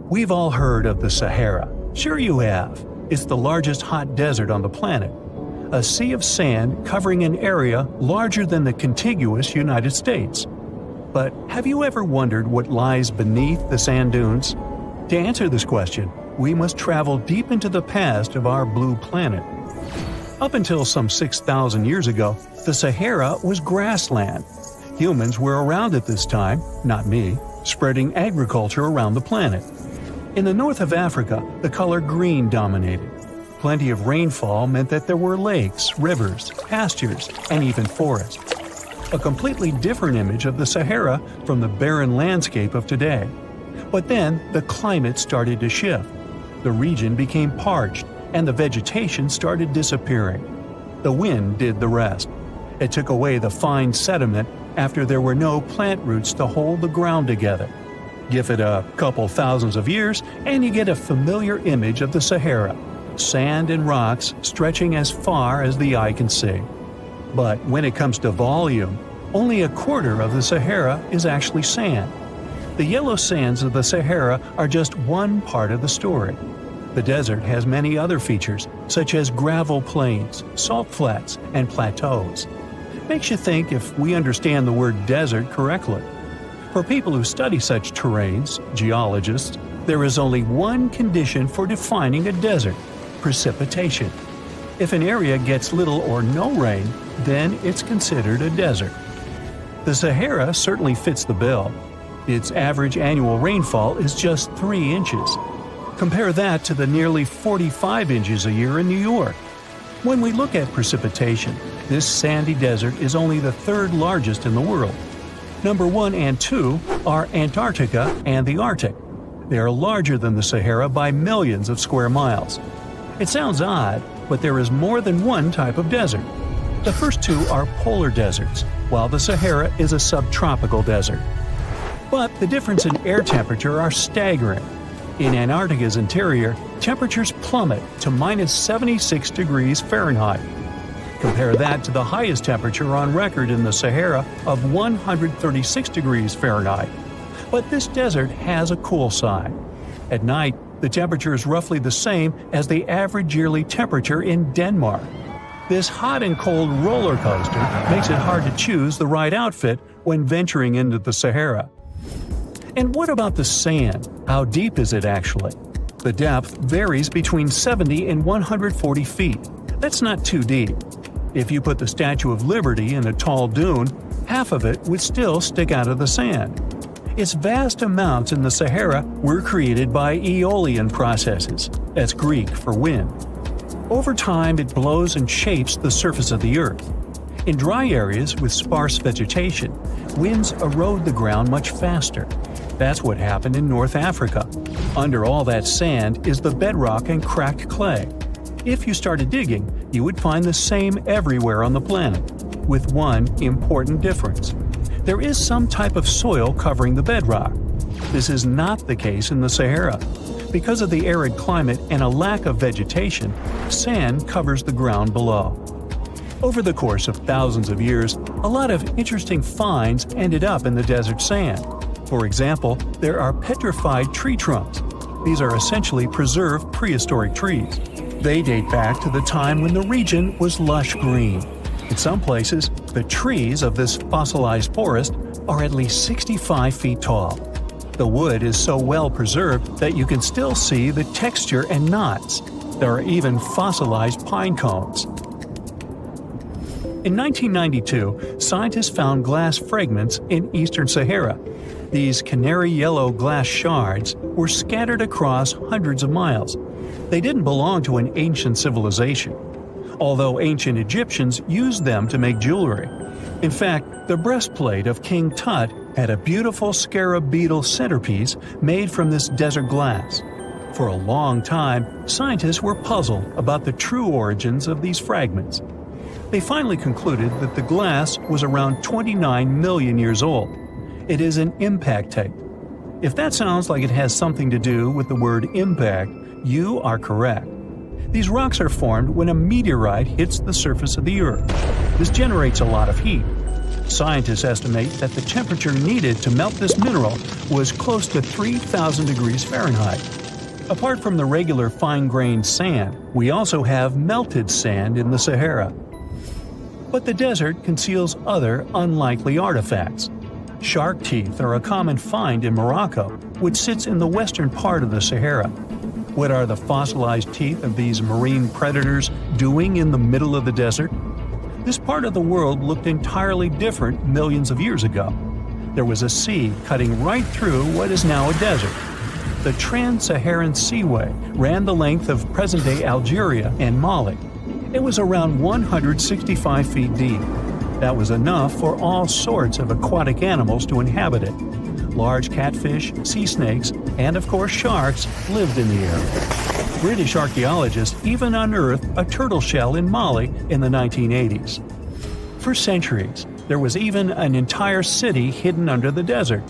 We've all heard of the Sahara. Sure you have. It's the largest hot desert on the planet. A sea of sand covering an area larger than the contiguous United States. But have you ever wondered what lies beneath the sand dunes? To answer this question, we must travel deep into the past of our blue planet. Up until some 6,000 years ago, the Sahara was grassland. Humans were around at this time, not me, spreading agriculture around the planet. In the north of Africa, the color green dominated. Plenty of rainfall meant that there were lakes, rivers, pastures, and even forests. A completely different image of the Sahara from the barren landscape of today. But then the climate started to shift. The region became parched, and the vegetation started disappearing. The wind did the rest. It took away the fine sediment after there were no plant roots to hold the ground together. Give it a couple thousands of years, and you get a familiar image of the Sahara. Sand and rocks stretching as far as the eye can see. But when it comes to volume, only a quarter of the Sahara is actually sand. The yellow sands of the Sahara are just one part of the story. The desert has many other features, such as gravel plains, salt flats, and plateaus. Makes you think if we understand the word desert correctly. For people who study such terrains, geologists, there is only one condition for defining a desert: precipitation. If an area gets little or no rain, then it's considered a desert. The Sahara certainly fits the bill. Its average annual rainfall is just 3 inches. Compare that to the nearly 45 inches a year in New York. When we look at precipitation, this sandy desert is only the third largest in the world. Number 1 and 2 are Antarctica and the Arctic. They are larger than the Sahara by millions of square miles. It sounds odd, but there is more than one type of desert. The first two are polar deserts, while the Sahara is a subtropical desert. But the difference in air temperature are staggering. In Antarctica's interior, temperatures plummet to minus 76 degrees Fahrenheit. Compare that to the highest temperature on record in the Sahara of 136 degrees Fahrenheit. But this desert has a cool side. At night, the temperature is roughly the same as the average yearly temperature in Denmark. This hot and cold roller coaster makes it hard to choose the right outfit when venturing into the Sahara. And what about the sand? How deep is it actually? The depth varies between 70 and 140 feet. That's not too deep. If you put the Statue of Liberty in a tall dune, half of it would still stick out of the sand. Its vast amounts in the Sahara were created by aeolian processes. That's Greek for wind. Over time, it blows and shapes the surface of the earth. In dry areas with sparse vegetation, winds erode the ground much faster. That's what happened in North Africa. Under all that sand is the bedrock and cracked clay. If you started digging, you would find the same everywhere on the planet, with one important difference. There is some type of soil covering the bedrock. This is not the case in the Sahara. Because of the arid climate and a lack of vegetation, sand covers the ground below. Over the course of thousands of years, a lot of interesting finds ended up in the desert sand. For example, there are petrified tree trunks. These are essentially preserved prehistoric trees. They date back to the time when the region was lush green. In some places, the trees of this fossilized forest are at least 65 feet tall. The wood is so well preserved that you can still see the texture and knots. There are even fossilized pine cones. In 1992, scientists found glass fragments in eastern Sahara. These canary yellow glass shards were scattered across hundreds of miles. They didn't belong to an ancient civilization, although ancient Egyptians used them to make jewelry. In fact, the breastplate of King Tut had a beautiful scarab beetle centerpiece made from this desert glass. For a long time, scientists were puzzled about the true origins of these fragments. They finally concluded that the glass was around 29 million years old. It is an impact tape. If that sounds like it has something to do with the word impact, you are correct. These rocks are formed when a meteorite hits the surface of the Earth. This generates a lot of heat. Scientists estimate that the temperature needed to melt this mineral was close to 3,000 degrees Fahrenheit. Apart from the regular fine-grained sand, we also have melted sand in the Sahara. But the desert conceals other unlikely artifacts. Shark teeth are a common find in Morocco, which sits in the western part of the Sahara. What are the fossilized teeth of these marine predators doing in the middle of the desert? This part of the world looked entirely different millions of years ago. There was a sea cutting right through what is now a desert. The Trans-Saharan Seaway ran the length of present-day Algeria and Mali. It was around 165 feet deep. That was enough for all sorts of aquatic animals to inhabit it. Large catfish, sea snakes, and of course sharks lived in the area. British archaeologists even unearthed a turtle shell in Mali in the 1980s. For centuries, there was even an entire city hidden under the desert.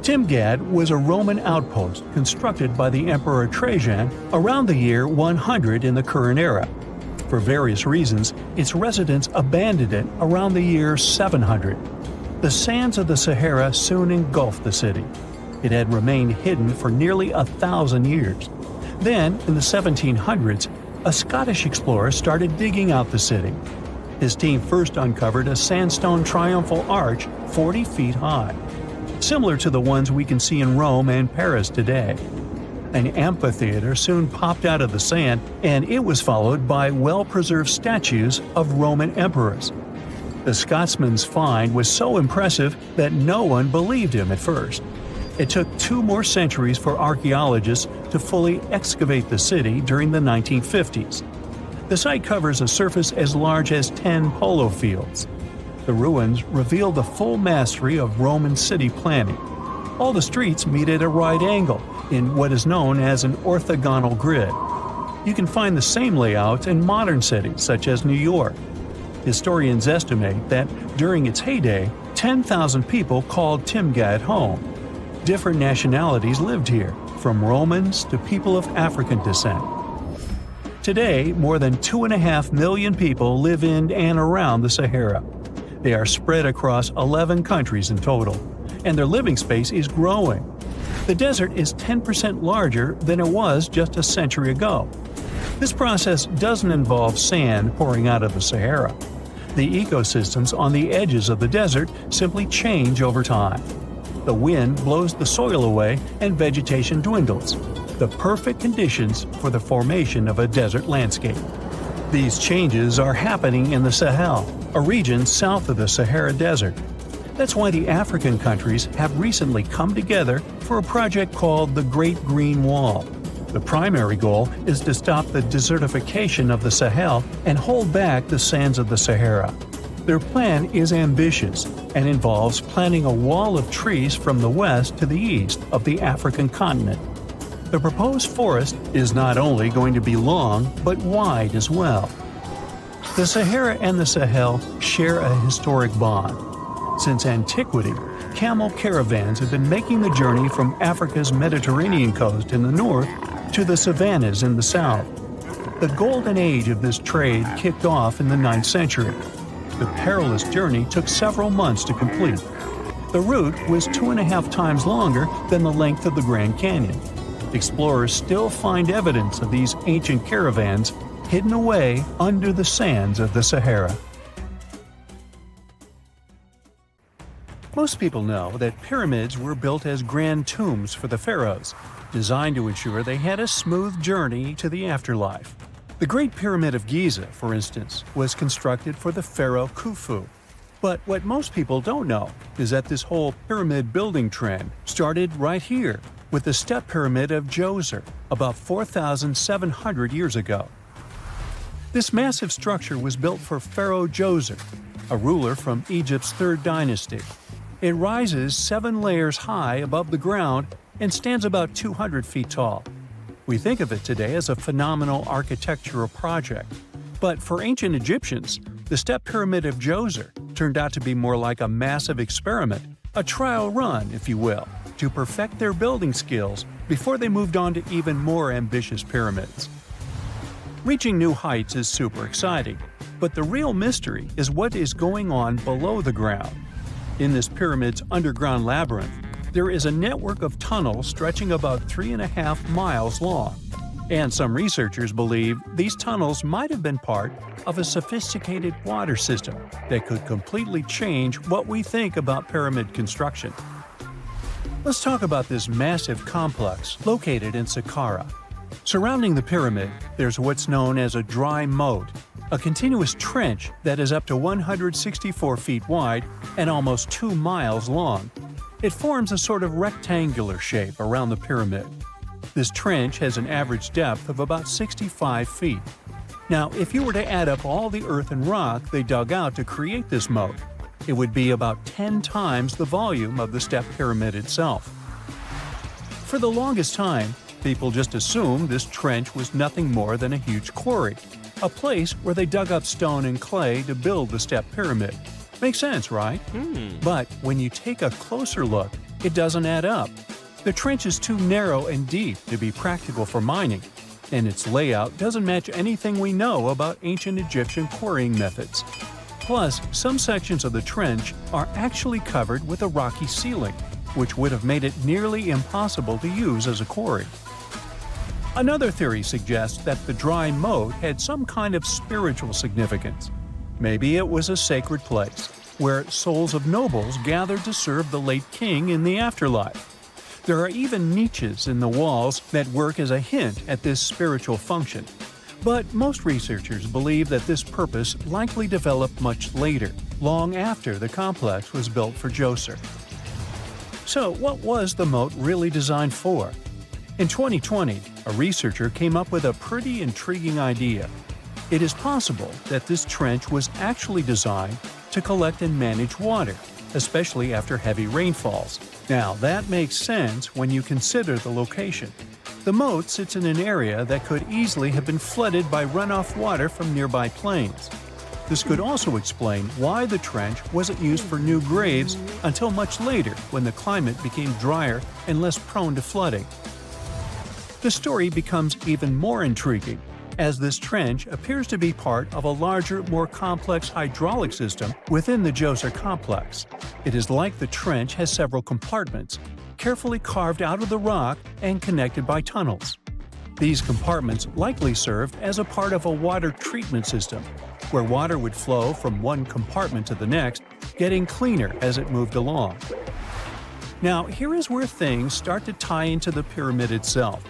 Timgad was a Roman outpost constructed by the Emperor Trajan around the year 100 in the current era. For various reasons, its residents abandoned it around the year 700. The sands of the Sahara soon engulfed the city. It had remained hidden for nearly 1,000 years. Then, in the 1700s, a Scottish explorer started digging out the city. His team first uncovered a sandstone triumphal arch 40 feet high, similar to the ones we can see in Rome and Paris today. An amphitheater soon popped out of the sand, and it was followed by well-preserved statues of Roman emperors. The Scotsman's find was so impressive that no one believed him at first. It took 2 more centuries for archaeologists to fully excavate the city during the 1950s. The site covers a surface as large as 10 polo fields. The ruins reveal the full mastery of Roman city planning. All the streets meet at a right angle in what is known as an orthogonal grid. You can find the same layout in modern cities such as New York. Historians estimate that during its heyday, 10,000 people called Timgad home. Different nationalities lived here, from Romans to people of African descent. Today, more than 2.5 million people live in and around the Sahara. They are spread across 11 countries in total, and their living space is growing. The desert is 10% larger than it was just a century ago. This process doesn't involve sand pouring out of the Sahara. The ecosystems on the edges of the desert simply change over time. The wind blows the soil away and vegetation dwindles. The perfect conditions for the formation of a desert landscape. These changes are happening in the Sahel, a region south of the Sahara Desert. That's why the African countries have recently come together for a project called the Great Green Wall. The primary goal is to stop the desertification of the Sahel and hold back the sands of the Sahara. Their plan is ambitious and involves planting a wall of trees from the west to the east of the African continent. The proposed forest is not only going to be long, but wide as well. The Sahara and the Sahel share a historic bond. Since antiquity, camel caravans have been making the journey from Africa's Mediterranean coast in the north to the savannas in the south. The golden age of this trade kicked off in the 9th century. The perilous journey took several months to complete. The route was 2.5 times longer than the length of the Grand Canyon. Explorers still find evidence of these ancient caravans hidden away under the sands of the Sahara. Most people know that pyramids were built as grand tombs for the pharaohs, designed to ensure they had a smooth journey to the afterlife. The Great Pyramid of Giza, for instance, was constructed for the pharaoh Khufu. But what most people don't know is that this whole pyramid building trend started right here with the step pyramid of Djoser about 4,700 years ago. This massive structure was built for Pharaoh Djoser, a ruler from Egypt's 3rd dynasty. It rises 7 layers high above the ground and stands about 200 feet tall. We think of it today as a phenomenal architectural project. But for ancient Egyptians, the step pyramid of Djoser turned out to be more like a massive experiment, a trial run, if you will, to perfect their building skills before they moved on to even more ambitious pyramids. Reaching new heights is super exciting, but the real mystery is what is going on below the ground. In this pyramid's underground labyrinth, there is a network of tunnels stretching about 3.5 miles long. And some researchers believe these tunnels might have been part of a sophisticated water system that could completely change what we think about pyramid construction. Let's talk about this massive complex located in Saqqara. Surrounding the pyramid, there's what's known as a dry moat, a continuous trench that is up to 164 feet wide and almost 2 miles long. It forms a sort of rectangular shape around the pyramid. This trench has an average depth of about 65 feet. Now, if you were to add up all the earth and rock they dug out to create this moat, it would be about 10 times the volume of the step pyramid itself. For the longest time, people just assumed this trench was nothing more than a huge quarry, a place where they dug up stone and clay to build the step pyramid. Makes sense, right? But when you take a closer look, it doesn't add up. The trench is too narrow and deep to be practical for mining, and its layout doesn't match anything we know about ancient Egyptian quarrying methods. Plus, some sections of the trench are actually covered with a rocky ceiling, which would have made it nearly impossible to use as a quarry. Another theory suggests that the dry moat had some kind of spiritual significance. Maybe it was a sacred place, where souls of nobles gathered to serve the late king in the afterlife. There are even niches in the walls that work as a hint at this spiritual function. But most researchers believe that this purpose likely developed much later, long after the complex was built for Djoser. So what was the moat really designed for? In 2020, a researcher came up with a pretty intriguing idea. It is possible that this trench was actually designed to collect and manage water, especially after heavy rainfalls. Now, that makes sense when you consider the location. The moat sits in an area that could easily have been flooded by runoff water from nearby plains. This could also explain why the trench wasn't used for new graves until much later when the climate became drier and less prone to flooding. The story becomes even more intriguing, as this trench appears to be part of a larger, more complex hydraulic system within the Djoser complex. It is like the trench has several compartments, carefully carved out of the rock and connected by tunnels. These compartments likely served as a part of a water treatment system, where water would flow from one compartment to the next, getting cleaner as it moved along. Now, here is where things start to tie into the pyramid itself.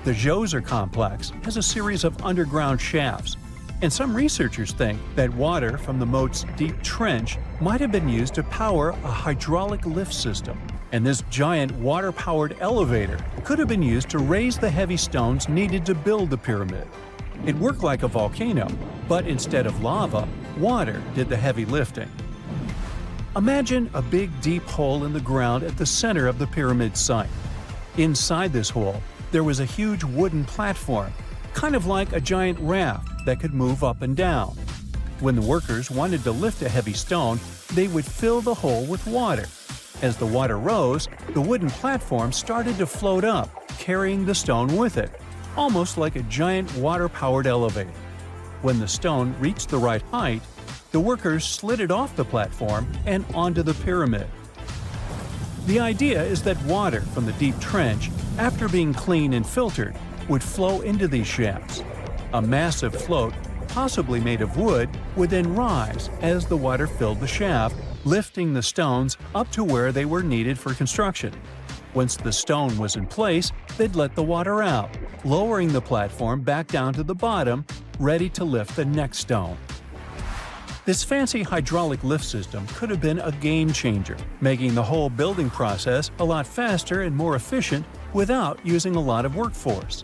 The Djoser complex has a series of underground shafts, and some researchers think that water from the moat's deep trench might have been used to power a hydraulic lift system, and this giant water-powered elevator could have been used to raise the heavy stones needed to build the pyramid. It worked like a volcano, but instead of lava, water did the heavy lifting. Imagine a big deep hole in the ground at the center of the pyramid site. Inside this hole, there was a huge wooden platform, kind of like a giant raft that could move up and down. When the workers wanted to lift a heavy stone, they would fill the hole with water. As the water rose, the wooden platform started to float up, carrying the stone with it, almost like a giant water-powered elevator. When the stone reached the right height, the workers slid it off the platform and onto the pyramid. The idea is that water from the deep trench, after being cleaned and filtered, would flow into these shafts. A massive float, possibly made of wood, would then rise as the water filled the shaft, lifting the stones up to where they were needed for construction. Once the stone was in place, they'd let the water out, lowering the platform back down to the bottom, ready to lift the next stone. This fancy hydraulic lift system could have been a game changer, making the whole building process a lot faster and more efficient without using a lot of workforce.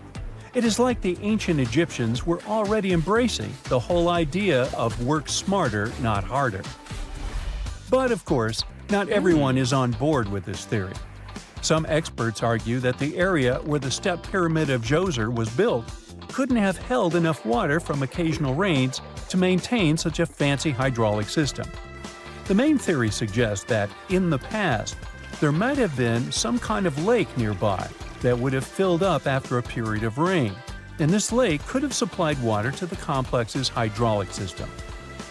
It is like the ancient Egyptians were already embracing the whole idea of work smarter, not harder. But of course, not everyone is on board with this theory. Some experts argue that the area where the step pyramid of Djoser was built couldn't have held enough water from occasional rains to maintain such a fancy hydraulic system. The main theory suggests that, in the past, there might have been some kind of lake nearby that would have filled up after a period of rain, and this lake could have supplied water to the complex's hydraulic system.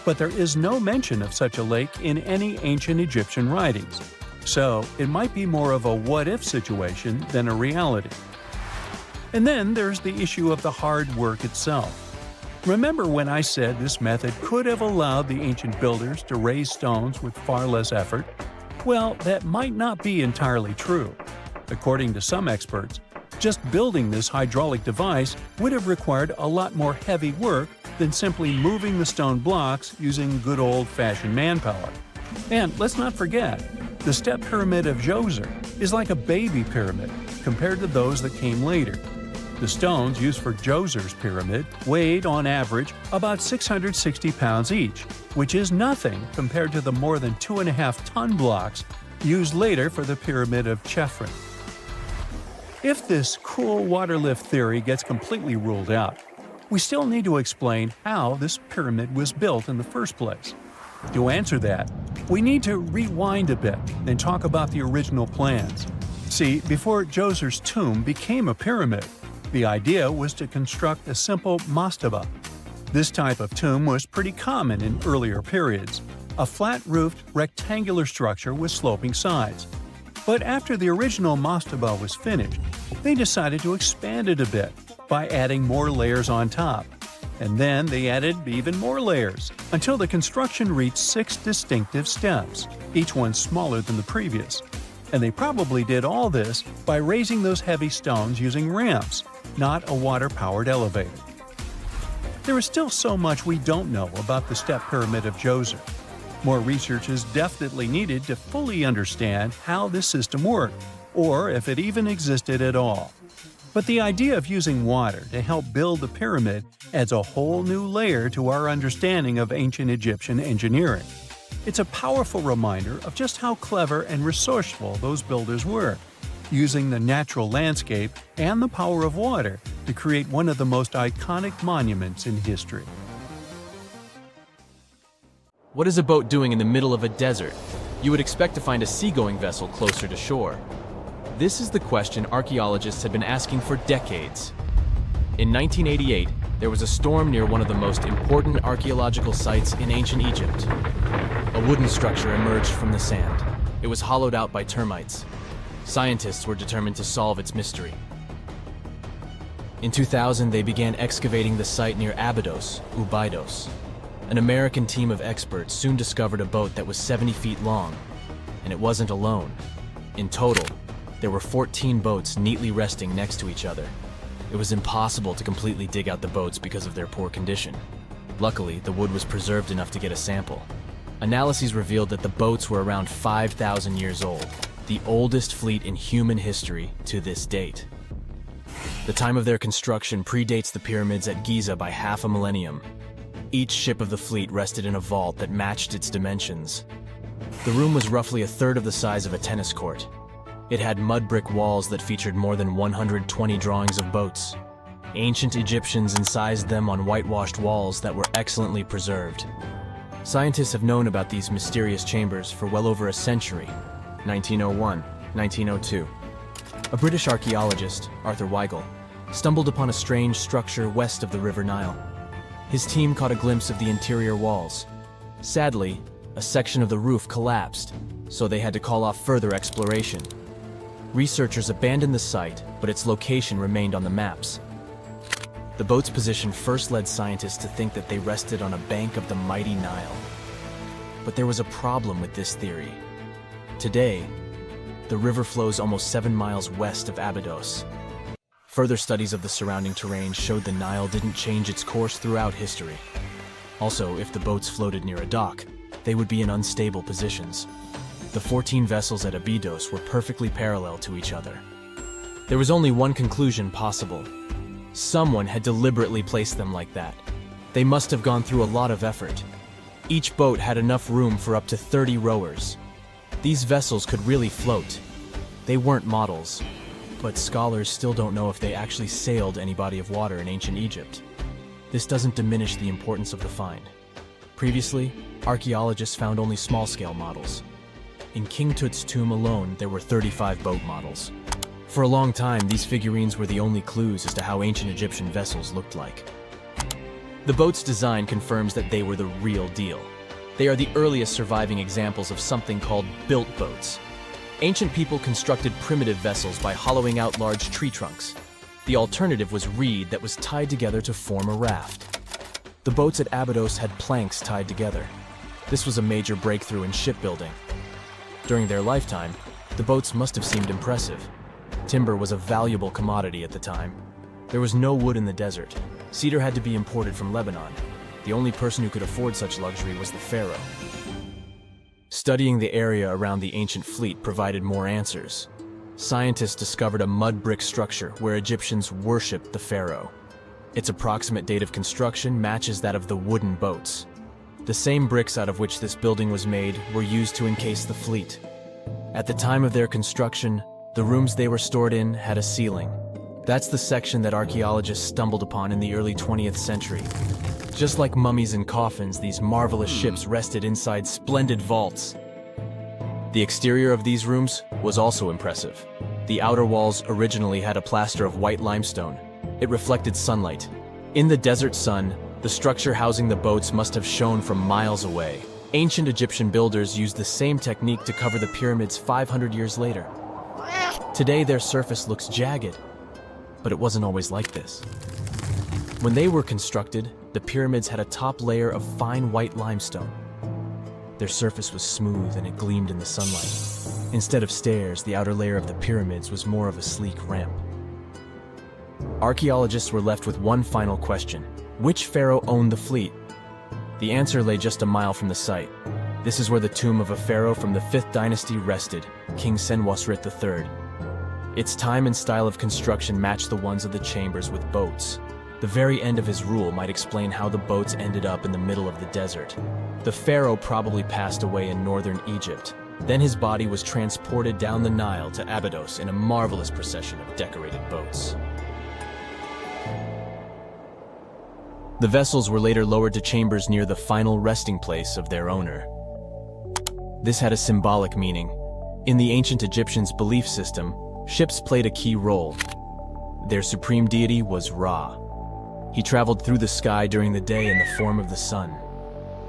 but there is no mention of such a lake in any ancient Egyptian writings, so it might be more of a what-if situation than a reality. And then there's the issue of the hard work itself. Remember when I said this method could have allowed the ancient builders to raise stones with far less effort? Well, that might not be entirely true. According to some experts, just building this hydraulic device would have required a lot more heavy work than simply moving the stone blocks using good old-fashioned manpower. And let's not forget, the step pyramid of Djoser is like a baby pyramid compared to those that came later. The stones used for Djoser's pyramid weighed, on average, about 660 pounds each, which is nothing compared to the more than 2.5-ton blocks used later for the pyramid of Chephren. If this cool water lift theory gets completely ruled out, we still need to explain how this pyramid was built in the first place. To answer that, we need to rewind a bit and talk about the original plans. See, before Djoser's tomb became a pyramid, the idea was to construct a simple mastaba. This type of tomb was pretty common in earlier periods, a flat-roofed, rectangular structure with sloping sides. But after the original mastaba was finished, they decided to expand it a bit by adding more layers on top. And then they added even more layers, until the construction reached 6 distinctive steps, each one smaller than the previous. And they probably did all this by raising those heavy stones using ramps, not a water-powered elevator. There is still so much we don't know about the step pyramid of Djoser. More research is definitely needed to fully understand how this system worked, or if it even existed at all. But the idea of using water to help build the pyramid adds a whole new layer to our understanding of ancient Egyptian engineering. It's a powerful reminder of just how clever and resourceful those builders were, using the natural landscape and the power of water to create one of the most iconic monuments in history. What is a boat doing in the middle of a desert? You would expect to find a seagoing vessel closer to shore. This is the question archaeologists had been asking for decades. In 1988, there was a storm near one of the most important archaeological sites in ancient Egypt. A wooden structure emerged from the sand. It was hollowed out by termites. Scientists were determined to solve its mystery. In 2000, they began excavating the site near Abydos, Abydos. An American team of experts soon discovered a boat that was 70 feet long, and it wasn't alone. In total, there were 14 boats neatly resting next to each other. It was impossible to completely dig out the boats because of their poor condition. Luckily, the wood was preserved enough to get a sample. Analyses revealed that the boats were around 5,000 years old, the oldest fleet in human history to this date. The time of their construction predates the pyramids at Giza by half a millennium. Each ship of the fleet rested in a vault that matched its dimensions. The room was roughly a third of the size of a tennis court. It had mud brick walls that featured more than 120 drawings of boats. Ancient Egyptians incised them on whitewashed walls that were excellently preserved. Scientists have known about these mysterious chambers for well over a century. 1901, 1902. A British archaeologist, Arthur Weigel, stumbled upon a strange structure west of the River Nile. His team caught a glimpse of the interior walls. Sadly, a section of the roof collapsed, so they had to call off further exploration. Researchers abandoned the site, but its location remained on the maps. The boat's position first led scientists to think that they rested on a bank of the mighty Nile. But there was a problem with this theory. Today, the river flows almost 7 miles west of Abydos. Further studies of the surrounding terrain showed the Nile didn't change its course throughout history. Also, if the boats floated near a dock, they would be in unstable positions. The 14 vessels at Abydos were perfectly parallel to each other. There was only one conclusion possible. Someone had deliberately placed them like that. They must have gone through a lot of effort. Each boat had enough room for up to 30 rowers. These vessels could really float. They weren't models, but scholars still don't know if they actually sailed any body of water in ancient Egypt. This doesn't diminish the importance of the find. Previously, archaeologists found only small-scale models. In King Tut's tomb alone, there were 35 boat models. For a long time, these figurines were the only clues as to how ancient Egyptian vessels looked like. The boat's design confirms that they were the real deal. They are the earliest surviving examples of something called built boats. Ancient people constructed primitive vessels by hollowing out large tree trunks. The alternative was reed that was tied together to form a raft. The boats at Abydos had planks tied together. This was a major breakthrough in shipbuilding. During their lifetime, the boats must have seemed impressive. Timber was a valuable commodity at the time. There was no wood in the desert. Cedar had to be imported from Lebanon. The only person who could afford such luxury was the pharaoh. Studying the area around the ancient fleet provided more answers. Scientists discovered a mud brick structure where Egyptians worshipped the pharaoh. Its approximate date of construction matches that of the wooden boats. The same bricks out of which this building was made were used to encase the fleet. At the time of their construction, the rooms they were stored in had a ceiling. That's the section that archaeologists stumbled upon in the early 20th century. Just like mummies and coffins, these marvelous ships rested inside splendid vaults. The exterior of these rooms was also impressive. The outer walls originally had a plaster of white limestone. It reflected sunlight. In the desert sun, the structure housing the boats must have shone from miles away. Ancient Egyptian builders used the same technique to cover the pyramids 500 years later. Today, their surface looks jagged, but it wasn't always like this. When they were constructed, the pyramids had a top layer of fine white limestone. Their surface was smooth and it gleamed in the sunlight. Instead of stairs, the outer layer of the pyramids was more of a sleek ramp. Archaeologists were left with one final question. Which pharaoh owned the fleet? The answer lay just a mile from the site. This is where the tomb of a pharaoh from the 5th dynasty rested, King Senwosret III. Its time and style of construction matched the ones of the chambers with boats. The very end of his rule might explain how the boats ended up in the middle of the desert. The pharaoh probably passed away in northern Egypt. Then his body was transported down the Nile to Abydos in a marvelous procession of decorated boats. The vessels were later lowered to chambers near the final resting place of their owner. This had a symbolic meaning. In the ancient Egyptians' belief system, ships played a key role. Their supreme deity was Ra. He traveled through the sky during the day in the form of the sun.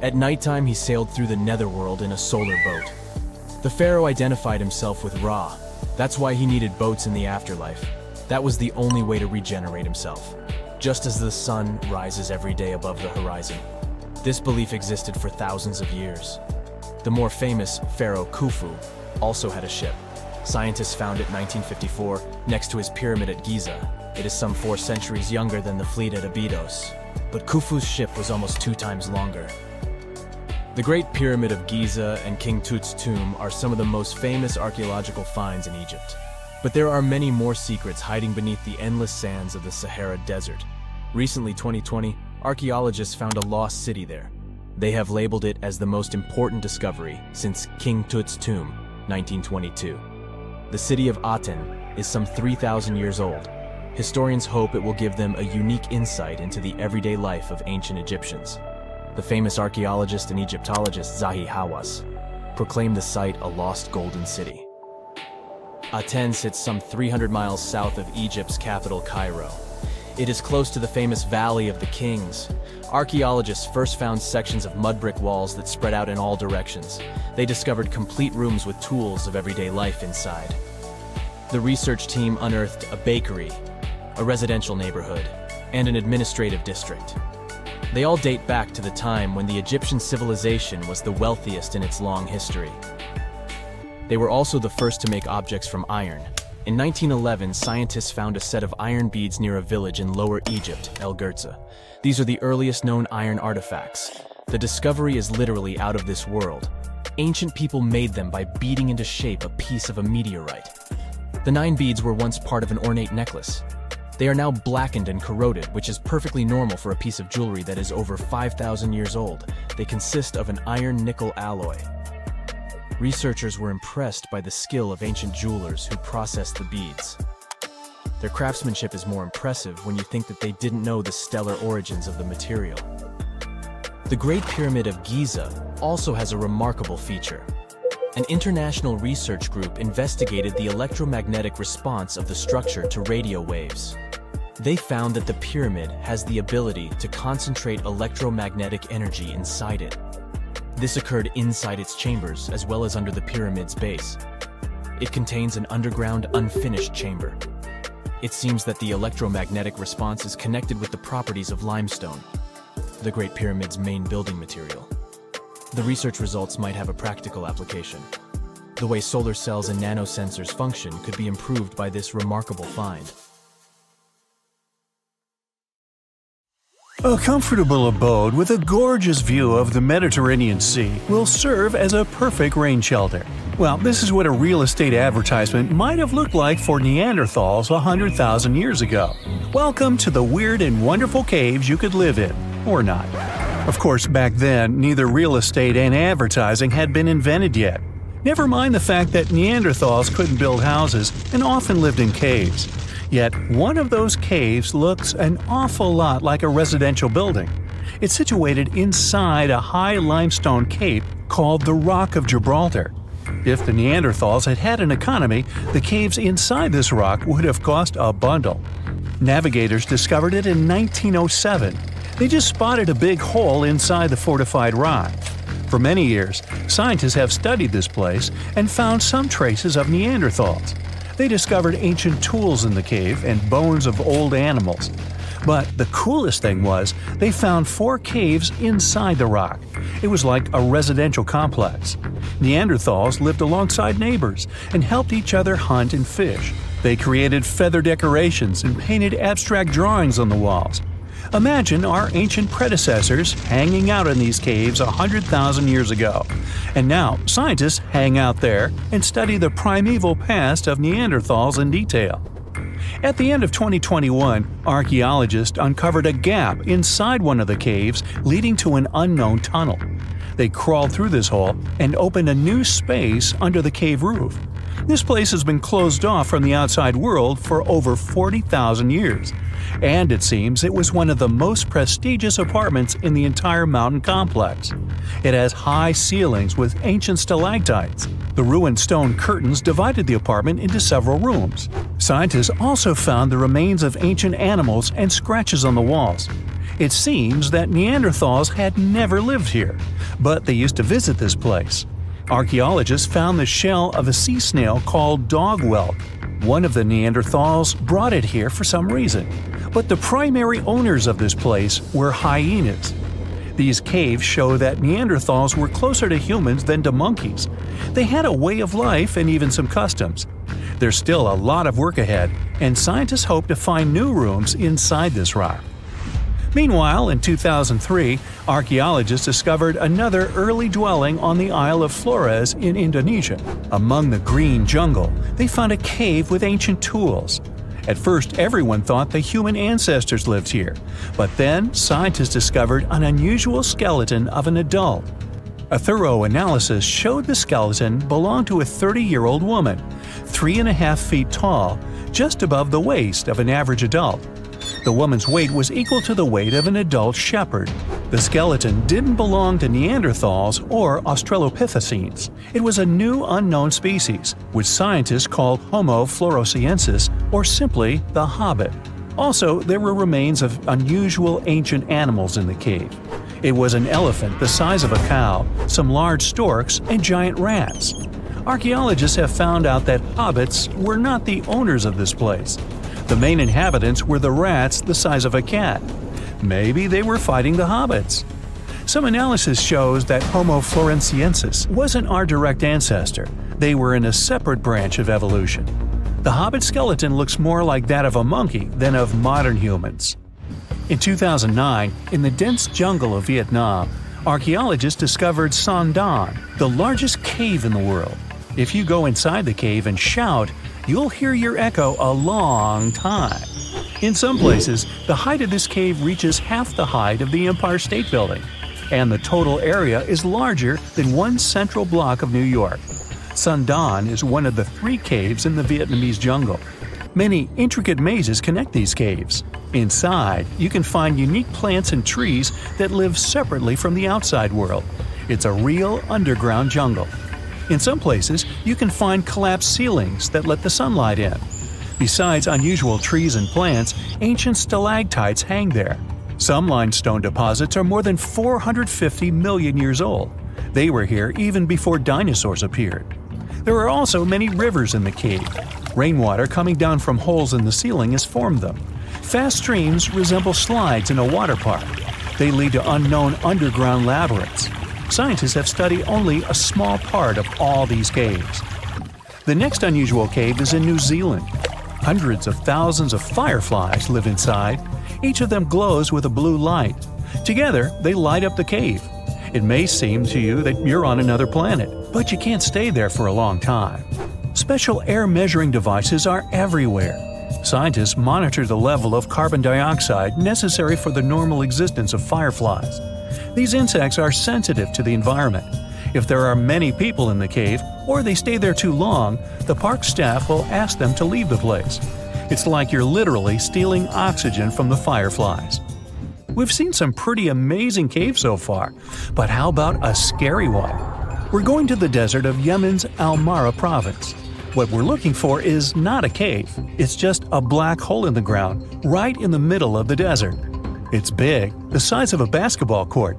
At nighttime, he sailed through the netherworld in a solar boat. The pharaoh identified himself with Ra. That's why he needed boats in the afterlife. That was the only way to regenerate himself. Just as the sun rises every day above the horizon. This belief existed for thousands of years. The more famous Pharaoh Khufu also had a ship. Scientists found it in 1954 next to his pyramid at Giza. It is some 4 centuries younger than the fleet at Abydos, but Khufu's ship was almost 2 times longer. The Great Pyramid of Giza and King Tut's tomb are some of the most famous archaeological finds in Egypt. But there are many more secrets hiding beneath the endless sands of the Sahara Desert. Recently, 2020, archaeologists found a lost city there. They have labeled it as the most important discovery since King Tut's tomb, 1922. The city of Aten is some 3,000 years old. Historians hope it will give them a unique insight into the everyday life of ancient Egyptians. The famous archaeologist and Egyptologist Zahi Hawass proclaimed the site a lost golden city. Aten sits some 300 miles south of Egypt's capital, Cairo. It is close to the famous Valley of the Kings. Archaeologists first found sections of mud brick walls that spread out in all directions. They discovered complete rooms with tools of everyday life inside. The research team unearthed a bakery, a residential neighborhood, and an administrative district. They all date back to the time when the Egyptian civilization was the wealthiest in its long history. They were also the first to make objects from iron. In 1911, scientists found a set of iron beads near a village in Lower Egypt, El Girza. These are the earliest known iron artifacts. The discovery is literally out of this world. Ancient people made them by beating into shape a piece of a meteorite. The 9 beads were once part of an ornate necklace. They are now blackened and corroded, which is perfectly normal for a piece of jewelry that is over 5,000 years old. They consist of an iron-nickel alloy. Researchers were impressed by the skill of ancient jewelers who processed the beads. Their craftsmanship is more impressive when you think that they didn't know the stellar origins of the material. The Great Pyramid of Giza also has a remarkable feature. An international research group investigated the electromagnetic response of the structure to radio waves. They found that the pyramid has the ability to concentrate electromagnetic energy inside it. This occurred inside its chambers as well as under the pyramid's base. It contains an underground, unfinished chamber. It seems that the electromagnetic response is connected with the properties of limestone, the Great Pyramid's main building material. The research results might have a practical application. The way solar cells and nanosensors function could be improved by this remarkable find. A comfortable abode with a gorgeous view of the Mediterranean Sea will serve as a perfect rain shelter. Well, this is what a real estate advertisement might have looked like for Neanderthals 100,000 years ago. Welcome to the weird and wonderful caves you could live in, or not. Of course, back then, neither real estate and advertising had been invented yet. Never mind the fact that Neanderthals couldn't build houses and often lived in caves. Yet, one of those caves looks an awful lot like a residential building. It's situated inside a high limestone cape called the Rock of Gibraltar. If the Neanderthals had had an economy, the caves inside this rock would have cost a bundle. Navigators discovered it in 1907. They just spotted a big hole inside the fortified rock. For many years, scientists have studied this place and found some traces of Neanderthals. They discovered ancient tools in the cave and bones of old animals. But the coolest thing was, they found 4 caves inside the rock. It was like a residential complex. Neanderthals lived alongside neighbors and helped each other hunt and fish. They created feather decorations and painted abstract drawings on the walls. Imagine our ancient predecessors hanging out in these caves 100,000 years ago. And now, scientists hang out there and study the primeval past of Neanderthals in detail. At the end of 2021, archaeologists uncovered a gap inside one of the caves leading to an unknown tunnel. They crawled through this hole and opened a new space under the cave roof. This place has been closed off from the outside world for over 40,000 years. And it seems it was one of the most prestigious apartments in the entire mountain complex. It has high ceilings with ancient stalactites. The ruined stone curtains divided the apartment into several rooms. Scientists also found the remains of ancient animals and scratches on the walls. It seems that Neanderthals had never lived here, but they used to visit this place. Archaeologists found the shell of a sea snail called dog whelk. One of the Neanderthals brought it here for some reason, but the primary owners of this place were hyenas. These caves show that Neanderthals were closer to humans than to monkeys. They had a way of life and even some customs. There's still a lot of work ahead, and scientists hope to find new rooms inside this rock. Meanwhile, in 2003, archaeologists discovered another early dwelling on the Isle of Flores in Indonesia. Among the green jungle, they found a cave with ancient tools. At first, everyone thought the human ancestors lived here, but then scientists discovered an unusual skeleton of an adult. A thorough analysis showed the skeleton belonged to a 30-year-old woman, 3.5 feet tall, just above the waist of an average adult. The woman's weight was equal to the weight of an adult shepherd. The skeleton didn't belong to Neanderthals or Australopithecines. It was a new unknown species, which scientists called Homo floresiensis, or simply the Hobbit. Also, there were remains of unusual ancient animals in the cave. It was an elephant the size of a cow, some large storks, and giant rats. Archaeologists have found out that hobbits were not the owners of this place. The main inhabitants were the rats the size of a cat. Maybe they were fighting the hobbits. Some analysis shows that Homo floresiensis wasn't our direct ancestor. They were in a separate branch of evolution. The hobbit skeleton looks more like that of a monkey than of modern humans. In 2009, in the dense jungle of Vietnam, archaeologists discovered Son Don, the largest cave in the world. If you go inside the cave and shout, you'll hear your echo a long time. In some places, the height of this cave reaches half the height of the Empire State Building, and the total area is larger than one central block of New York. Son Don is one of the 3 caves in the Vietnamese jungle. Many intricate mazes connect these caves. Inside, you can find unique plants and trees that live separately from the outside world. It's a real underground jungle. In some places, you can find collapsed ceilings that let the sunlight in. Besides unusual trees and plants, ancient stalactites hang there. Some limestone deposits are more than 450 million years old. They were here even before dinosaurs appeared. There are also many rivers in the cave. Rainwater coming down from holes in the ceiling has formed them. Fast streams resemble slides in a water park. They lead to unknown underground labyrinths. Scientists have studied only a small part of all these caves. The next unusual cave is in New Zealand. Hundreds of thousands of fireflies live inside. Each of them glows with a blue light. Together, they light up the cave. It may seem to you that you're on another planet, but you can't stay there for a long time. Special air measuring devices are everywhere. Scientists monitor the level of carbon dioxide necessary for the normal existence of fireflies. These insects are sensitive to the environment. If there are many people in the cave, or they stay there too long, the park staff will ask them to leave the place. It's like you're literally stealing oxygen from the fireflies. We've seen some pretty amazing caves so far, but how about a scary one? We're going to the desert of Yemen's Al Mara province. What we're looking for is not a cave, it's just a black hole in the ground, right in the middle of the desert. It's big, the size of a basketball court.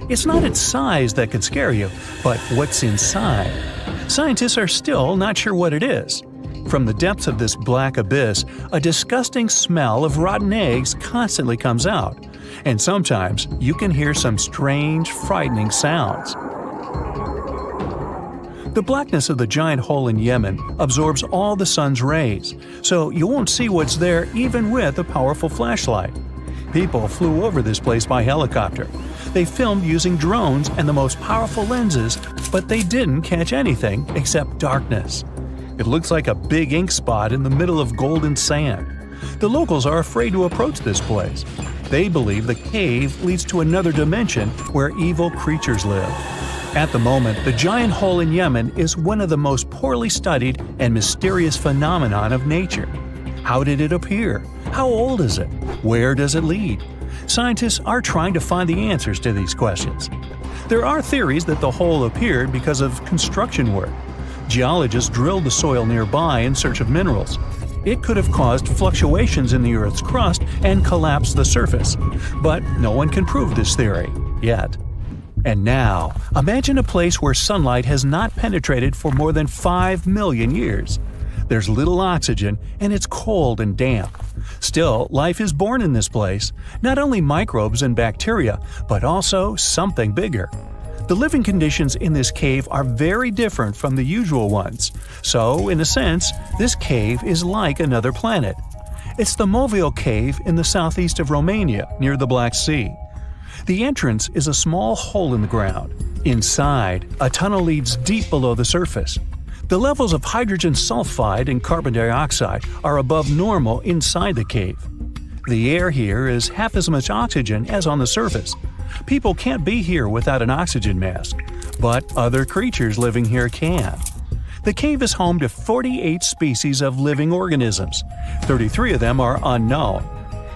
It's not its size that could scare you, but what's inside. Scientists are still not sure what it is. From the depths of this black abyss, a disgusting smell of rotten eggs constantly comes out, and sometimes you can hear some strange, frightening sounds. The blackness of the giant hole in Yemen absorbs all the sun's rays, so you won't see what's there even with a powerful flashlight. People flew over this place by helicopter. They filmed using drones and the most powerful lenses, but they didn't catch anything except darkness. It looks like a big ink spot in the middle of golden sand. The locals are afraid to approach this place. They believe the cave leads to another dimension where evil creatures live. At the moment, the giant hole in Yemen is one of the most poorly studied and mysterious phenomenon of nature. How did it appear? How old is it? Where does it lead? Scientists are trying to find the answers to these questions. There are theories that the hole appeared because of construction work. Geologists drilled the soil nearby in search of minerals. It could have caused fluctuations in the Earth's crust and collapsed the surface. But no one can prove this theory, yet. And now, imagine a place where sunlight has not penetrated for more than 5 million years. There's little oxygen, and it's cold and damp. Still, life is born in this place, not only microbes and bacteria, but also something bigger. The living conditions in this cave are very different from the usual ones, so, in a sense, this cave is like another planet. It's the Movil Cave in the southeast of Romania, near the Black Sea. The entrance is a small hole in the ground. Inside, a tunnel leads deep below the surface. The levels of hydrogen sulfide and carbon dioxide are above normal inside the cave. The air here is half as much oxygen as on the surface. People can't be here without an oxygen mask, but other creatures living here can. The cave is home to 48 species of living organisms. 33 of them are unknown.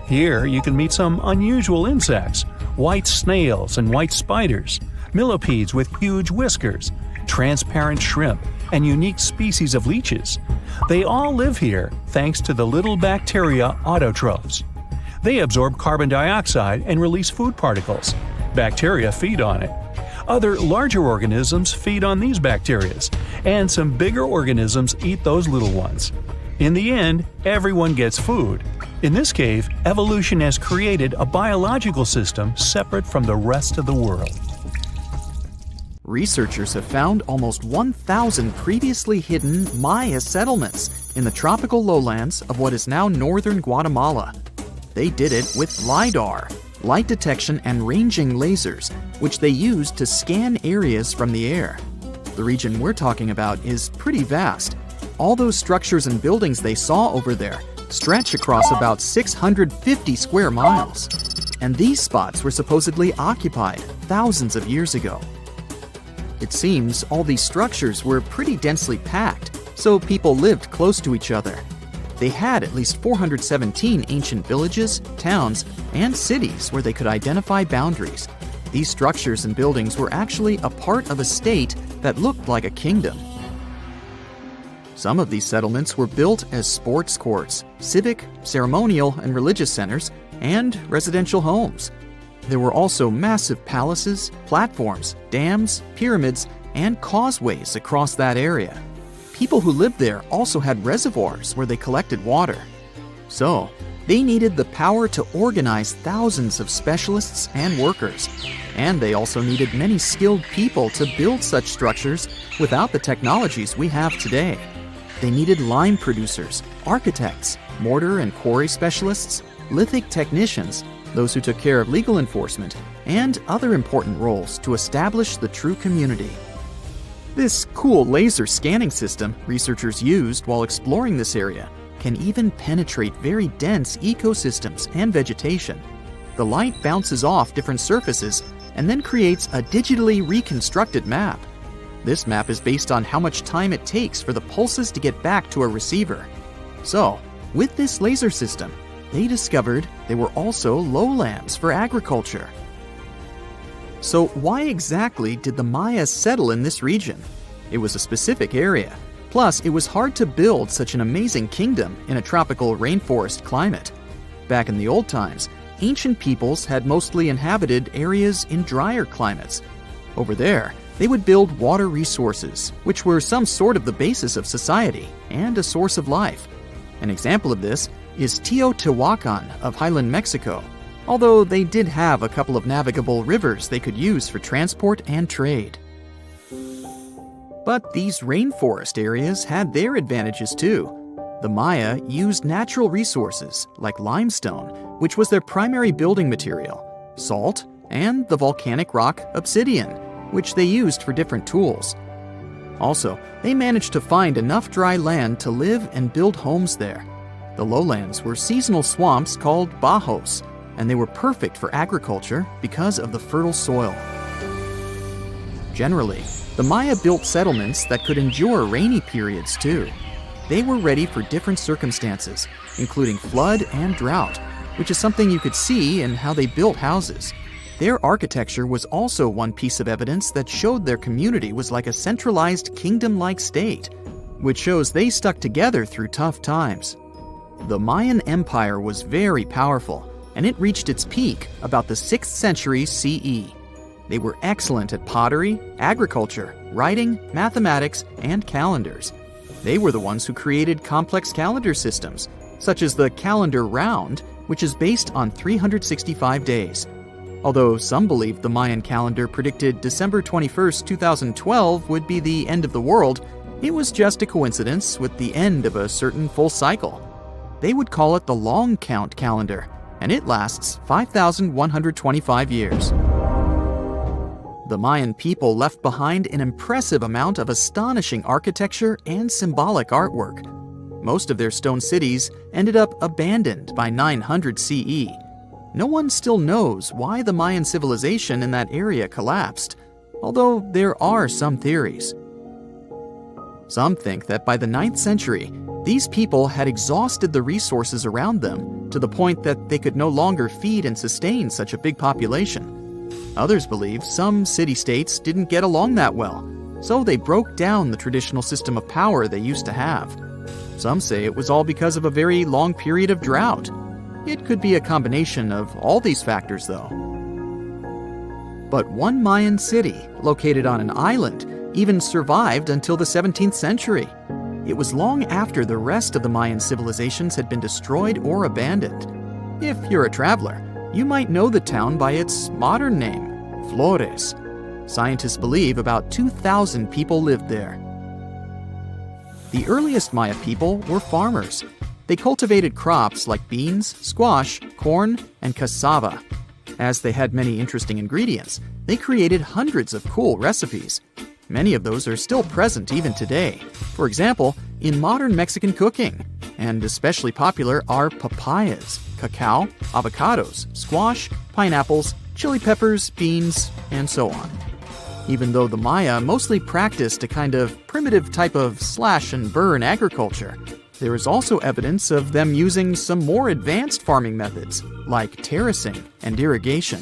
Here you can meet some unusual insects, white snails and white spiders, millipedes with huge whiskers, transparent shrimp, and unique species of leeches. They all live here thanks to the little bacteria autotrophs. They absorb carbon dioxide and release food particles. Bacteria feed on it. Other larger organisms feed on these bacteria, and some bigger organisms eat those little ones. In the end, everyone gets food. In this cave, evolution has created a biological system separate from the rest of the world. Researchers have found almost 1,000 previously hidden Maya settlements in the tropical lowlands of what is now northern Guatemala. They did it with LiDAR, light detection and ranging lasers, which they used to scan areas from the air. The region we're talking about is pretty vast. All those structures and buildings they saw over there stretch across about 650 square miles. And these spots were supposedly occupied thousands of years ago. It seems all these structures were pretty densely packed, so people lived close to each other. They had at least 417 ancient villages, towns, and cities where they could identify boundaries. These structures and buildings were actually a part of a state that looked like a kingdom. Some of these settlements were built as sports courts, civic, ceremonial, and religious centers, and residential homes. There were also massive palaces, platforms, dams, pyramids, and causeways across that area. People who lived there also had reservoirs where they collected water. So, they needed the power to organize thousands of specialists and workers. And they also needed many skilled people to build such structures without the technologies we have today. They needed lime producers, architects, mortar and quarry specialists, lithic technicians, those who took care of legal enforcement, and other important roles to establish the true community. This cool laser scanning system researchers used while exploring this area can even penetrate very dense ecosystems and vegetation. The light bounces off different surfaces and then creates a digitally reconstructed map. This map is based on how much time it takes for the pulses to get back to a receiver. So, with this laser system, they discovered there were also lowlands for agriculture. So why exactly did the Maya settle in this region? It was a specific area. Plus, it was hard to build such an amazing kingdom in a tropical rainforest climate. Back in the old times, ancient peoples had mostly inhabited areas in drier climates. Over there, they would build water resources, which were some sort of the basis of society and a source of life. An example of this is Teotihuacan of Highland Mexico, although they did have a couple of navigable rivers they could use for transport and trade. But these rainforest areas had their advantages too. The Maya used natural resources like limestone, which was their primary building material, salt, and the volcanic rock obsidian, which they used for different tools. Also, they managed to find enough dry land to live and build homes there. The lowlands were seasonal swamps called bajos, and they were perfect for agriculture because of the fertile soil. Generally, the Maya built settlements that could endure rainy periods too. They were ready for different circumstances, including flood and drought, which is something you could see in how they built houses. Their architecture was also one piece of evidence that showed their community was like a centralized kingdom-like state, which shows they stuck together through tough times. The Mayan Empire was very powerful, and it reached its peak about the 6th century CE. They were excellent at pottery, agriculture, writing, mathematics, and calendars. They were the ones who created complex calendar systems, such as the calendar round, which is based on 365 days. Although some believe the Mayan calendar predicted December 21st, 2012 would be the end of the world, it was just a coincidence with the end of a certain full cycle. They would call it the long count calendar, and it lasts 5,125 years. The Mayan people left behind an impressive amount of astonishing architecture and symbolic artwork. Most of their stone cities ended up abandoned by 900 CE. No one still knows why the Mayan civilization in that area collapsed, although there are some theories. Some think that by the 9th century, these people had exhausted the resources around them to the point that they could no longer feed and sustain such a big population. Others believe some city-states didn't get along that well, so they broke down the traditional system of power they used to have. Some say it was all because of a very long period of drought. It could be a combination of all these factors, though. But one Mayan city, located on an island, even survived until the 17th century. It was long after the rest of the Mayan civilizations had been destroyed or abandoned. If you're a traveler, you might know the town by its modern name, Flores. Scientists believe about 2,000 people lived there. The earliest Maya people were farmers. They cultivated crops like beans, squash, corn, and cassava. As they had many interesting ingredients, they created hundreds of cool recipes. Many of those are still present even today. For example, in modern Mexican cooking. And especially popular are papayas, cacao, avocados, squash, pineapples, chili peppers, beans, and so on. Even though the Maya mostly practiced a kind of primitive type of slash-and-burn agriculture, there is also evidence of them using some more advanced farming methods, like terracing and irrigation.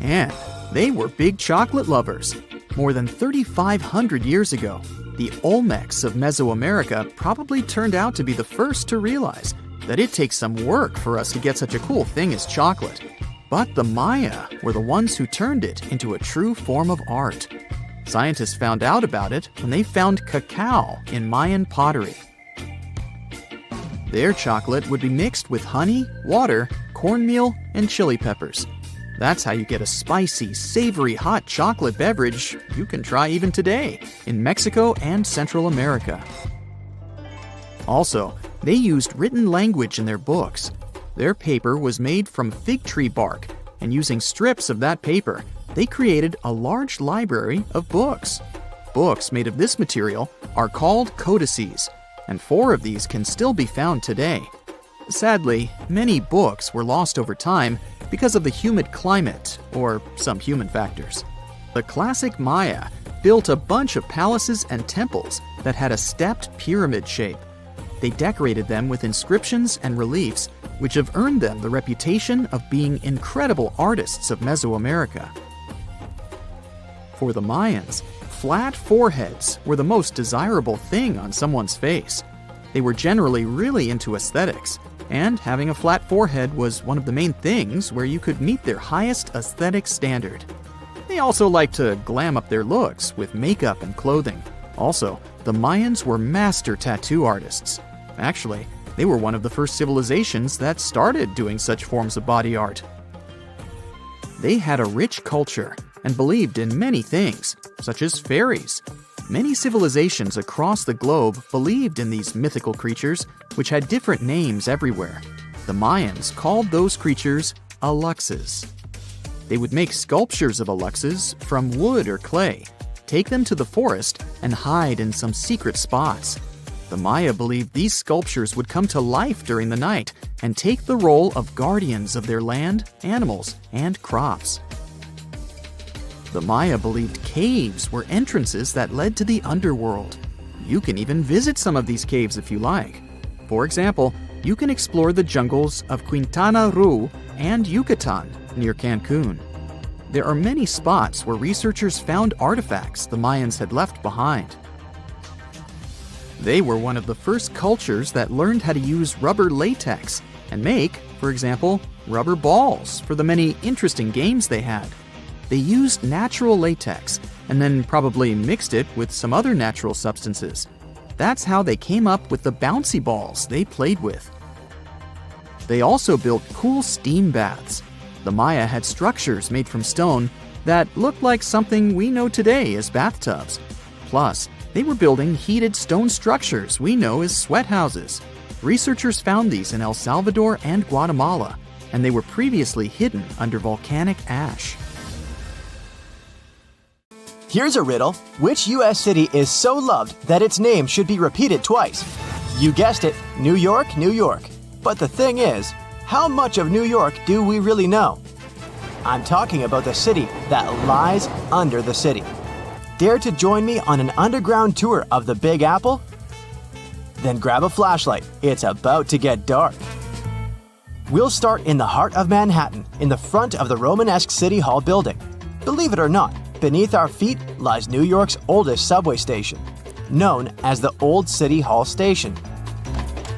And they were big chocolate lovers. More than 3,500 years ago, The Olmecs of Mesoamerica probably turned out to be the first to realize that it takes some work for us to get such a cool thing as chocolate. But the Maya were the ones who turned it into a true form of art. Scientists found out about it when they found cacao in Mayan pottery. Their chocolate would be mixed with honey, water, cornmeal, and chili peppers. That's how you get a spicy, savory, hot chocolate beverage you can try even today in Mexico and Central America. Also, they used written language in their books. Their paper was made from fig tree bark, and using strips of that paper, they created a large library of books. Books made of this material are called codices, and 4 of these can still be found today. Sadly, many books were lost over time because of the humid climate or some human factors. The classic Maya built a bunch of palaces and temples that had a stepped pyramid shape. They decorated them with inscriptions and reliefs, which have earned them the reputation of being incredible artists of Mesoamerica. For the Mayans, flat foreheads were the most desirable thing on someone's face. They were generally really into aesthetics, and having a flat forehead was one of the main things where you could meet their highest aesthetic standard. They also liked to glam up their looks with makeup and clothing. Also, the Mayans were master tattoo artists. Actually, they were one of the first civilizations that started doing such forms of body art. They had a rich culture and believed in many things, such as fairies. Many civilizations across the globe believed in these mythical creatures, which had different names everywhere. The Mayans called those creatures aluxes. They would make sculptures of aluxes from wood or clay, take them to the forest, and hide in some secret spots. The Maya believed these sculptures would come to life during the night and take the role of guardians of their land, animals, and crops. The Maya believed caves were entrances that led to the underworld. You can even visit some of these caves if you like. For example, you can explore the jungles of Quintana Roo and Yucatan near Cancun. There are many spots where researchers found artifacts the Mayans had left behind. They were one of the first cultures that learned how to use rubber latex and make, for example, rubber balls for the many interesting games they had. They used natural latex and then probably mixed it with some other natural substances. That's how they came up with the bouncy balls they played with. They also built cool steam baths. The Maya had structures made from stone that looked like something we know today as bathtubs. Plus, they were building heated stone structures we know as sweat houses. Researchers found these in El Salvador and Guatemala, and they were previously hidden under volcanic ash. Here's a riddle. Which U.S. city is so loved that its name should be repeated twice? You guessed it, New York, New York. But the thing is, how much of New York do we really know? I'm talking about the city that lies under the city. Dare to join me on an underground tour of the Big Apple? Then grab a flashlight, it's about to get dark. We'll start in the heart of Manhattan, in the front of the Romanesque City Hall building. Believe it or not, beneath our feet lies New York's oldest subway station, known as the Old City Hall Station.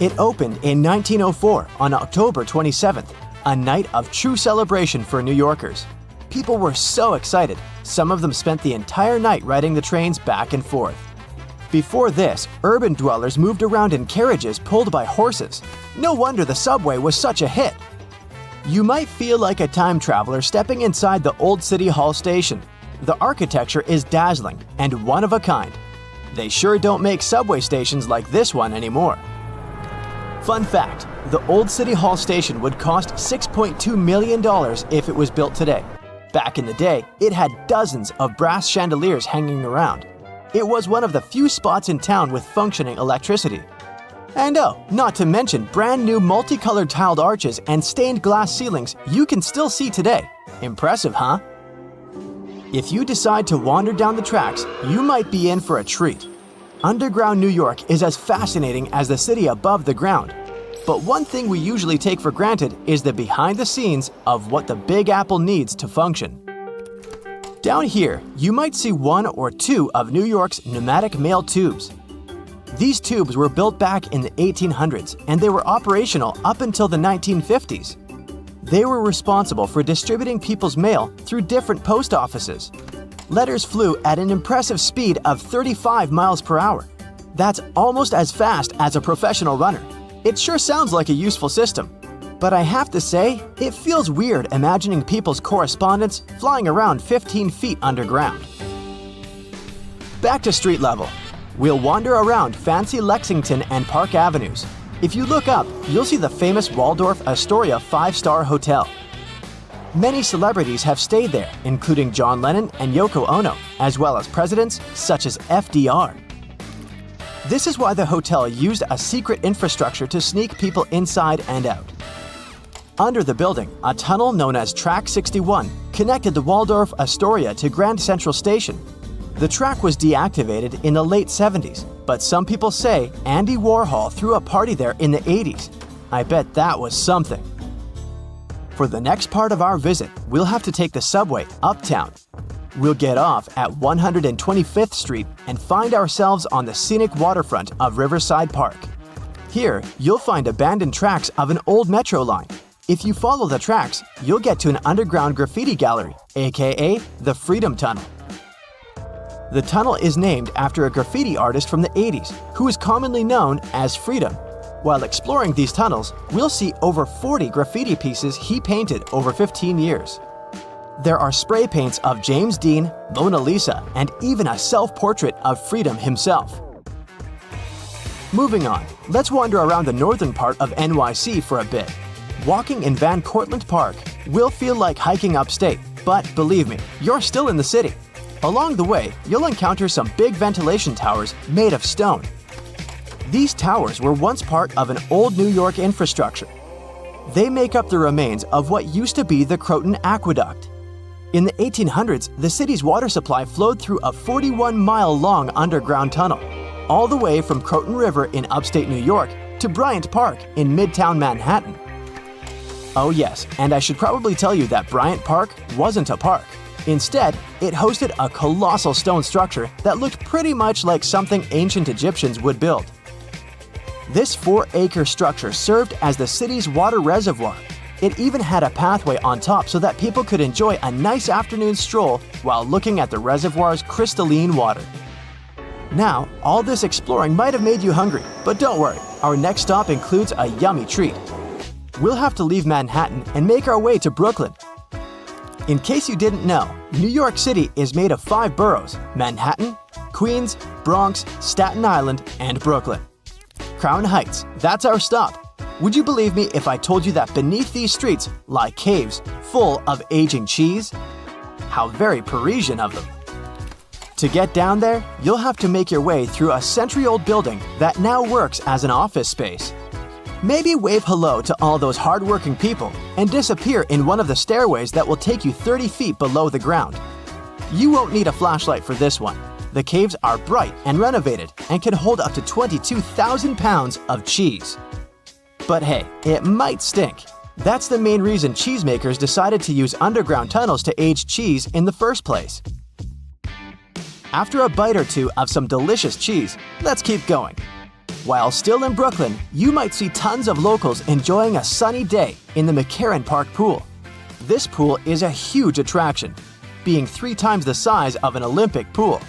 It opened in 1904 on October 27th, a night of true celebration for New Yorkers. People were so excited, some of them spent the entire night riding the trains back and forth. Before this, urban dwellers moved around in carriages pulled by horses. No wonder the subway was such a hit. You might feel like a time traveler stepping inside the Old City Hall Station. The architecture is dazzling and one of a kind. They sure don't make subway stations like this one anymore. Fun fact, the Old City Hall Station would cost $6.2 million if it was built today. Back in the day, it had dozens of brass chandeliers hanging around. It was one of the few spots in town with functioning electricity. And oh, not to mention brand new multicolored tiled arches and stained glass ceilings you can still see today. Impressive, huh? If you decide to wander down the tracks, you might be in for a treat. Underground New York is as fascinating as the city above the ground. But one thing we usually take for granted is the behind the scenes of what the Big Apple needs to function. Down here, you might see one or two of New York's pneumatic mail tubes. These tubes were built back in the 1800s and they were operational up until the 1950s. They were responsible for distributing people's mail through different post offices. Letters flew at an impressive speed of 35 miles per hour. That's almost as fast as a professional runner. It sure sounds like a useful system. But I have to say, it feels weird imagining people's correspondence flying around 15 feet underground. Back to street level. We'll wander around fancy Lexington and Park Avenues. If you look up, you'll see the famous Waldorf Astoria 5-star hotel. Many celebrities have stayed there, including John Lennon and Yoko Ono, as well as presidents such as FDR. This is why the hotel used a secret infrastructure to sneak people inside and out. Under the building, a tunnel known as Track 61 connected the Waldorf Astoria to Grand Central Station. The track was deactivated in the late 70s, but some people say Andy Warhol threw a party there in the 80s. I bet that was something. For the next part of our visit, we'll have to take the subway uptown. We'll get off at 125th Street and find ourselves on the scenic waterfront of Riverside Park. Here, you'll find abandoned tracks of an old metro line. If you follow the tracks, you'll get to an underground graffiti gallery, aka the Freedom Tunnel. The tunnel is named after a graffiti artist from the 80s, who is commonly known as Freedom. While exploring these tunnels, we'll see over 40 graffiti pieces he painted over 15 years. There are spray paints of James Dean, Mona Lisa, and even a self-portrait of Freedom himself. Moving on, let's wander around the northern part of NYC for a bit. Walking in Van Cortlandt Park will feel like hiking upstate, but believe me, you're still in the city. Along the way, you'll encounter some big ventilation towers made of stone. These towers were once part of an old New York infrastructure. They make up the remains of what used to be the Croton Aqueduct. In the 1800s, the city's water supply flowed through a 41-mile-long underground tunnel, all the way from Croton River in upstate New York to Bryant Park in Midtown Manhattan. Oh yes, and I should probably tell you that Bryant Park wasn't a park. Instead, it hosted a colossal stone structure that looked pretty much like something ancient Egyptians would build. This 4-acre structure served as the city's water reservoir. It even had a pathway on top so that people could enjoy a nice afternoon stroll while looking at the reservoir's crystalline water. Now, all this exploring might have made you hungry, but don't worry, our next stop includes a yummy treat. We'll have to leave Manhattan and make our way to Brooklyn. In case you didn't know, New York City is made of 5 boroughs: Manhattan, Queens, Bronx, Staten Island, and Brooklyn. Crown Heights, that's our stop. Would you believe me if I told you that beneath these streets lie caves full of aging cheese? How very Parisian of them. To get down there, you'll have to make your way through a century-old building that now works as an office space. Maybe wave hello to all those hard-working people and disappear in one of the stairways that will take you 30 feet below the ground. You won't need a flashlight for this one. The caves are bright and renovated and can hold up to 22,000 pounds of cheese. But hey, it might stink. That's the main reason cheesemakers decided to use underground tunnels to age cheese in the first place. After a bite or two of some delicious cheese, let's keep going. While still in Brooklyn, you might see tons of locals enjoying a sunny day in the McCarran Park pool. This pool is a huge attraction, being 3 times the size of an Olympic pool.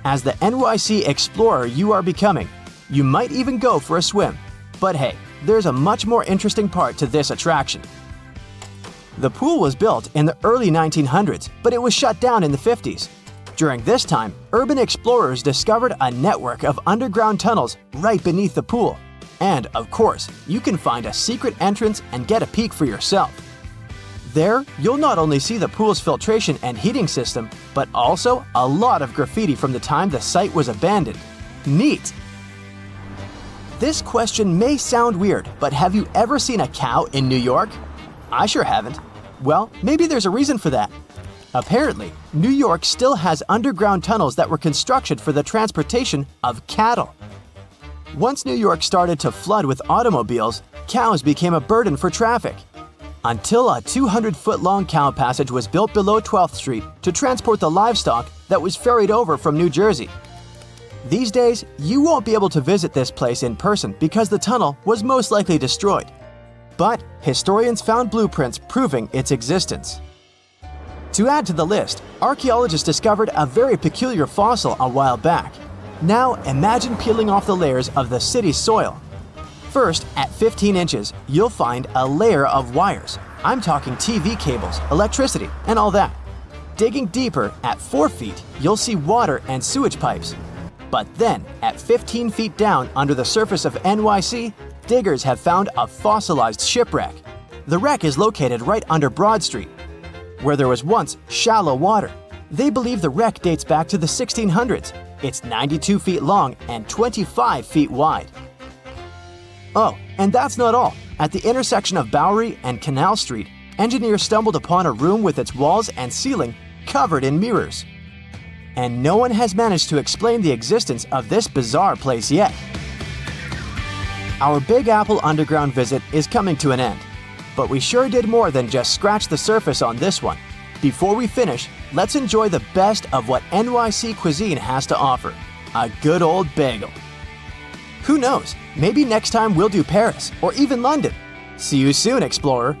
As the NYC explorer you are becoming, you might even go for a swim. But hey, there's a much more interesting part to this attraction. The pool was built in the early 1900s, but it was shut down in the 50s. During this time, urban explorers discovered a network of underground tunnels right beneath the pool. And, of course, you can find a secret entrance and get a peek for yourself. There, you'll not only see the pool's filtration and heating system, but also a lot of graffiti from the time the site was abandoned. Neat! This question may sound weird, but have you ever seen a cow in New York? I sure haven't. Well, maybe there's a reason for that. Apparently, New York still has underground tunnels that were constructed for the transportation of cattle. Once New York started to flood with automobiles, cows became a burden for traffic. until a 200-foot-long cow passage was built below 12th Street to transport the livestock that was ferried over from New Jersey. These days, you won't be able to visit this place in person because the tunnel was most likely destroyed. But historians found blueprints proving its existence. To add to the list, archaeologists discovered a very peculiar fossil a while back. Now imagine peeling off the layers of the city's soil. First, at 15 inches, you'll find a layer of wires. I'm talking TV cables, electricity, and all that. Digging deeper, at 4 feet, you'll see water and sewage pipes. But then, at 15 feet down under the surface of NYC, diggers have found a fossilized shipwreck. The wreck is located right under Broad Street, where there was once shallow water. They believe the wreck dates back to the 1600s. It's 92 feet long and 25 feet wide. Oh, and that's not all. At the intersection of Bowery and Canal Street, engineers stumbled upon a room with its walls and ceiling covered in mirrors. And no one has managed to explain the existence of this bizarre place yet. Our Big Apple Underground visit is coming to an end, but we sure did more than just scratch the surface on this one. Before we finish, let's enjoy the best of what NYC cuisine has to offer, a good old bagel. Who knows, maybe next time we'll do Paris or even London. See you soon, explorer.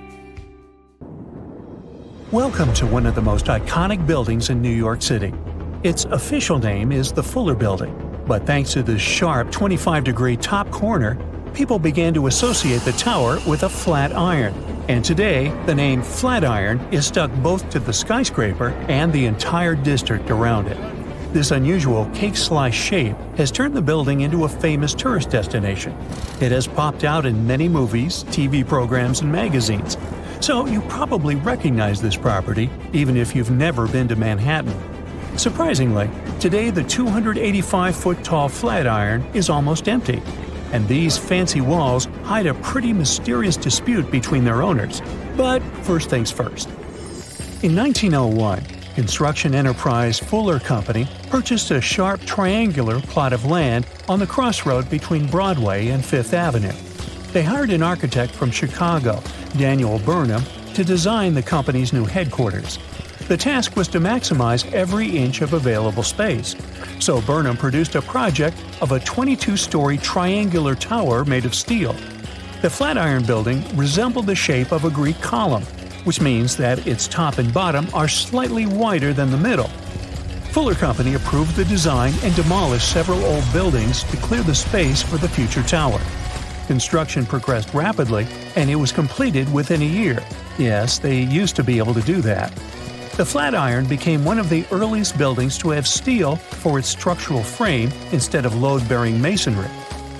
Welcome to one of the most iconic buildings in New York City. Its official name is the Fuller Building, but thanks to the sharp 25-degree top corner, people began to associate the tower with a flat iron. And today, the name Flatiron is stuck both to the skyscraper and the entire district around it. This unusual cake-slice shape has turned the building into a famous tourist destination. It has popped out in many movies, TV programs, and magazines. So you probably recognize this property, even if you've never been to Manhattan. Surprisingly, today the 285-foot-tall Flatiron is almost empty. And these fancy walls hide a pretty mysterious dispute between their owners. But first things first. In 1901, construction enterprise Fuller Company purchased a sharp triangular plot of land on the crossroad between Broadway and Fifth Avenue. They hired an architect from Chicago, Daniel Burnham, to design the company's new headquarters. The task was to maximize every inch of available space. So Burnham produced a project of a 22-story triangular tower made of steel. The Flatiron building resembled the shape of a Greek column, which means that its top and bottom are slightly wider than the middle. Fuller Company approved the design and demolished several old buildings to clear the space for the future tower. Construction progressed rapidly, and it was completed within a year. Yes, they used to be able to do that. The Flatiron became one of the earliest buildings to have steel for its structural frame instead of load-bearing masonry.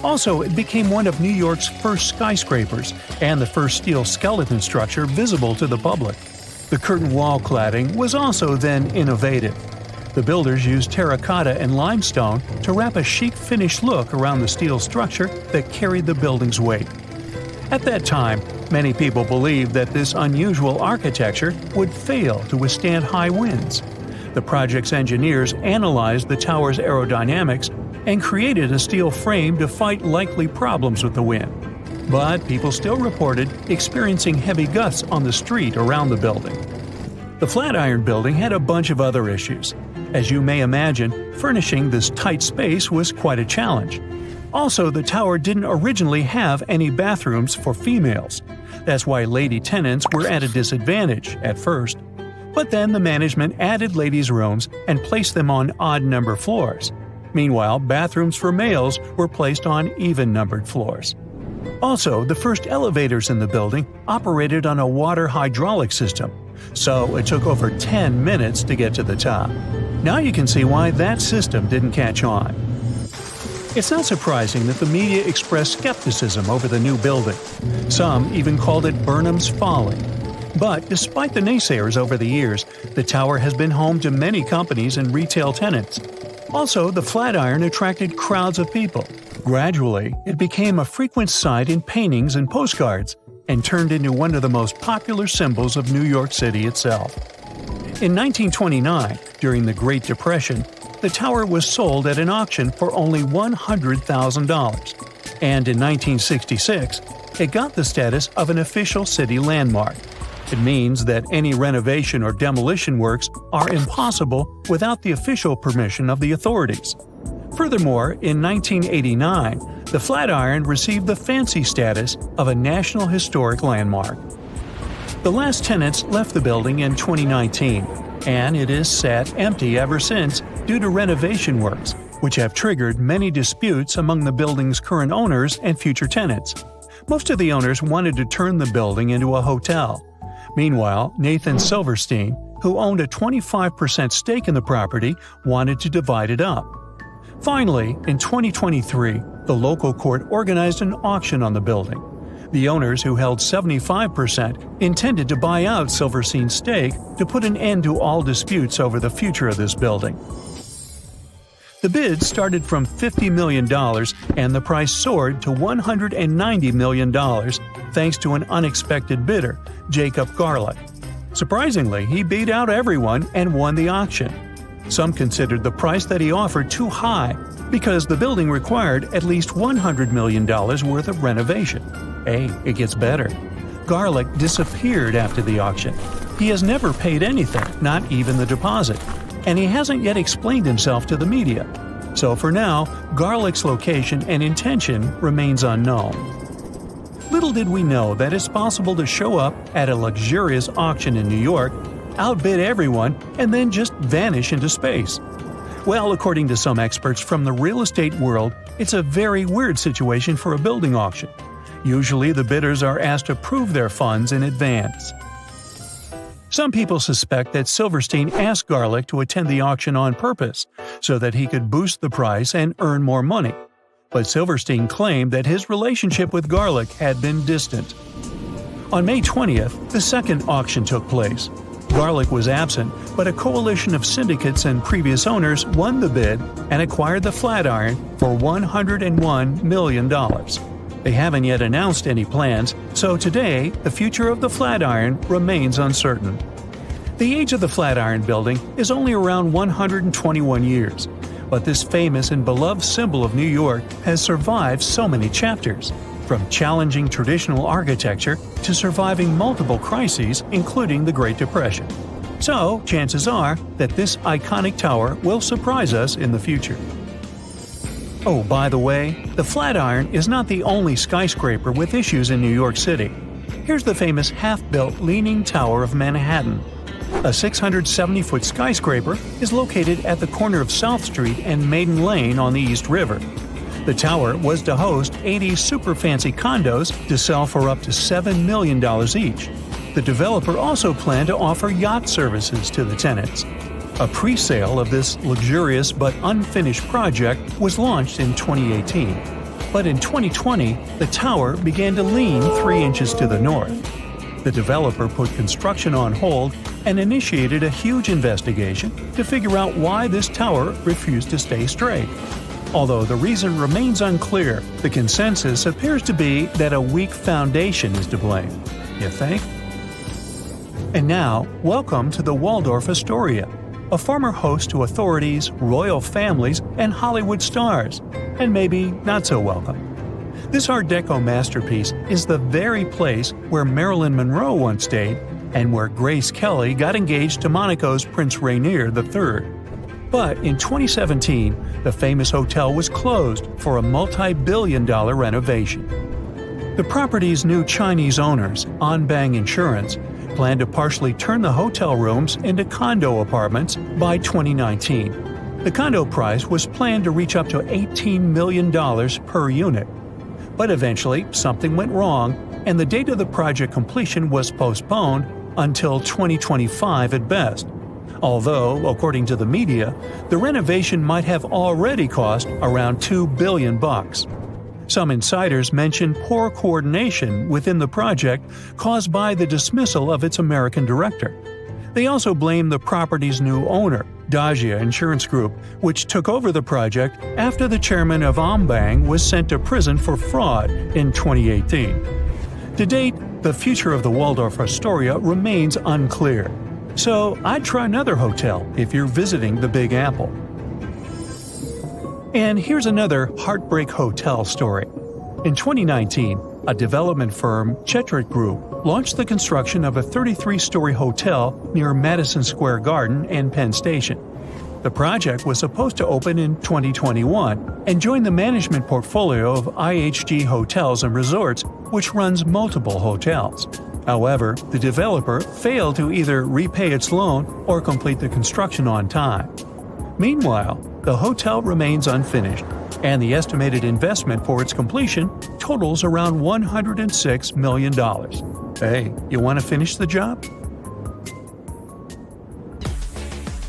Also, it became one of New York's first skyscrapers and the first steel skeleton structure visible to the public. The curtain wall cladding was also then innovative. The builders used terracotta and limestone to wrap a chic finish look around the steel structure that carried the building's weight. At that time, many people believed that this unusual architecture would fail to withstand high winds. The project's engineers analyzed the tower's aerodynamics and created a steel frame to fight likely problems with the wind. But people still reported experiencing heavy gusts on the street around the building. The Flatiron building had a bunch of other issues. As you may imagine, furnishing this tight space was quite a challenge. Also, the tower didn't originally have any bathrooms for females. That's why lady tenants were at a disadvantage at first. But then the management added ladies' rooms and placed them on odd-number floors. Meanwhile, bathrooms for males were placed on even-numbered floors. Also, the first elevators in the building operated on a water hydraulic system, so it took over 10 minutes to get to the top. Now you can see why that system didn't catch on. It's not surprising that the media expressed skepticism over the new building. Some even called it Burnham's folly. But despite the naysayers over the years, the tower has been home to many companies and retail tenants. Also, the Flatiron attracted crowds of people. Gradually, it became a frequent sight in paintings and postcards, and turned into one of the most popular symbols of New York City itself. In 1929, during the Great Depression, the tower was sold at an auction for only $100,000. and in 1966, it got the status of an official city landmark. It means that any renovation or demolition works are impossible without the official permission of the authorities. Furthermore, in 1989, the Flatiron received the fancy status of a National Historic Landmark. The last tenants left the building in 2019, and it has sat empty ever since due to renovation works, which have triggered many disputes among the building's current owners and future tenants. Most of the owners wanted to turn the building into a hotel. Meanwhile, Nathan Silverstein, who owned a 25% stake in the property, wanted to divide it up. Finally, in 2023, the local court organized an auction on the building. The owners, who held 75%, intended to buy out Silverstein's stake to put an end to all disputes over the future of this building. The bid started from $50 million and the price soared to $190 million thanks to an unexpected bidder, Jacob Garlick. Surprisingly, he beat out everyone and won the auction. Some considered the price that he offered too high because the building required at least $100 million worth of renovation. Hey, it gets better. Garlick disappeared after the auction. He has never paid anything, not even the deposit, and he hasn't yet explained himself to the media. So for now, Garlick's location and intention remains unknown. Little did we know that it's possible to show up at a luxurious auction in New York, outbid everyone, and then just vanish into space. Well, according to some experts from the real estate world, it's a very weird situation for a building auction. Usually the bidders are asked to prove their funds in advance. Some people suspect that Silverstein asked Garlick to attend the auction on purpose, so that he could boost the price and earn more money. But Silverstein claimed that his relationship with Garlick had been distant. On May 20th, the second auction took place. Garlick was absent, but a coalition of syndicates and previous owners won the bid and acquired the Flatiron for $101 million. They haven't yet announced any plans, so today the future of the Flatiron remains uncertain. The age of the Flatiron building is only around 121 years, but this famous and beloved symbol of New York has survived so many chapters, from challenging traditional architecture to surviving multiple crises, including the Great Depression. So, chances are that this iconic tower will surprise us in the future. Oh, by the way, the Flatiron is not the only skyscraper with issues in New York City. Here's the famous half-built Leaning Tower of Manhattan. A 670-foot skyscraper is located at the corner of South Street and Maiden Lane on the East River. The tower was to host 80 super fancy condos to sell for up to $7 million each. The developer also planned to offer yacht services to the tenants. A pre-sale of this luxurious but unfinished project was launched in 2018. But in 2020, the tower began to lean 3 inches to the north. The developer put construction on hold and initiated a huge investigation to figure out why this tower refused to stay straight. Although the reason remains unclear, the consensus appears to be that a weak foundation is to blame. You think? And now, welcome to the Waldorf Astoria, a former host to authorities, royal families, and Hollywood stars, and maybe not so welcome. This Art Deco masterpiece is the very place where Marilyn Monroe once stayed and where Grace Kelly got engaged to Monaco's Prince Rainier III. But in 2017, the famous hotel was closed for a multi-billion-dollar renovation. The property's new Chinese owners, Anbang Insurance, plan to partially turn the hotel rooms into condo apartments by 2019. The condo price was planned to reach up to $18 million per unit. But eventually, something went wrong, and the date of the project completion was postponed until 2025 at best. Although, according to the media, the renovation might have already cost around $2 billion. Some insiders mention poor coordination within the project caused by the dismissal of its American director. They also blame the property's new owner, Dagia Insurance Group, which took over the project after the chairman of Anbang was sent to prison for fraud in 2018. To date, the future of the Waldorf Astoria remains unclear. So I'd try another hotel if you're visiting the Big Apple. And here's another heartbreak hotel story. In 2019, a development firm, Chetrit Group, launched the construction of a 33-story hotel near Madison Square Garden and Penn Station. The project was supposed to open in 2021 and join the management portfolio of IHG Hotels and Resorts, which runs multiple hotels. However, the developer failed to either repay its loan or complete the construction on time. Meanwhile, the hotel remains unfinished, and the estimated investment for its completion totals around $106 million. Hey, you want to finish the job?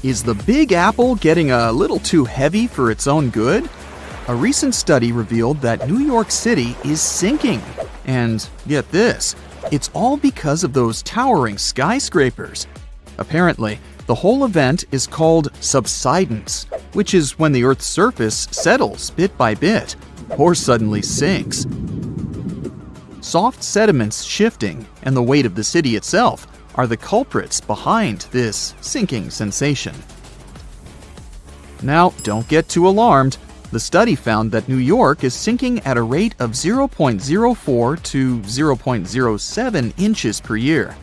Is the Big Apple getting a little too heavy for its own good? A recent study revealed that New York City is sinking. And get this, it's all because of those towering skyscrapers. Apparently, the whole event is called subsidence, which is when the Earth's surface settles bit by bit, or suddenly sinks. Soft sediments shifting and the weight of the city itself are the culprits behind this sinking sensation. Now, don't get too alarmed. The study found that New York is sinking at a rate of 0.04 to 0.07 inches per year.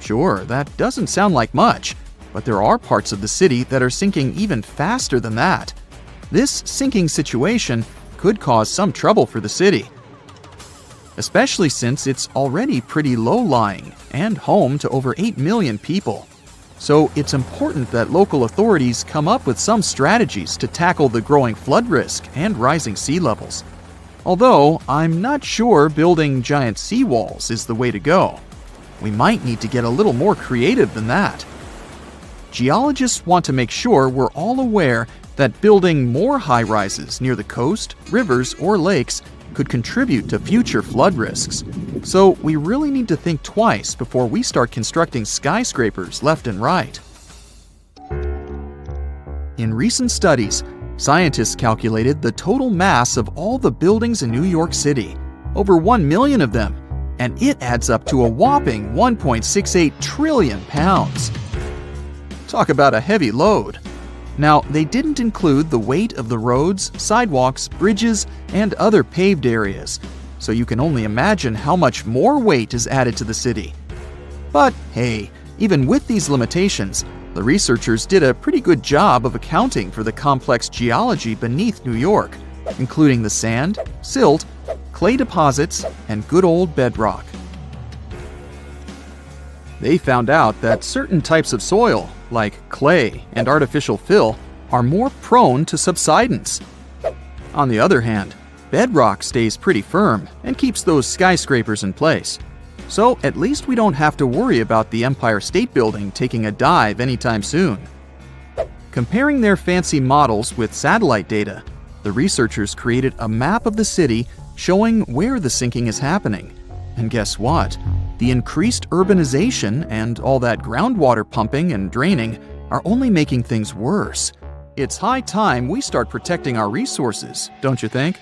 Sure, that doesn't sound like much, but there are parts of the city that are sinking even faster than that. This sinking situation could cause some trouble for the city, especially since it's already pretty low-lying and home to over 8 million people. So it's important that local authorities come up with some strategies to tackle the growing flood risk and rising sea levels. Although, I'm not sure building giant seawalls is the way to go. We might need to get a little more creative than that. Geologists want to make sure we're all aware that building more high-rises near the coast, rivers, or lakes could contribute to future flood risks. So we really need to think twice before we start constructing skyscrapers left and right. In recent studies, scientists calculated the total mass of all the buildings in New York City, over 1 million of them, and it adds up to a whopping 1.68 trillion pounds. Talk about a heavy load. Now, they didn't include the weight of the roads, sidewalks, bridges, and other paved areas, so you can only imagine how much more weight is added to the city. But hey, even with these limitations, the researchers did a pretty good job of accounting for the complex geology beneath New York, including the sand, silt, clay deposits, and good old bedrock. They found out that certain types of soil, like clay and artificial fill, are more prone to subsidence. On the other hand, bedrock stays pretty firm and keeps those skyscrapers in place. So at least we don't have to worry about the Empire State Building taking a dive anytime soon. Comparing their fancy models with satellite data, the researchers created a map of the city showing where the sinking is happening. And guess what? The increased urbanization and all that groundwater pumping and draining are only making things worse. It's high time we start protecting our resources, don't you think?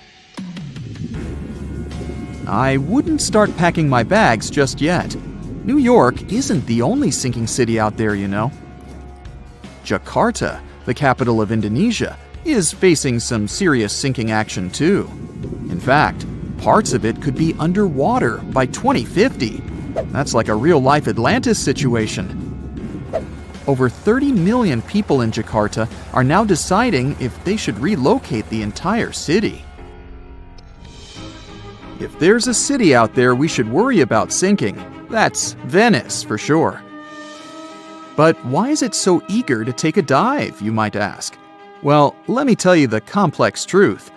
I wouldn't start packing my bags just yet. New York isn't the only sinking city out there, you know. Jakarta, the capital of Indonesia, is facing some serious sinking action too. In fact, parts of it could be underwater by 2050. That's like a real-life Atlantis situation. Over 30 million people in Jakarta are now deciding if they should relocate the entire city. If there's a city out there we should worry about sinking, that's Venice for sure. But why is it so eager to take a dive, you might ask? Well, let me tell you the complex truth.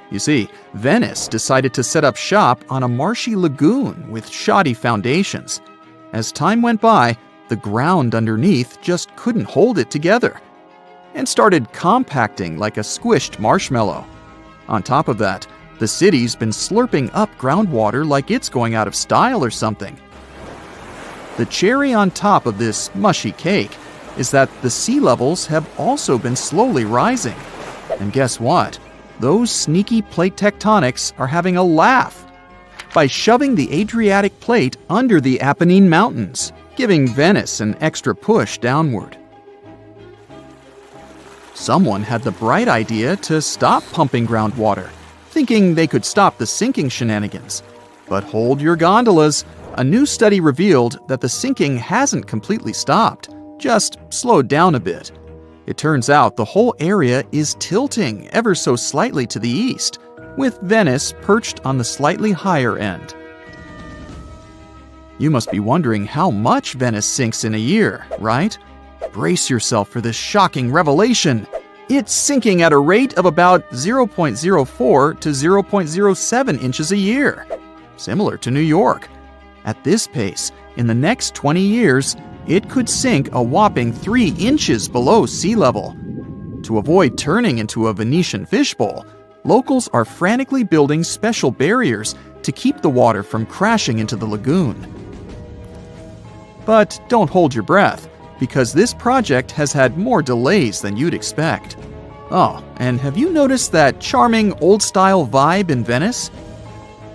You see, Venice decided to set up shop on a marshy lagoon with shoddy foundations. As time went by, the ground underneath just couldn't hold it together and started compacting like a squished marshmallow. On top of that, the city's been slurping up groundwater like it's going out of style or something. The cherry on top of this mushy cake is that the sea levels have also been slowly rising. And guess what? Those sneaky plate tectonics are having a laugh by shoving the Adriatic plate under the Apennine Mountains, giving Venice an extra push downward. Someone had the bright idea to stop pumping groundwater. thinking they could stop the sinking shenanigans. But hold your gondolas. A new study revealed that the sinking hasn't completely stopped, just slowed down a bit. It turns out the whole area is tilting ever so slightly to the east, with Venice perched on the slightly higher end. You must be wondering how much Venice sinks in a year, right? Brace yourself for this shocking revelation. It's sinking at a rate of about 0.04 to 0.07 inches a year, similar to New York. At this pace, in the next 20 years, it could sink a whopping 3 inches below sea level. To avoid turning into a Venetian fishbowl, locals are frantically building special barriers to keep the water from crashing into the lagoon. But don't hold your breath, because this project has had more delays than you'd expect. Oh, and have you noticed that charming old-style vibe in Venice?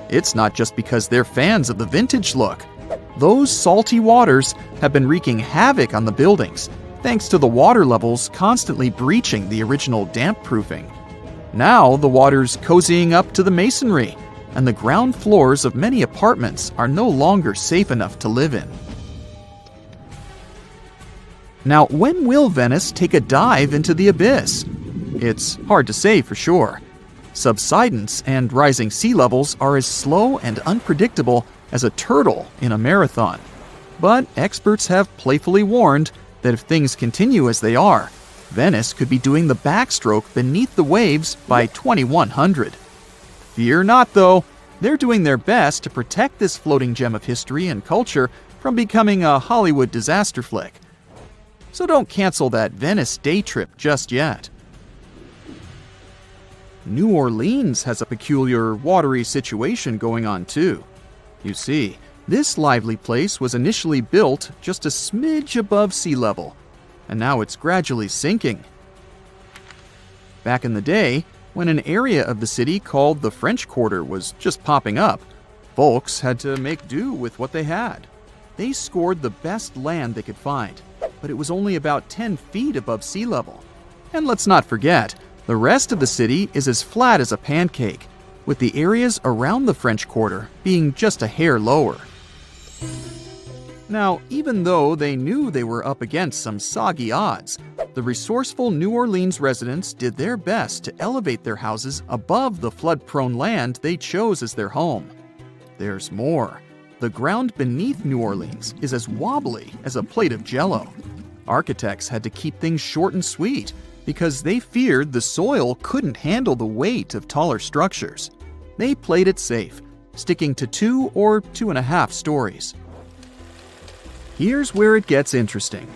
It's not just because they're fans of the vintage look. Those salty waters have been wreaking havoc on the buildings, thanks to the water levels constantly breaching the original damp-proofing. Now the water's cozying up to the masonry, and the ground floors of many apartments are no longer safe enough to live in. Now, when will Venice take a dive into the abyss? It's hard to say for sure. Subsidence and rising sea levels are as slow and unpredictable as a turtle in a marathon. But experts have playfully warned that if things continue as they are, Venice could be doing the backstroke beneath the waves by 2100. Fear not, though. They're doing their best to protect this floating gem of history and culture from becoming a Hollywood disaster flick. So don't cancel that Venice day trip just yet. New Orleans has a peculiar watery situation going on too. You see, this lively place was initially built just a smidge above sea level, and now it's gradually sinking. Back in the day, when an area of the city called the French Quarter was just popping up, folks had to make do with what they had. They scored the best land they could find, but it was only about 10 feet above sea level. And let's not forget, the rest of the city is as flat as a pancake, with the areas around the French Quarter being just a hair lower. Now, even though they knew they were up against some soggy odds, the resourceful New Orleans residents did their best to elevate their houses above the flood-prone land they chose as their home. There's more. The ground beneath New Orleans is as wobbly as a plate of Jell-O. Architects had to keep things short and sweet because they feared the soil couldn't handle the weight of taller structures. They played it safe, sticking to 2 or 2.5 stories. Here's where it gets interesting.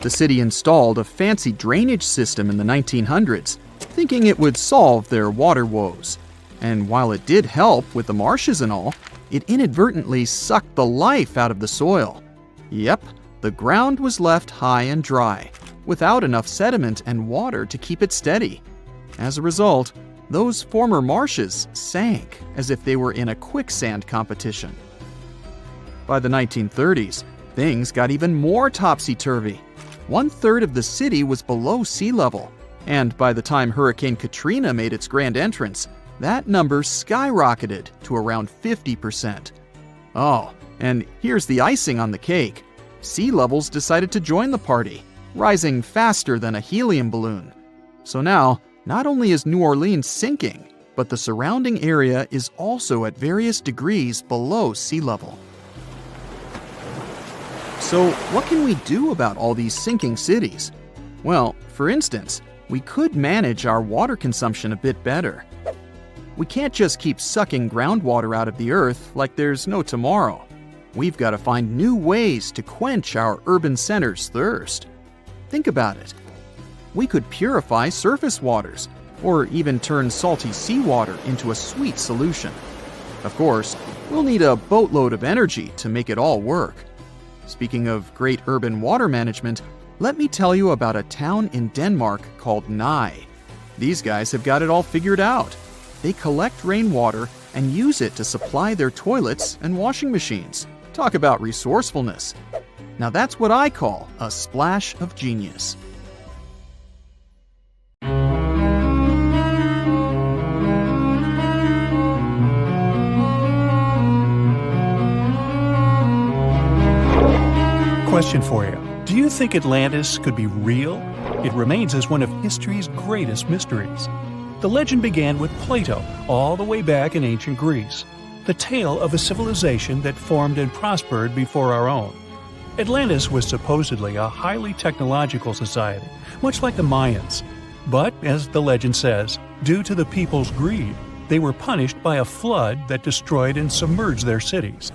The city installed a fancy drainage system in the 1900s, thinking it would solve their water woes. And while it did help with the marshes and all, it inadvertently sucked the life out of the soil. Yep, the ground was left high and dry, without enough sediment and water to keep it steady. As a result, those former marshes sank as if they were in a quicksand competition. By the 1930s, things got even more topsy-turvy. 1/3 of the city was below sea level, and by the time Hurricane Katrina made its grand entrance, that number skyrocketed to around 50%. Oh, and here's the icing on the cake. Sea levels decided to join the party, rising faster than a helium balloon. So now, not only is New Orleans sinking, but the surrounding area is also at various degrees below sea level. So what can we do about all these sinking cities? Well, for instance, we could manage our water consumption a bit better. We can't just keep sucking groundwater out of the earth like there's no tomorrow. We've got to find new ways to quench our urban centers' thirst. Think about it. We could purify surface waters, or even turn salty seawater into a sweet solution. Of course, we'll need a boatload of energy to make it all work. Speaking of great urban water management, let me tell you about a town in Denmark called Nye. These guys have got it all figured out. They collect rainwater and use it to supply their toilets and washing machines. Talk about resourcefulness. Now that's what I call a splash of genius. question for you. Do you think Atlantis could be real? It remains as one of history's greatest mysteries. The legend began with Plato all the way back in ancient Greece, the tale of a civilization that formed and prospered before our own. Atlantis was supposedly a highly technological society, much like the Mayans. But, as the legend says, due to the people's greed, they were punished by a flood that destroyed and submerged their cities.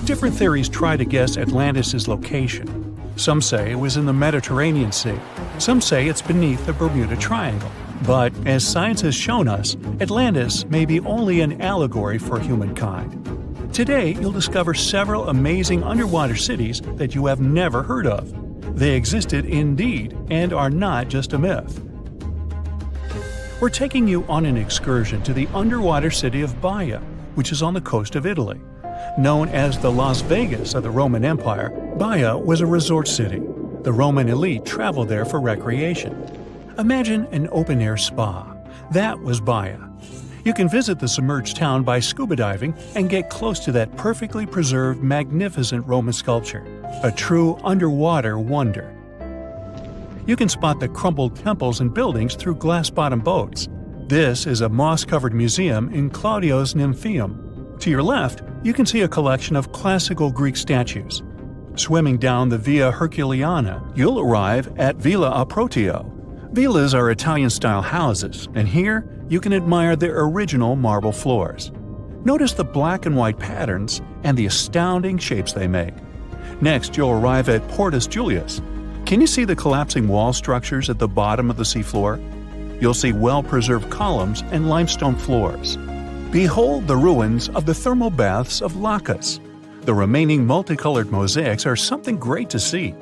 Different theories try to guess Atlantis' location. Some say it was in the Mediterranean Sea. Some say it's beneath the Bermuda Triangle. But, as science has shown us, Atlantis may be only an allegory for humankind. Today, you'll discover several amazing underwater cities that you have never heard of. They existed indeed and are not just a myth. We're taking you on an excursion to the underwater city of Baia, which is on the coast of Italy. Known as the Las Vegas of the Roman Empire, Baia was a resort city. The Roman elite traveled there for recreation. Imagine an open-air spa. That was Baia. You can visit the submerged town by scuba diving and get close to that perfectly preserved, magnificent Roman sculpture, a true underwater wonder. You can spot the crumbled temples and buildings through glass-bottom boats. This is a moss-covered museum in Claudio's Nymphaeum. To your left, you can see a collection of classical Greek statues. Swimming down the Via Herculeana, you'll arrive at Villa Aprotio. Villas are Italian-style houses, and here you can admire their original marble floors. Notice the black and white patterns and the astounding shapes they make. Next, you'll arrive at Portus Julius. Can you see the collapsing wall structures at the bottom of the seafloor? You'll see well-preserved columns and limestone floors. Behold the ruins of the thermal baths of Lacus. The remaining multicolored mosaics are something great to see.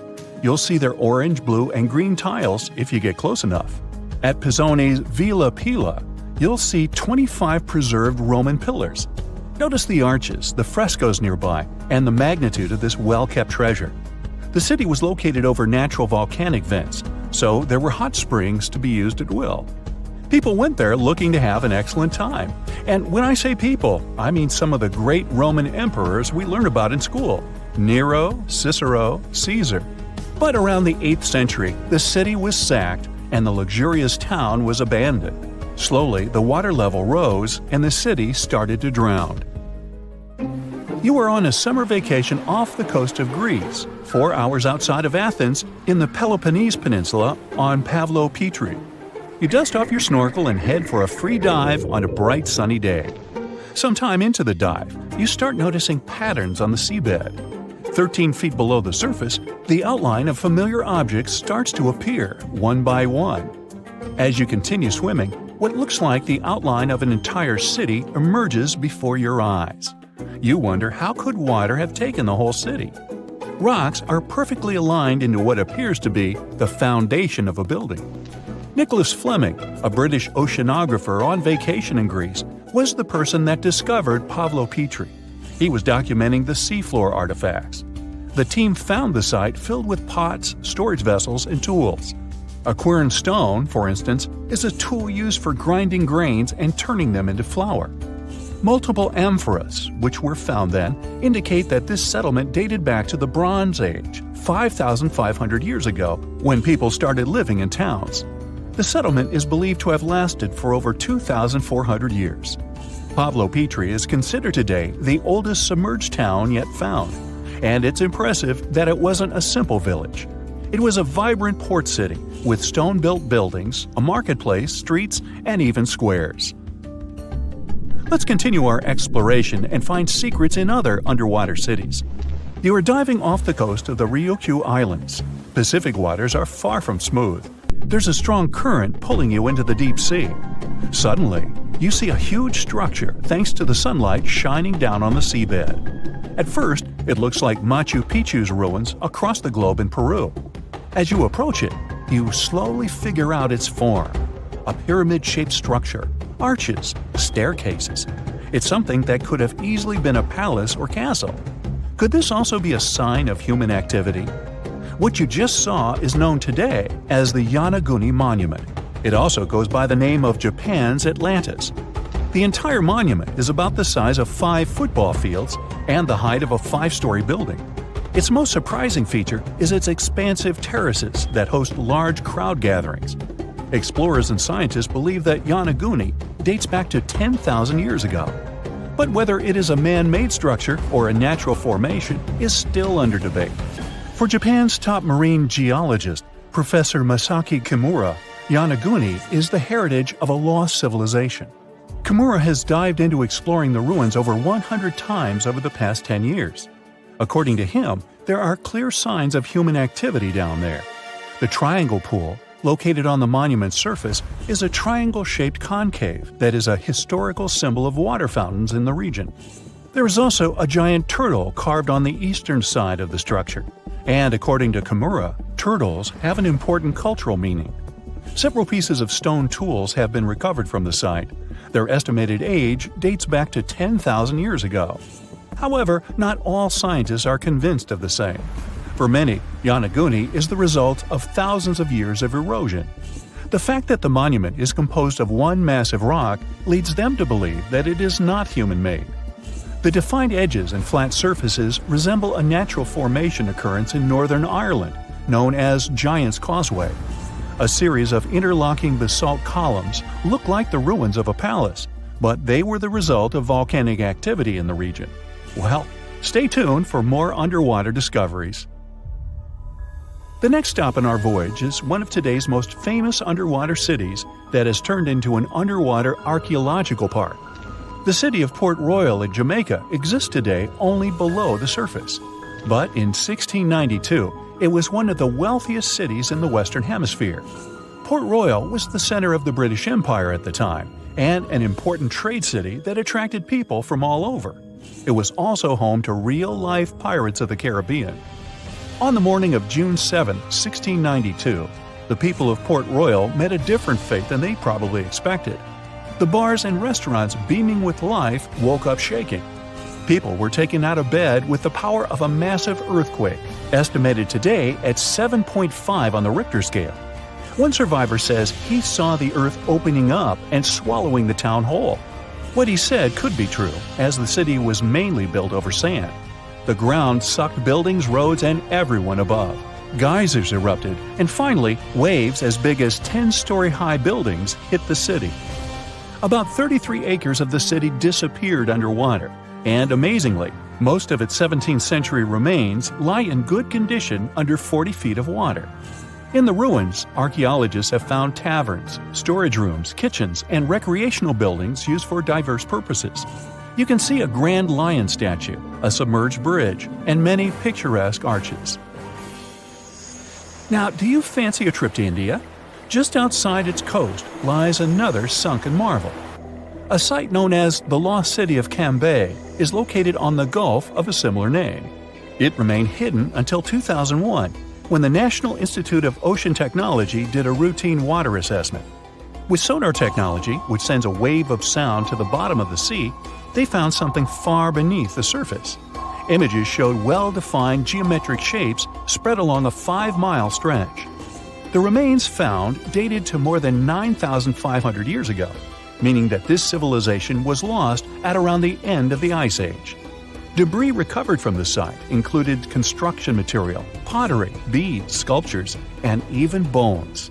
You'll see their orange, blue, and green tiles if you get close enough. At Pisoni's Villa Pila, you'll see 25 preserved Roman pillars. Notice the arches, the frescoes nearby, and the magnitude of this well-kept treasure. The city was located over natural volcanic vents, so there were hot springs to be used at will. People went there looking to have an excellent time. And when I say people, I mean some of the great Roman emperors we learned about in school: Nero, Cicero, Caesar. But around the 8th century, the city was sacked and the luxurious town was abandoned. Slowly, the water level rose and the city started to drown. You are on a summer vacation off the coast of Greece, 4 hours outside of Athens, in the Peloponnese Peninsula on Pavlopetri. You dust off your snorkel and head for a free dive on a bright sunny day. Sometime into the dive, you start noticing patterns on the seabed. 13 feet below the surface, the outline of familiar objects starts to appear, one by one. As you continue swimming, what looks like the outline of an entire city emerges before your eyes. You wonder, how could water have taken the whole city? Rocks are perfectly aligned into what appears to be the foundation of a building. Nicholas Fleming, a British oceanographer on vacation in Greece, was the person that discovered Pavlopetri. He was documenting the seafloor artifacts. The team found the site filled with pots, storage vessels, and tools. A quern stone, for instance, is a tool used for grinding grains and turning them into flour. Multiple amphoras, which were found then, indicate that this settlement dated back to the Bronze Age, 5,500 years ago, when people started living in towns. The settlement is believed to have lasted for over 2,400 years. Pavlopetri is considered today the oldest submerged town yet found, and it's impressive that it wasn't a simple village. It was a vibrant port city with stone-built buildings, a marketplace, streets, and even squares. Let's continue our exploration and find secrets in other underwater cities. You are diving off the coast of the Ryukyu Islands. Pacific waters are far from smooth. There's a strong current pulling you into the deep sea. Suddenly, you see a huge structure thanks to the sunlight shining down on the seabed. At first, it looks like Machu Picchu's ruins across the globe in Peru. As you approach it, you slowly figure out its form. A pyramid-shaped structure, arches, staircases. It's something that could have easily been a palace or castle. Could this also be a sign of human activity? What you just saw is known today as the Yonaguni Monument. It also goes by the name of Japan's Atlantis. The entire monument is about the size of 5 football fields and the height of a 5-story building. Its most surprising feature is its expansive terraces that host large crowd gatherings. Explorers and scientists believe that Yonaguni dates back to 10,000 years ago. But whether it is a man-made structure or a natural formation is still under debate. For Japan's top marine geologist, Professor Masaki Kimura, Yonaguni is the heritage of a lost civilization. Kimura has dived into exploring the ruins over 100 times over the past 10 years. According to him, there are clear signs of human activity down there. The Triangle Pool, located on the monument's surface, is a triangle-shaped concave that is a historical symbol of water fountains in the region. There is also a giant turtle carved on the eastern side of the structure. And according to Kimura, turtles have an important cultural meaning. Several pieces of stone tools have been recovered from the site. Their estimated age dates back to 10,000 years ago. However, not all scientists are convinced of the same. For many, Yonaguni is the result of thousands of years of erosion. The fact that the monument is composed of one massive rock leads them to believe that it is not human-made. The defined edges and flat surfaces resemble a natural formation occurrence in Northern Ireland, known as Giant's Causeway. A series of interlocking basalt columns look like the ruins of a palace, but they were the result of volcanic activity in the region. Well, stay tuned for more underwater discoveries. The next stop on our voyage is one of today's most famous underwater cities that has turned into an underwater archaeological park. The city of Port Royal in Jamaica exists today only below the surface. But in 1692, it was one of the wealthiest cities in the Western Hemisphere. Port Royal was the center of the British Empire at the time, and an important trade city that attracted people from all over. It was also home to real-life pirates of the Caribbean. On the morning of June 7, 1692, the people of Port Royal met a different fate than they probably expected. The bars and restaurants beaming with life woke up shaking. People were taken out of bed with the power of a massive earthquake, estimated today at 7.5 on the Richter scale. One survivor says he saw the earth opening up and swallowing the town whole. What he said could be true, as the city was mainly built over sand. The ground sucked buildings, roads, and everyone above. Geysers erupted, and finally, waves as big as 10-story-high buildings hit the city. About 33 acres of the city disappeared underwater, and amazingly, most of its 17th century remains lie in good condition under 40 feet of water. In the ruins, archaeologists have found taverns, storage rooms, kitchens, and recreational buildings used for diverse purposes. You can see a grand lion statue, a submerged bridge, and many picturesque arches. Now, do you fancy a trip to India? Just outside its coast lies another sunken marvel. A site known as the Lost City of Cambay is located on the Gulf of a similar name. It remained hidden until 2001, when the National Institute of Ocean Technology did a routine water assessment. With sonar technology, which sends a wave of sound to the bottom of the sea, they found something far beneath the surface. Images showed well-defined geometric shapes spread along a 5-mile stretch. The remains found dated to more than 9,500 years ago, meaning that this civilization was lost at around the end of the Ice Age. Debris recovered from the site included construction material, pottery, beads, sculptures, and even bones.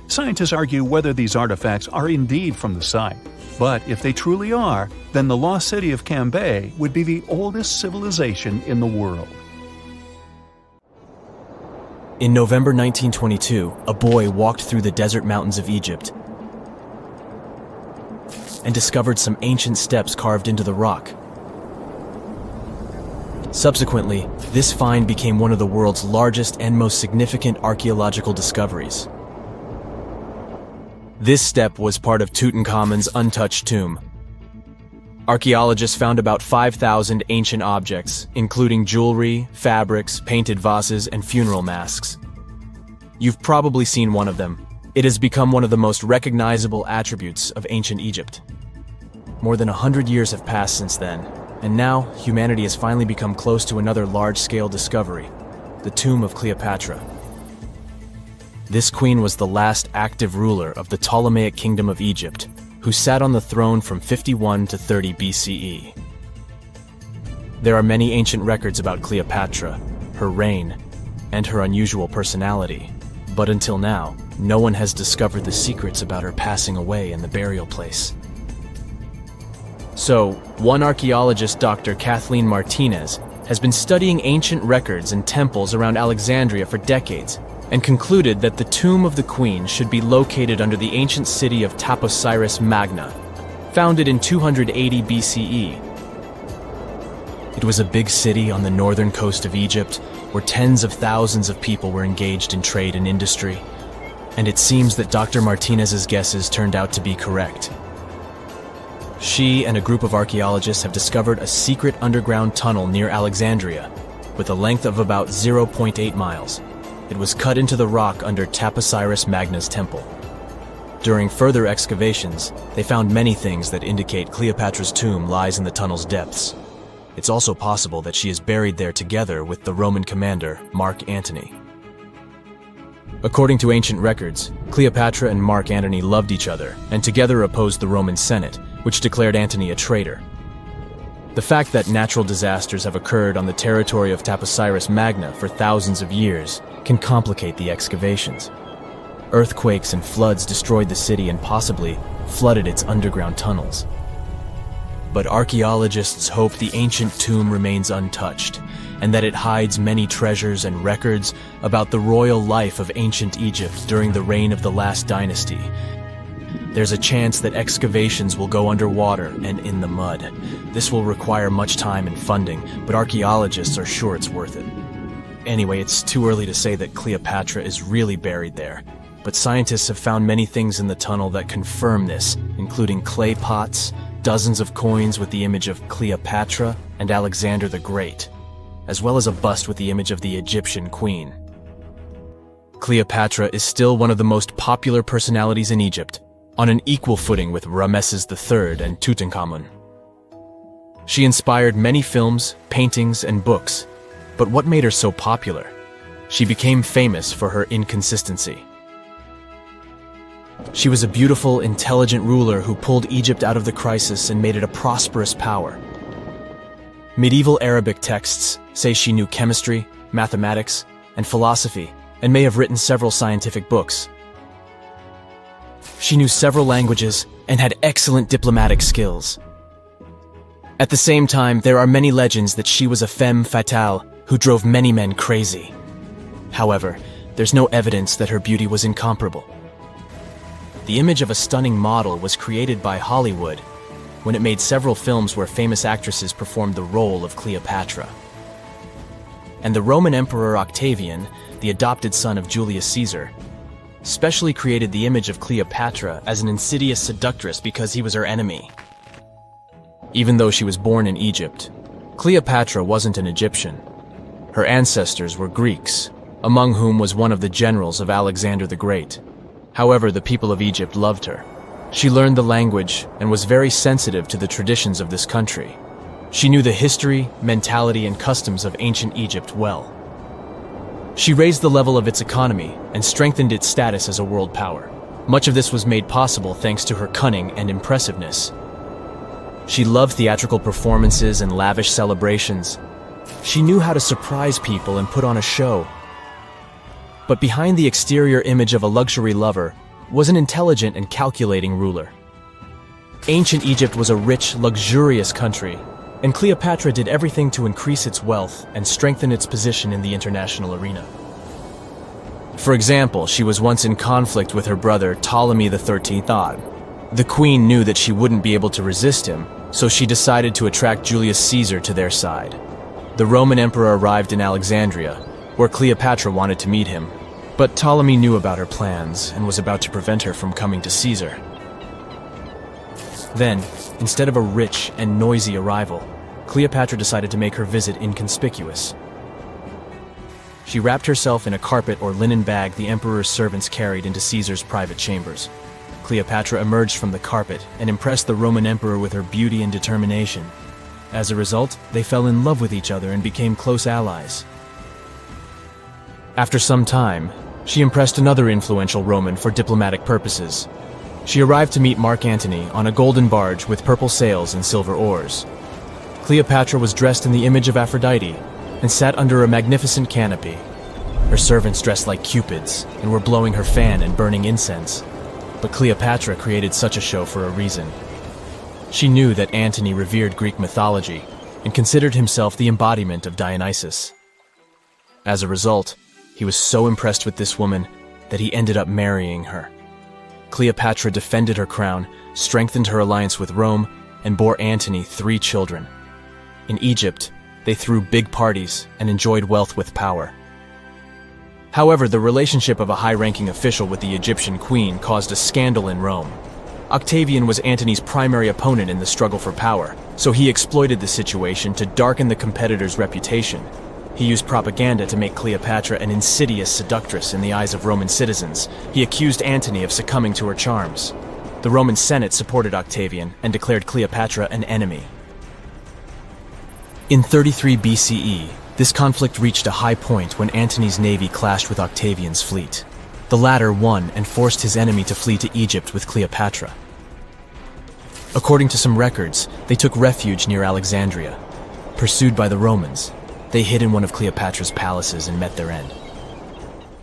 Scientists argue whether these artifacts are indeed from the site, but if they truly are, then the lost city of Cambay would be the oldest civilization in the world. In November 1922, a boy walked through the desert mountains of Egypt and discovered some ancient steps carved into the rock. Subsequently, this find became one of the world's largest and most significant archaeological discoveries. This step was part of Tutankhamun's untouched tomb. Archaeologists found about 5,000 ancient objects, including jewelry, fabrics, painted vases, and funeral masks. You've probably seen one of them. It has become one of the most recognizable attributes of ancient Egypt. More than 100 years have passed since then, and now humanity has finally become close to another large-scale discovery, the tomb of Cleopatra. This queen was the last active ruler of the Ptolemaic kingdom of Egypt, who sat on the throne from 51 to 30 BCE. There are many ancient records about Cleopatra, her reign, and her unusual personality, but until now, no one has discovered the secrets about her passing away in the burial place. So, one archaeologist, Dr. Kathleen Martinez, has been studying ancient records and temples around Alexandria for decades and concluded that the tomb of the queen should be located under the ancient city of Taposiris Magna, founded in 280 BCE. It was a big city on the northern coast of Egypt where tens of thousands of people were engaged in trade and industry, and it seems that Dr. Martinez's guesses turned out to be correct. She and a group of archaeologists have discovered a secret underground tunnel near Alexandria with a length of about 0.8 miles. It was cut into the rock under Taposiris Magna's temple. During further excavations, they found many things that indicate Cleopatra's tomb lies in the tunnel's depths. It's also possible that she is buried there together with the Roman commander, Mark Antony. According to ancient records, Cleopatra and Mark Antony loved each other and together opposed the Roman Senate, which declared Antony a traitor. The fact that natural disasters have occurred on the territory of Taposiris Magna for thousands of years can complicate the excavations. Earthquakes and floods destroyed the city and possibly flooded its underground tunnels. But archaeologists hope the ancient tomb remains untouched, and that it hides many treasures and records about the royal life of ancient Egypt during the reign of the last dynasty. There's a chance that excavations will go underwater and in the mud. This will require much time and funding, but archaeologists are sure it's worth it. Anyway, it's too early to say that Cleopatra is really buried there, but scientists have found many things in the tunnel that confirm this, including clay pots, dozens of coins with the image of Cleopatra and Alexander the Great, as well as a bust with the image of the Egyptian queen. Cleopatra is still one of the most popular personalities in Egypt, on an equal footing with Ramesses III and Tutankhamun. She inspired many films, paintings, and books, but what made her so popular? She became famous for her inconsistency. She was a beautiful, intelligent ruler who pulled Egypt out of the crisis and made it a prosperous power. Medieval Arabic texts say she knew chemistry, mathematics, and philosophy, and may have written several scientific books. She knew several languages and had excellent diplomatic skills. At the same time, there are many legends that she was a femme fatale who drove many men crazy. However, there's no evidence that her beauty was incomparable. The image of a stunning model was created by Hollywood when it made several films where famous actresses performed the role of Cleopatra. And the Roman Emperor Octavian, the adopted son of Julius Caesar, specially created the image of Cleopatra as an insidious seductress because he was her enemy. Even though she was born in Egypt, Cleopatra wasn't an Egyptian. Her ancestors were Greeks, among whom was one of the generals of Alexander the Great. However, the people of Egypt loved her. She learned the language and was very sensitive to the traditions of this country. She knew the history, mentality, and customs of ancient Egypt well. She raised the level of its economy and strengthened its status as a world power. Much of this was made possible thanks to her cunning and impressiveness. She loved theatrical performances and lavish celebrations. She knew how to surprise people and put on a show. But behind the exterior image of a luxury lover was an intelligent and calculating ruler. Ancient Egypt was a rich, luxurious country, and Cleopatra did everything to increase its wealth and strengthen its position in the international arena. For example, she was once in conflict with her brother Ptolemy XIII Odd. The queen knew that she wouldn't be able to resist him, so she decided to attract Julius Caesar to their side. The Roman emperor arrived in Alexandria, where Cleopatra wanted to meet him, but Ptolemy knew about her plans and was about to prevent her from coming to Caesar. Then, instead of a rich and noisy arrival, Cleopatra decided to make her visit inconspicuous. She wrapped herself in a carpet or linen bag the emperor's servants carried into Caesar's private chambers. Cleopatra emerged from the carpet and impressed the Roman emperor with her beauty and determination. As a result, they fell in love with each other and became close allies. After some time, she impressed another influential Roman for diplomatic purposes. She arrived to meet Mark Antony on a golden barge with purple sails and silver oars. Cleopatra was dressed in the image of Aphrodite and sat under a magnificent canopy. Her servants dressed like cupids and were blowing her fan and burning incense. But Cleopatra created such a show for a reason. She knew that Antony revered Greek mythology and considered himself the embodiment of Dionysus. As a result, he was so impressed with this woman that he ended up marrying her. Cleopatra defended her crown, strengthened her alliance with Rome, and bore Antony 3 children. In Egypt, they threw big parties and enjoyed wealth with power. However, the relationship of a high-ranking official with the Egyptian queen caused a scandal in Rome. Octavian was Antony's primary opponent in the struggle for power, so he exploited the situation to darken the competitor's reputation. He used propaganda to make Cleopatra an insidious seductress in the eyes of Roman citizens. He accused Antony of succumbing to her charms. The Roman Senate supported Octavian and declared Cleopatra an enemy. In 33 BCE, this conflict reached a high point when Antony's navy clashed with Octavian's fleet. The latter won and forced his enemy to flee to Egypt with Cleopatra. According to some records, they took refuge near Alexandria. Pursued by the Romans, they hid in one of Cleopatra's palaces and met their end.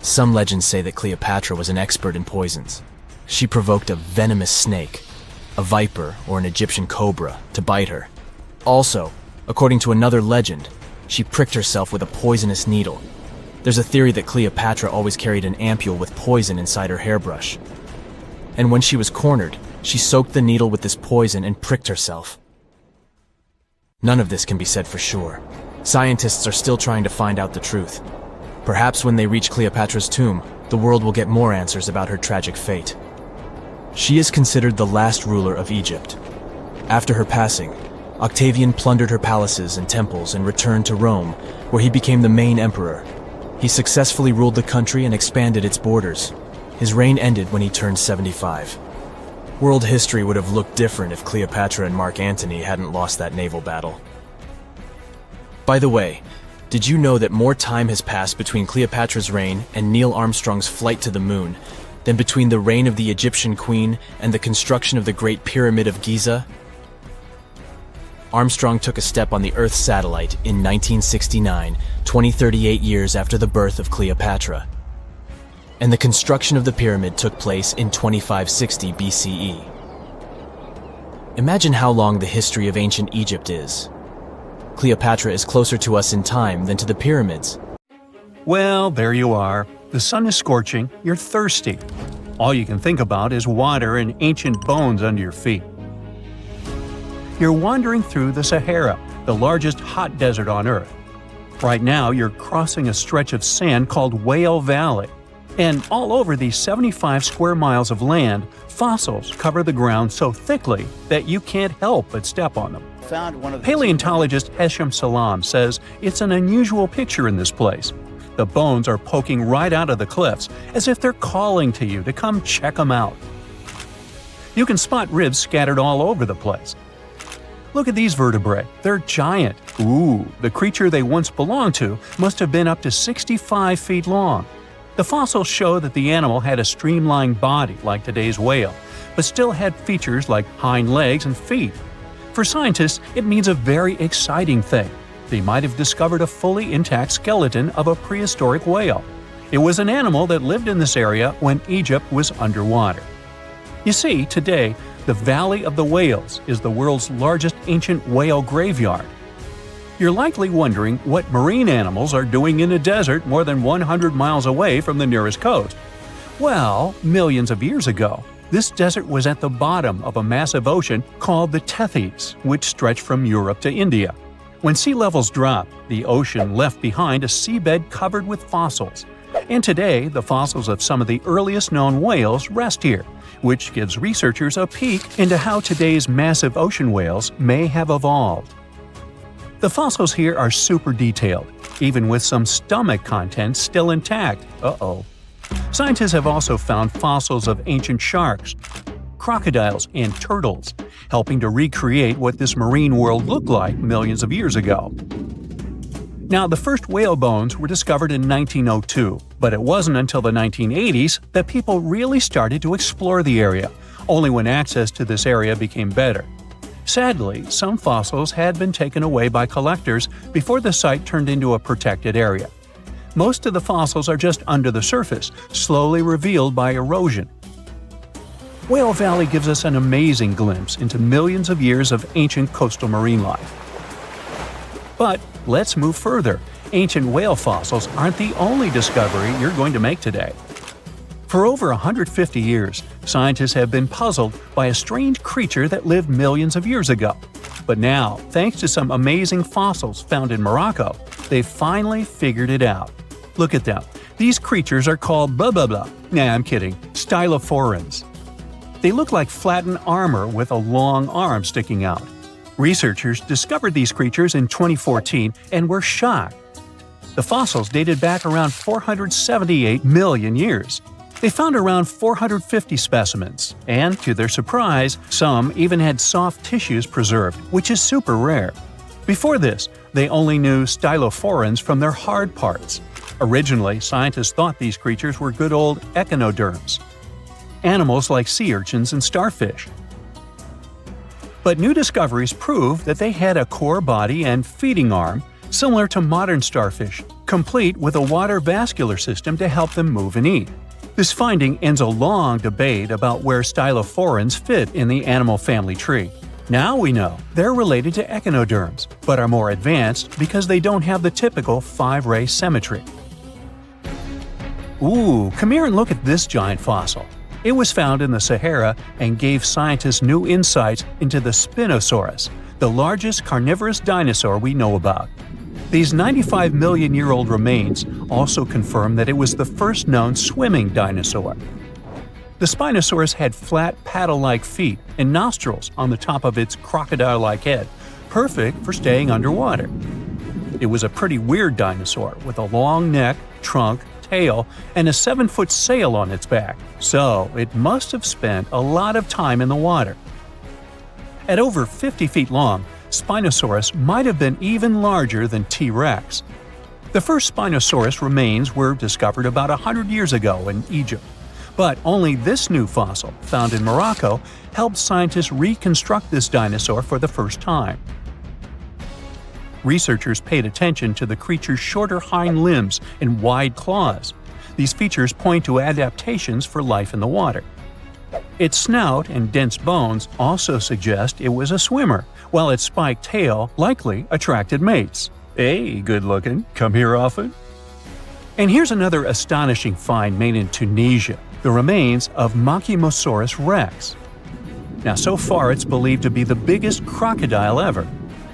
Some legends say that Cleopatra was an expert in poisons. She provoked a venomous snake, a viper or an Egyptian cobra, to bite her. Also, according to another legend, she pricked herself with a poisonous needle. There's a theory that Cleopatra always carried an ampule with poison inside her hairbrush. And when she was cornered, she soaked the needle with this poison and pricked herself. None of this can be said for sure. Scientists are still trying to find out the truth. Perhaps when they reach Cleopatra's tomb, the world will get more answers about her tragic fate. She is considered the last ruler of Egypt. After her passing, Octavian plundered her palaces and temples and returned to Rome, where he became the main emperor. He successfully ruled the country and expanded its borders. His reign ended when he turned 75. World history would have looked different if Cleopatra and Mark Antony hadn't lost that naval battle. By the way, did you know that more time has passed between Cleopatra's reign and Neil Armstrong's flight to the moon than between the reign of the Egyptian queen and the construction of the Great Pyramid of Giza? Armstrong took a step on the Earth satellite in 1969, 38 years after the birth of Cleopatra. And the construction of the pyramid took place in 2560 BCE. Imagine how long the history of ancient Egypt is. Cleopatra is closer to us in time than to the pyramids. Well, there you are. The sun is scorching, you're thirsty. All you can think about is water and ancient bones under your feet. You're wandering through the Sahara, the largest hot desert on Earth. Right now, you're crossing a stretch of sand called Whale Valley. And all over these 75 square miles of land, fossils cover the ground so thickly that you can't help but step on them. Paleontologist Hesham Salam says it's an unusual picture in this place. The bones are poking right out of the cliffs, as if they're calling to you to come check them out. You can spot ribs scattered all over the place. Look at these vertebrae. They're giant. Ooh, the creature they once belonged to must have been up to 65 feet long. The fossils show that the animal had a streamlined body like today's whale, but still had features like hind legs and feet. For scientists, it means a very exciting thing. They might have discovered a fully intact skeleton of a prehistoric whale. It was an animal that lived in this area when Egypt was underwater. You see, today, the Valley of the Whales is the world's largest ancient whale graveyard. You're likely wondering what marine animals are doing in a desert more than 100 miles away from the nearest coast. Well, millions of years ago, this desert was at the bottom of a massive ocean called the Tethys, which stretched from Europe to India. When sea levels dropped, the ocean left behind a seabed covered with fossils. And today, the fossils of some of the earliest known whales rest here, which gives researchers a peek into how today's massive ocean whales may have evolved. The fossils here are super detailed, even with some stomach contents still intact. Uh-oh. Scientists have also found fossils of ancient sharks, crocodiles, and turtles, helping to recreate what this marine world looked like millions of years ago. Now, the first whale bones were discovered in 1902, but it wasn't until the 1980s that people really started to explore the area, only when access to this area became better. Sadly, some fossils had been taken away by collectors before the site turned into a protected area. Most of the fossils are just under the surface, slowly revealed by erosion. Whale Valley gives us an amazing glimpse into millions of years of ancient coastal marine life. But let's move further. Ancient whale fossils aren't the only discovery you're going to make today. For over 150 years, scientists have been puzzled by a strange creature that lived millions of years ago. But now, thanks to some amazing fossils found in Morocco, they've finally figured it out. Look at them. These creatures are called blah blah blah. Nah, I'm kidding. Stylophorans. They look like flattened armor with a long arm sticking out. Researchers discovered these creatures in 2014 and were shocked. The fossils dated back around 478 million years. They found around 450 specimens, and to their surprise, some even had soft tissues preserved, which is super rare. Before this, they only knew stylophorans from their hard parts. Originally, scientists thought these creatures were good old echinoderms, animals like sea urchins and starfish. But new discoveries prove that they had a core body and feeding arm, similar to modern starfish, complete with a water vascular system to help them move and eat. This finding ends a long debate about where stylophorans fit in the animal family tree. Now we know they're related to echinoderms, but are more advanced because they don't have the typical 5-ray symmetry. Ooh, come here and look at this giant fossil. It was found in the Sahara and gave scientists new insights into the Spinosaurus, the largest carnivorous dinosaur we know about. These 95 million-year-old remains also confirm that it was the first known swimming dinosaur. The Spinosaurus had flat paddle-like feet and nostrils on the top of its crocodile-like head, perfect for staying underwater. It was a pretty weird dinosaur with a long neck, trunk, tail, and a 7-foot sail on its back, so it must have spent a lot of time in the water. At over 50 feet long, Spinosaurus might have been even larger than T-Rex. The first Spinosaurus remains were discovered about 100 years ago in Egypt. But only this new fossil, found in Morocco, helped scientists reconstruct this dinosaur for the first time. Researchers paid attention to the creature's shorter hind limbs and wide claws. These features point to adaptations for life in the water. Its snout and dense bones also suggest it was a swimmer, while its spiked tail likely attracted mates. Hey, good looking, come here often? And here's another astonishing find made in Tunisia, the remains of Machimosaurus rex. Now, so far it's believed to be the biggest crocodile ever.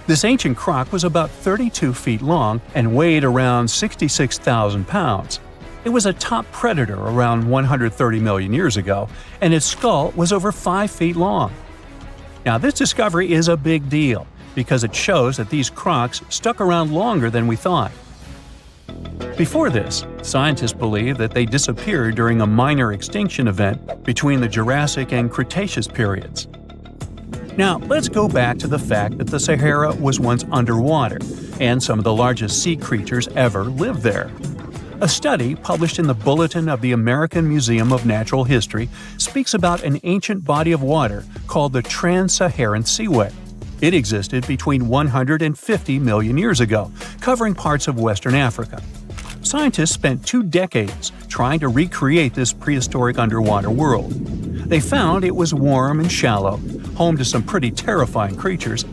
This ancient croc was about 32 feet long and weighed around 66,000 pounds. It was a top predator around 130 million years ago, and its skull was over 5 feet long. Now, this discovery is a big deal because it shows that these crocs stuck around longer than we thought. Before this, scientists believed that they disappeared during a minor extinction event between the Jurassic and Cretaceous periods. Now, let's go back to the fact that the Sahara was once underwater, and some of the largest sea creatures ever lived there. A study published in the Bulletin of the American Museum of Natural History speaks about an ancient body of water called the Trans-Saharan Seaway. It existed between 150 million years ago, covering parts of Western Africa. Scientists spent 2 decades trying to recreate this prehistoric underwater world. They found it was warm and shallow, home to some pretty terrifying creatures,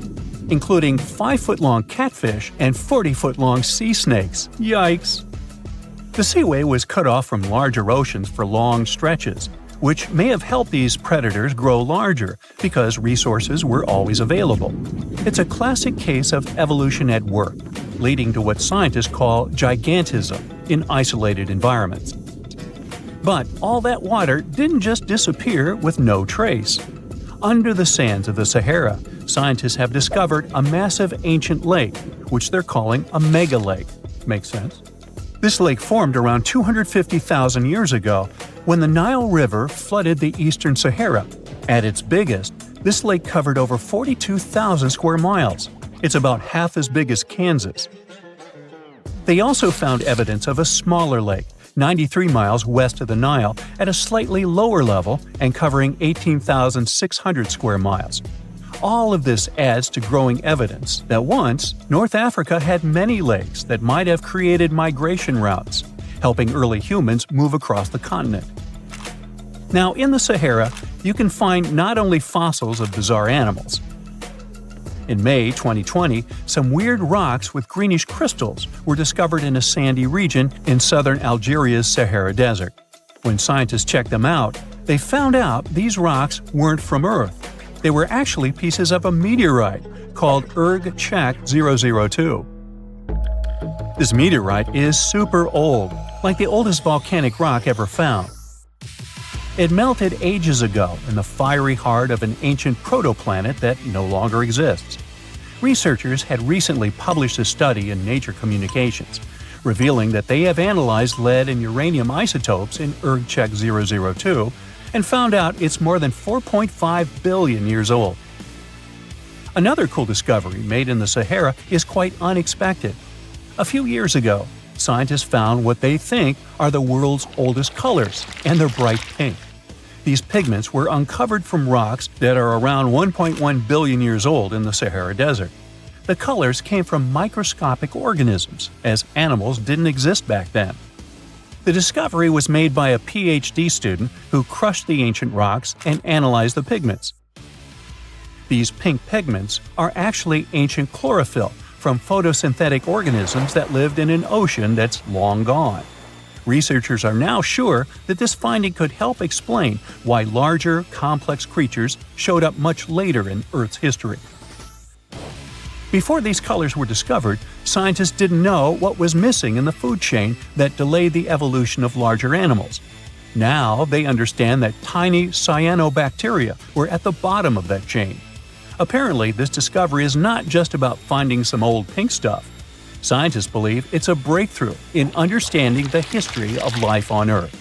including 5-foot-long catfish and 40-foot-long sea snakes. Yikes! The seaway was cut off from larger oceans for long stretches, which may have helped these predators grow larger because resources were always available. It's a classic case of evolution at work, leading to what scientists call gigantism in isolated environments. But all that water didn't just disappear with no trace. Under the sands of the Sahara, scientists have discovered a massive ancient lake, which they're calling a mega-lake. Makes sense? This lake formed around 250,000 years ago when the Nile River flooded the eastern Sahara. At its biggest, this lake covered over 42,000 square miles. It's about half as big as Kansas. They also found evidence of a smaller lake, 93 miles west of the Nile at a slightly lower level and covering 18,600 square miles. All of this adds to growing evidence that once, North Africa had many lakes that might have created migration routes, helping early humans move across the continent. Now, in the Sahara, you can find not only fossils of bizarre animals. In May 2020, some weird rocks with greenish crystals were discovered in a sandy region in southern Algeria's Sahara Desert. When scientists checked them out, they found out these rocks weren't from Earth. They were actually pieces of a meteorite called Erg-Chek 002. This meteorite is super old, like the oldest volcanic rock ever found. It melted ages ago in the fiery heart of an ancient protoplanet that no longer exists. Researchers had recently published a study in Nature Communications, revealing that they have analyzed lead and uranium isotopes in Erg-Chek 002 and found out it's more than 4.5 billion years old. Another cool discovery made in the Sahara is quite unexpected. A few years ago, scientists found what they think are the world's oldest colors, and they're bright pink. These pigments were uncovered from rocks that are around 1.1 billion years old in the Sahara Desert. The colors came from microscopic organisms, as animals didn't exist back then. The discovery was made by a PhD student who crushed the ancient rocks and analyzed the pigments. These pink pigments are actually ancient chlorophyll from photosynthetic organisms that lived in an ocean that's long gone. Researchers are now sure that this finding could help explain why larger, complex creatures showed up much later in Earth's history. Before these colors were discovered, scientists didn't know what was missing in the food chain that delayed the evolution of larger animals. Now they understand that tiny cyanobacteria were at the bottom of that chain. Apparently, this discovery is not just about finding some old pink stuff. Scientists believe it's a breakthrough in understanding the history of life on Earth.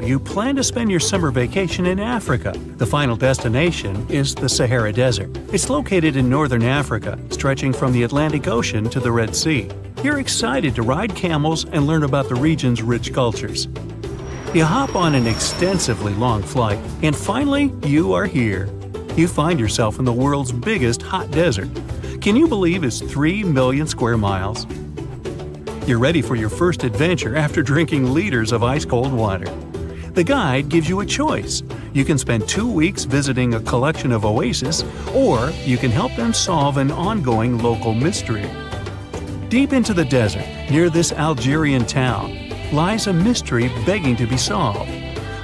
You plan to spend your summer vacation in Africa. The final destination is the Sahara Desert. It's located in northern Africa, stretching from the Atlantic Ocean to the Red Sea. You're excited to ride camels and learn about the region's rich cultures. You hop on an extensively long flight, and finally, you are here. You find yourself in the world's biggest hot desert. Can you believe it's 3 million square miles? You're ready for your first adventure after drinking liters of ice-cold water. The guide gives you a choice. You can spend 2 weeks visiting a collection of oases, or you can help them solve an ongoing local mystery. Deep into the desert, near this Algerian town, lies a mystery begging to be solved.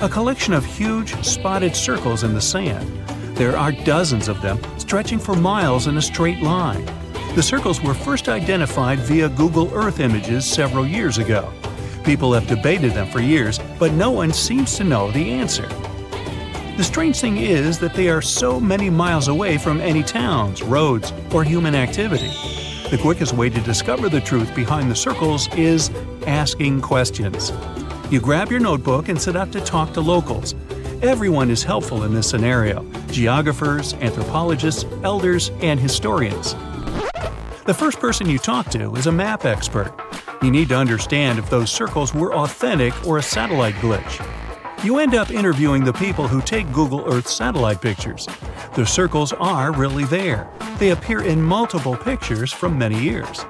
A collection of huge, spotted circles in the sand. There are dozens of them, stretching for miles in a straight line. The circles were first identified via Google Earth images several years ago. People have debated them for years, but no one seems to know the answer. The strange thing is that they are so many miles away from any towns, roads, or human activity. The quickest way to discover the truth behind the circles is asking questions. You grab your notebook and set out to talk to locals. Everyone is helpful in this scenario: geographers, anthropologists, elders, and historians. The first person you talk to is a map expert. You need to understand if those circles were authentic or a satellite glitch. You end up interviewing the people who take Google Earth satellite pictures. The circles are really there. They appear in multiple pictures from many years.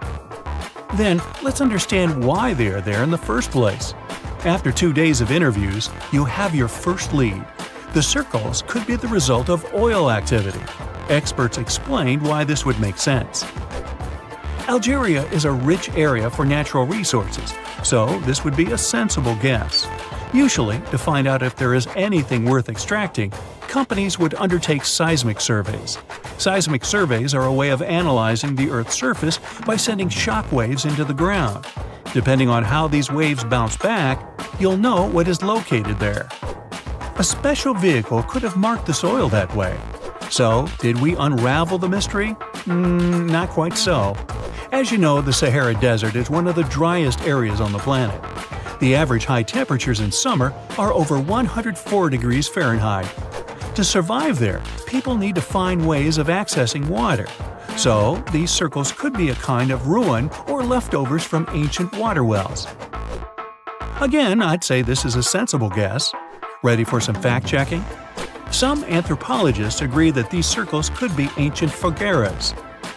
Then, let's understand why they are there in the first place. After 2 days of interviews, you have your first lead. The circles could be the result of oil activity. Experts explained why this would make sense. Algeria is a rich area for natural resources, so this would be a sensible guess. Usually, to find out if there is anything worth extracting, companies would undertake seismic surveys. Seismic surveys are a way of analyzing the Earth's surface by sending shock waves into the ground. Depending on how these waves bounce back, you'll know what is located there. A special vehicle could have marked the soil that way. So, did we unravel the mystery? Not quite so. As you know, the Sahara Desert is one of the driest areas on the planet. The average high temperatures in summer are over 104 degrees Fahrenheit. To survive there, people need to find ways of accessing water. So, these circles could be a kind of ruin or leftovers from ancient water wells. Again, I'd say this is a sensible guess. Ready for some fact-checking? Some anthropologists agree that these circles could be ancient fogueras.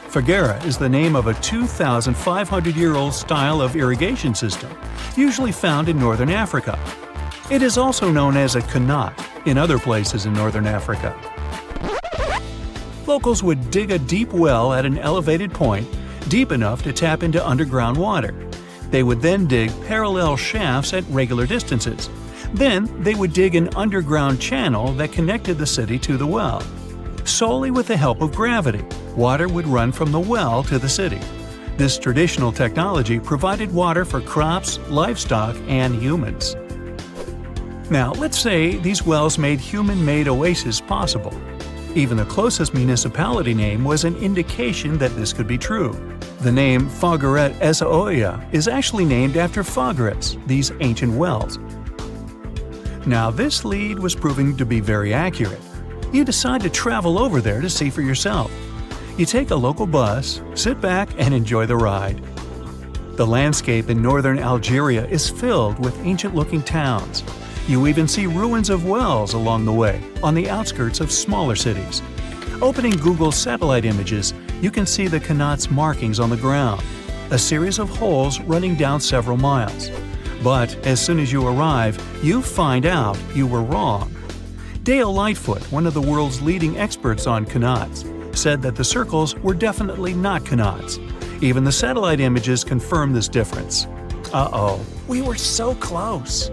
Foguera is the name of a 2,500-year-old style of irrigation system, usually found in northern Africa. It is also known as a qanat in other places in northern Africa. Locals would dig a deep well at an elevated point, deep enough to tap into underground water. They would then dig parallel shafts at regular distances. Then, they would dig an underground channel that connected the city to the well. Solely with the help of gravity, water would run from the well to the city. This traditional technology provided water for crops, livestock, and humans. Now, let's say these wells made human-made oases possible. Even the closest municipality name was an indication that this could be true. The name Fogueret Essaouira is actually named after Fogueras, these ancient wells. Now, this lead was proving to be very accurate. You decide to travel over there to see for yourself. You take a local bus, sit back, and enjoy the ride. The landscape in northern Algeria is filled with ancient-looking towns. You even see ruins of wells along the way, on the outskirts of smaller cities. Opening Google's satellite images, you can see the qanat's markings on the ground, a series of holes running down several miles. But as soon as you arrive, you find out you were wrong. Dale Lightfoot, one of the world's leading experts on qanats, said that the circles were definitely not qanats. Even the satellite images confirm this difference. Uh-oh, we were so close!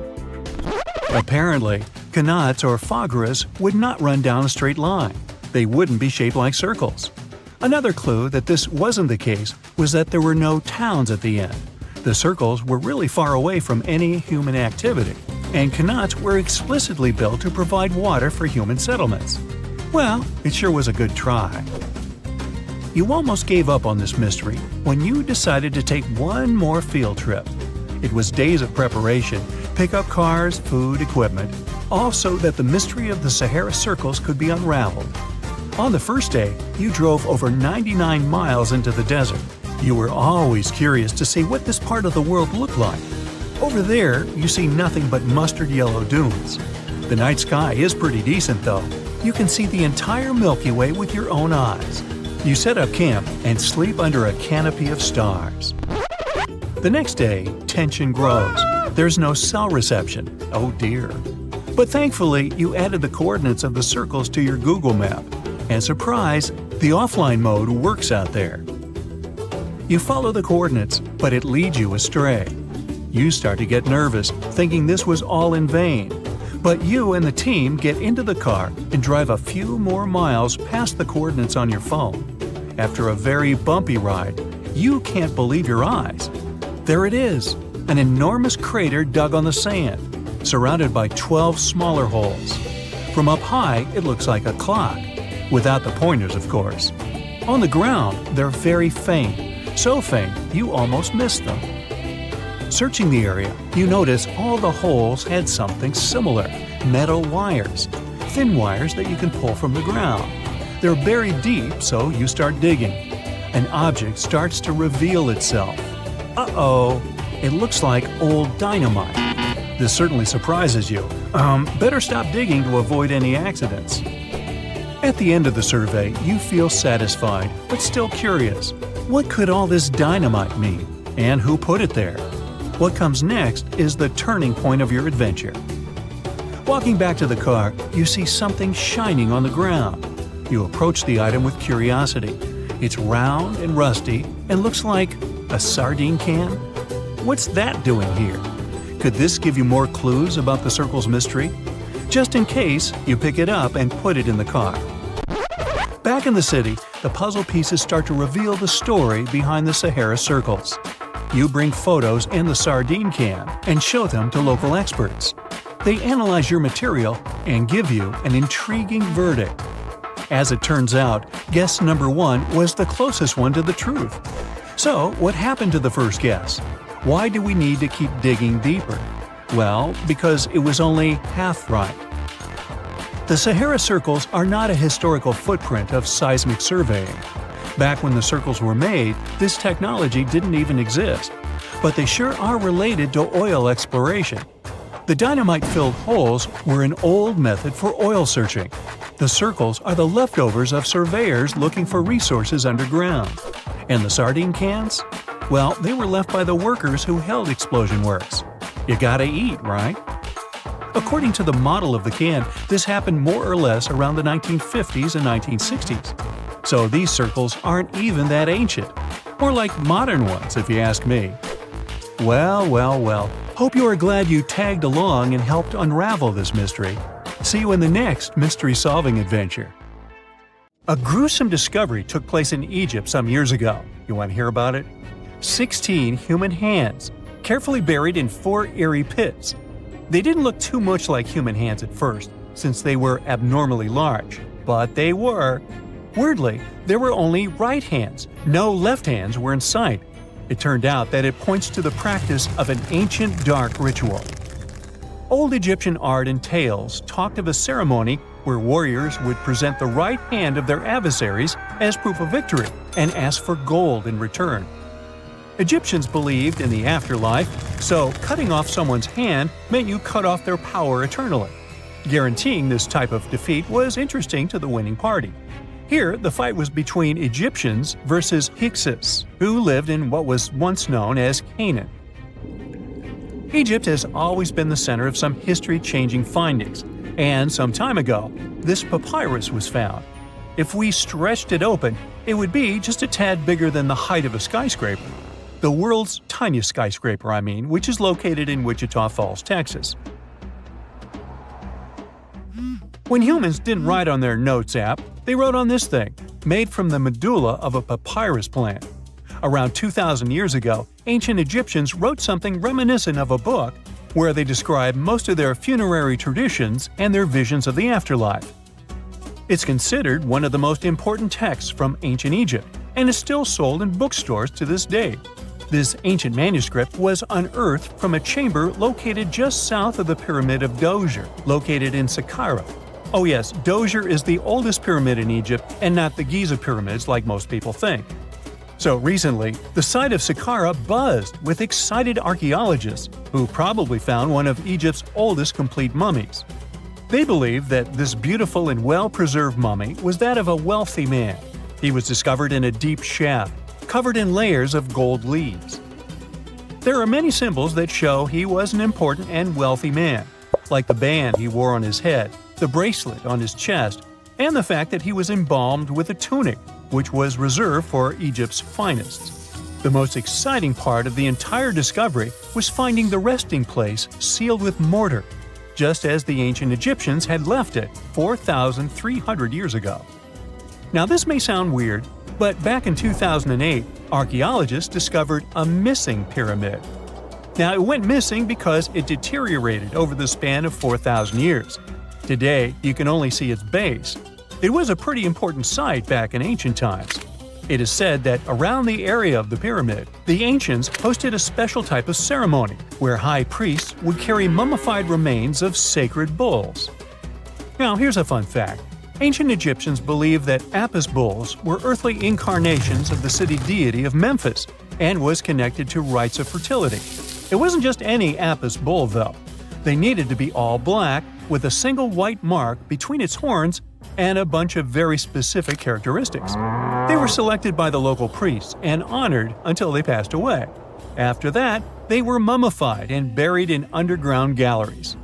Apparently, qanats or fogueras would not run down a straight line. They wouldn't be shaped like circles. Another clue that this wasn't the case was that there were no towns at the end. The circles were really far away from any human activity, and qanats were explicitly built to provide water for human settlements. Well, it sure was a good try. You almost gave up on this mystery when you decided to take one more field trip. It was days of preparation, pick-up cars, food, equipment, all so that the mystery of the Sahara circles could be unraveled. On the first day, you drove over 99 miles into the desert. You were always curious to see what this part of the world looked like. Over there, you see nothing but mustard yellow dunes. The night sky is pretty decent, though. You can see the entire Milky Way with your own eyes. You set up camp and sleep under a canopy of stars. The next day, tension grows. There's no cell reception. Oh dear. But thankfully, you added the coordinates of the circles to your Google map. And surprise, the offline mode works out there. You follow the coordinates, but it leads you astray. You start to get nervous, thinking this was all in vain. But you and the team get into the car and drive a few more miles past the coordinates on your phone. After a very bumpy ride, you can't believe your eyes. There it is, an enormous crater dug on the sand, surrounded by 12 smaller holes. From up high, it looks like a clock, without the pointers, of course. On the ground, they're very faint, so faint you almost miss them. Searching the area, you notice all the holes had something similar: metal wires, thin wires that you can pull from the ground. They're buried deep, so you start digging. An object starts to reveal itself. Uh-oh, it looks like old dynamite. This certainly surprises you. Better stop digging to avoid any accidents. At the end of the survey, you feel satisfied, but still curious. What could all this dynamite mean? And who put it there? What comes next is the turning point of your adventure. Walking back to the car, you see something shining on the ground. You approach the item with curiosity. It's round and rusty and looks like a sardine can? What's that doing here? Could this give you more clues about the circle's mystery? Just in case, you pick it up and put it in the car. Back in the city, the puzzle pieces start to reveal the story behind the Sahara circles. You bring photos and the sardine can and show them to local experts. They analyze your material and give you an intriguing verdict. As it turns out, guess number 1 was the closest one to the truth. So, what happened to the first guess? Why do we need to keep digging deeper? Well, because it was only half right. The Sahara circles are not a historical footprint of seismic surveying. Back when the circles were made, this technology didn't even exist. But they sure are related to oil exploration. The dynamite-filled holes were an old method for oil searching. The circles are the leftovers of surveyors looking for resources underground. And the sardine cans? Well, they were left by the workers who held explosion works. You gotta eat, right? According to the model of the can, this happened more or less around the 1950s and 1960s. So these circles aren't even that ancient. More like modern ones, if you ask me. Well. Hope you are glad you tagged along and helped unravel this mystery. See you in the next mystery-solving adventure. A gruesome discovery took place in Egypt some years ago. You want to hear about it? 16 human hands, carefully buried in 4 eerie pits. They didn't look too much like human hands at first, since they were abnormally large, but they were. Weirdly, there were only right hands, no left hands were in sight. It turned out that it points to the practice of an ancient dark ritual. Old Egyptian art and tales talked of a ceremony where warriors would present the right hand of their adversaries as proof of victory and ask for gold in return. Egyptians believed in the afterlife, so cutting off someone's hand meant you cut off their power eternally. Guaranteeing this type of defeat was interesting to the winning party. Here, the fight was between Egyptians versus Hyksos, who lived in what was once known as Canaan. Egypt has always been the center of some history-changing findings, and some time ago, this papyrus was found. If we stretched it open, it would be just a tad bigger than the height of a skyscraper. The world's tiniest skyscraper, which is located in Wichita Falls, Texas. When humans didn't write on their notes app, they wrote on this thing, made from the medulla of a papyrus plant. Around 2,000 years ago, ancient Egyptians wrote something reminiscent of a book where they describe most of their funerary traditions and their visions of the afterlife. It's considered one of the most important texts from ancient Egypt and is still sold in bookstores to this day. This ancient manuscript was unearthed from a chamber located just south of the Pyramid of Djoser, located in Saqqara. Oh yes, Djoser is the oldest pyramid in Egypt and not the Giza pyramids like most people think. So recently, the site of Saqqara buzzed with excited archaeologists who probably found one of Egypt's oldest complete mummies. They believe that this beautiful and well-preserved mummy was that of a wealthy man. He was discovered in a deep shaft, covered in layers of gold leaves. There are many symbols that show he was an important and wealthy man, like the band he wore on his head, the bracelet on his chest, and the fact that he was embalmed with a tunic, which was reserved for Egypt's finest. The most exciting part of the entire discovery was finding the resting place sealed with mortar, just as the ancient Egyptians had left it 4,300 years ago. Now this may sound weird, but back in 2008, archaeologists discovered a missing pyramid. Now it went missing because it deteriorated over the span of 4,000 years. Today, you can only see its base. It was a pretty important site back in ancient times. It is said that around the area of the pyramid, the ancients hosted a special type of ceremony where high priests would carry mummified remains of sacred bulls. Now here's a fun fact. Ancient Egyptians believed that Apis bulls were earthly incarnations of the city deity of Memphis and was connected to rites of fertility. It wasn't just any Apis bull though. They needed to be all black with a single white mark between its horns and a bunch of very specific characteristics. They were selected by the local priests and honored until they passed away. After that, they were mummified and buried in underground galleries.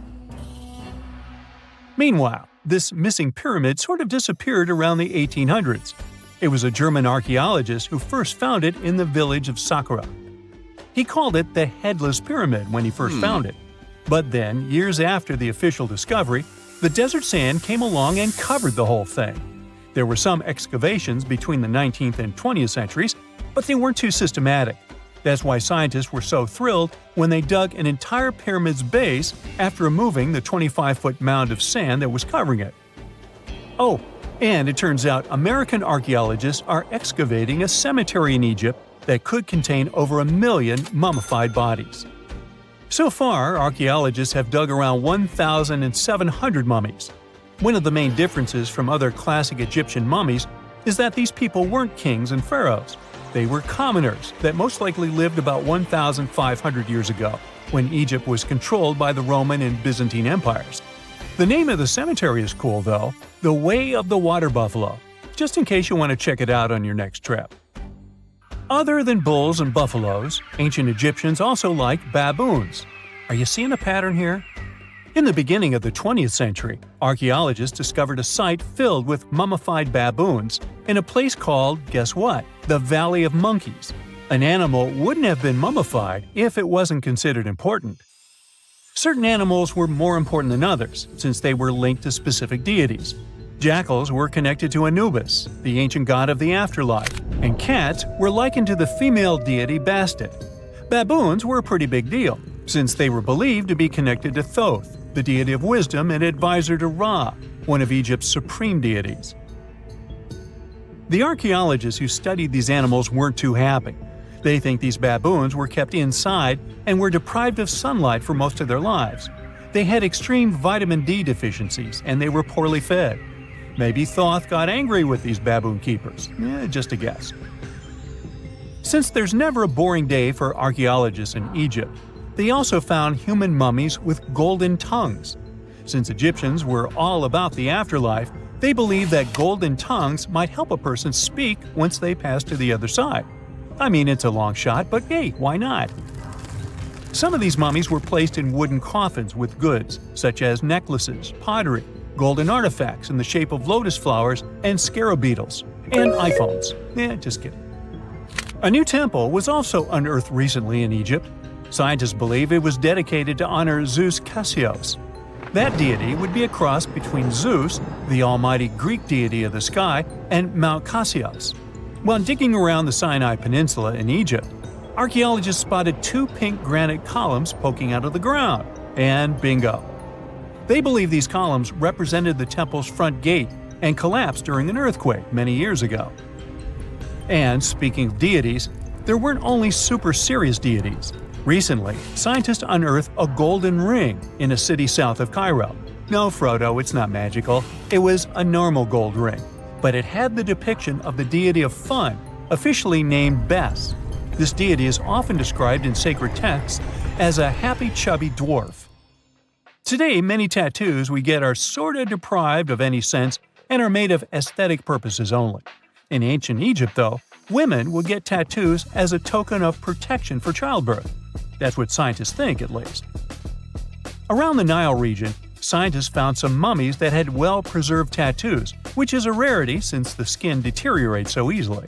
Meanwhile, this missing pyramid sort of disappeared around the 1800s. It was a German archaeologist who first found it in the village of Saqqara. He called it the Headless Pyramid when he first found it. But then, years after the official discovery, the desert sand came along and covered the whole thing. There were some excavations between the 19th and 20th centuries, but they weren't too systematic. That's why scientists were so thrilled when they dug an entire pyramid's base after removing the 25-foot mound of sand that was covering it. Oh, and it turns out American archaeologists are excavating a cemetery in Egypt that could contain over 1 million mummified bodies. So far, archaeologists have dug around 1,700 mummies. One of the main differences from other classic Egyptian mummies is that these people weren't kings and pharaohs. They were commoners that most likely lived about 1,500 years ago, when Egypt was controlled by the Roman and Byzantine empires. The name of the cemetery is cool though, the Way of the Water Buffalo, just in case you want to check it out on your next trip. Other than bulls and buffaloes, ancient Egyptians also liked baboons. Are you seeing a pattern here? In the beginning of the 20th century, archaeologists discovered a site filled with mummified baboons in a place called, guess what, the Valley of Monkeys. An animal wouldn't have been mummified if it wasn't considered important. Certain animals were more important than others, since they were linked to specific deities. Jackals were connected to Anubis, the ancient god of the afterlife, and cats were likened to the female deity Bastet. Baboons were a pretty big deal, since they were believed to be connected to Thoth, the deity of wisdom and advisor to Ra, one of Egypt's supreme deities. The archaeologists who studied these animals weren't too happy. They think these baboons were kept inside and were deprived of sunlight for most of their lives. They had extreme vitamin D deficiencies and they were poorly fed. Maybe Thoth got angry with these baboon keepers. Just a guess. Since there's never a boring day for archaeologists in Egypt, they also found human mummies with golden tongues. Since Egyptians were all about the afterlife, they believed that golden tongues might help a person speak once they pass to the other side. I mean, it's a long shot, but hey, why not? Some of these mummies were placed in wooden coffins with goods, such as necklaces, pottery, golden artifacts in the shape of lotus flowers, and scarab beetles, and iPhones. Just kidding. A new temple was also unearthed recently in Egypt. Scientists believe it was dedicated to honor Zeus Cassios. That deity would be a cross between Zeus, the almighty Greek deity of the sky, and Mount Cassios. While digging around the Sinai Peninsula in Egypt, archaeologists spotted two pink granite columns poking out of the ground, and bingo. They believe these columns represented the temple's front gate and collapsed during an earthquake many years ago. And speaking of deities, there weren't only super serious deities. Recently, scientists unearthed a golden ring in a city south of Cairo. No, Frodo, it's not magical. It was a normal gold ring, but it had the depiction of the deity of fun, officially named Bes. This deity is often described in sacred texts as a happy chubby dwarf. Today, many tattoos we get are sorta deprived of any sense and are made of aesthetic purposes only. In ancient Egypt, though, women would get tattoos as a token of protection for childbirth. That's what scientists think, at least. Around the Nile region, scientists found some mummies that had well-preserved tattoos, which is a rarity since the skin deteriorates so easily.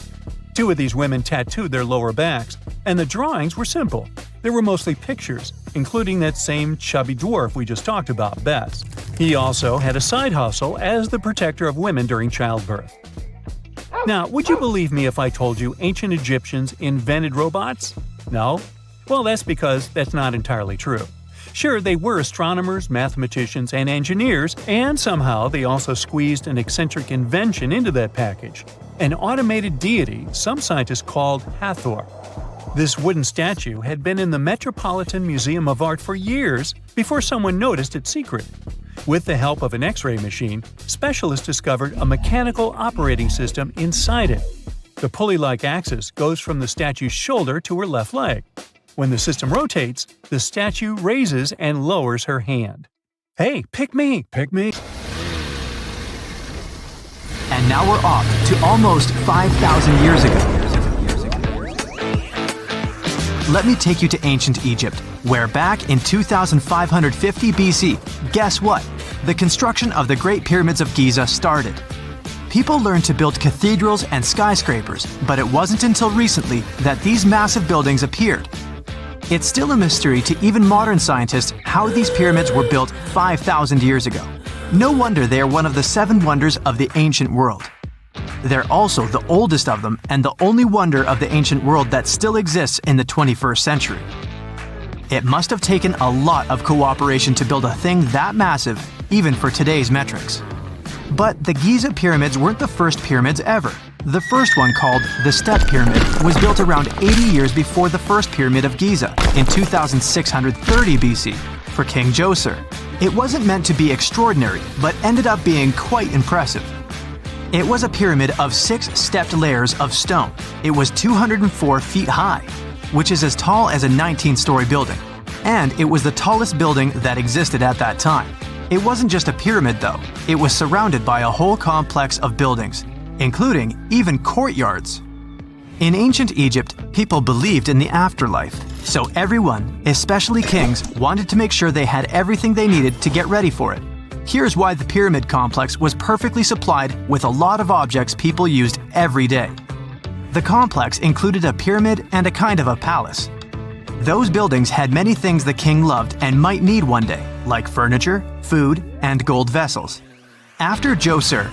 Two of these women tattooed their lower backs, and the drawings were simple. They were mostly pictures, including that same chubby dwarf we just talked about, Bes. He also had a side hustle as the protector of women during childbirth. Now, would you believe me if I told you ancient Egyptians invented robots? No? Well, that's because that's not entirely true. Sure, they were astronomers, mathematicians, and engineers, and somehow they also squeezed an eccentric invention into that package – an automated deity some scientists called Hathor. This wooden statue had been in the Metropolitan Museum of Art for years before someone noticed its secret. With the help of an X-ray machine, specialists discovered a mechanical operating system inside it. The pulley-like axis goes from the statue's shoulder to her left leg. When the system rotates, the statue raises and lowers her hand. Hey, pick me, pick me. And now we're off to almost 5,000 years ago. Let me take you to ancient Egypt, where back in 2550 BC, guess what? The construction of the Great Pyramids of Giza started. People learned to build cathedrals and skyscrapers, but it wasn't until recently that these massive buildings appeared. It's still a mystery to even modern scientists how these pyramids were built 5,000 years ago. No wonder they are one of the 7 wonders of the ancient world. They're also the oldest of them and the only wonder of the ancient world that still exists in the 21st century. It must have taken a lot of cooperation to build a thing that massive, even for today's metrics. But the Giza pyramids weren't the first pyramids ever. The first one, called the Step Pyramid, was built around 80 years before the first pyramid of Giza, in 2630 BC, for King Djoser. It wasn't meant to be extraordinary, but ended up being quite impressive. It was a pyramid of 6 stepped layers of stone. It was 204 feet high, which is as tall as a 19-story building. And it was the tallest building that existed at that time. It wasn't just a pyramid though, it was surrounded by a whole complex of buildings, including even courtyards. In ancient Egypt, people believed in the afterlife, so everyone, especially kings, wanted to make sure they had everything they needed to get ready for it. Here's why the pyramid complex was perfectly supplied with a lot of objects people used every day. The complex included a pyramid and a kind of a palace. Those buildings had many things the king loved and might need one day, like furniture, food, and gold vessels. After Djoser,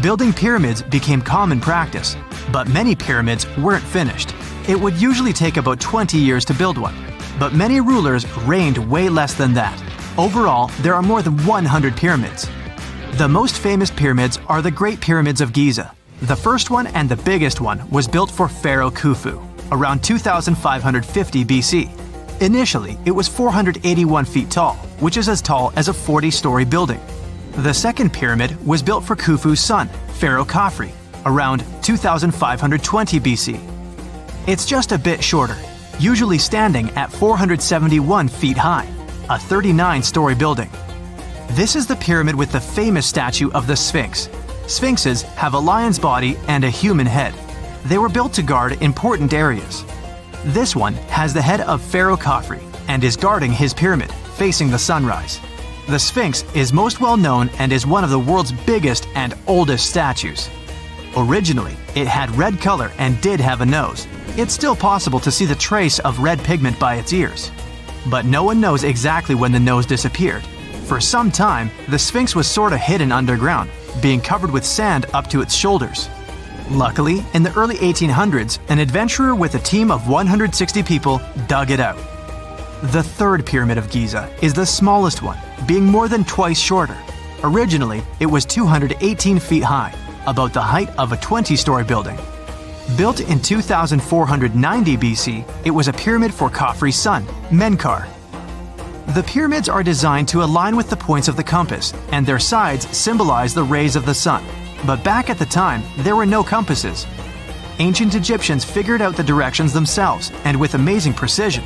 building pyramids became common practice, but many pyramids weren't finished. It would usually take about 20 years to build one, but many rulers reigned way less than that. Overall, there are more than 100 pyramids. The most famous pyramids are the Great Pyramids of Giza. The first one and the biggest one was built for Pharaoh Khufu, around 2550 BC. Initially, it was 481 feet tall, which is as tall as a 40-story building. The second pyramid was built for Khufu's son, Pharaoh Khafre, around 2520 BC. It's just a bit shorter, usually standing at 471 feet high, a 39-story building. This is the pyramid with the famous statue of the Sphinx. Sphinxes have a lion's body and a human head. They were built to guard important areas. This one has the head of Pharaoh Khafre and is guarding his pyramid, facing the sunrise. The Sphinx is most well known and is one of the world's biggest and oldest statues. Originally, it had red color and did have a nose. It's still possible to see the trace of red pigment by its ears. But no one knows exactly when the nose disappeared. For some time, the Sphinx was sort of hidden underground, being covered with sand up to its shoulders. Luckily, in the early 1800s, an adventurer with a team of 160 people dug it out. The third pyramid of Giza is the smallest one, being more than twice shorter. Originally, it was 218 feet high, about the height of a 20-story building. Built in 2490 BC, it was a pyramid for Khafre's son, Menkaure. The pyramids are designed to align with the points of the compass, and their sides symbolize the rays of the sun. But back at the time, there were no compasses. Ancient Egyptians figured out the directions themselves, and with amazing precision.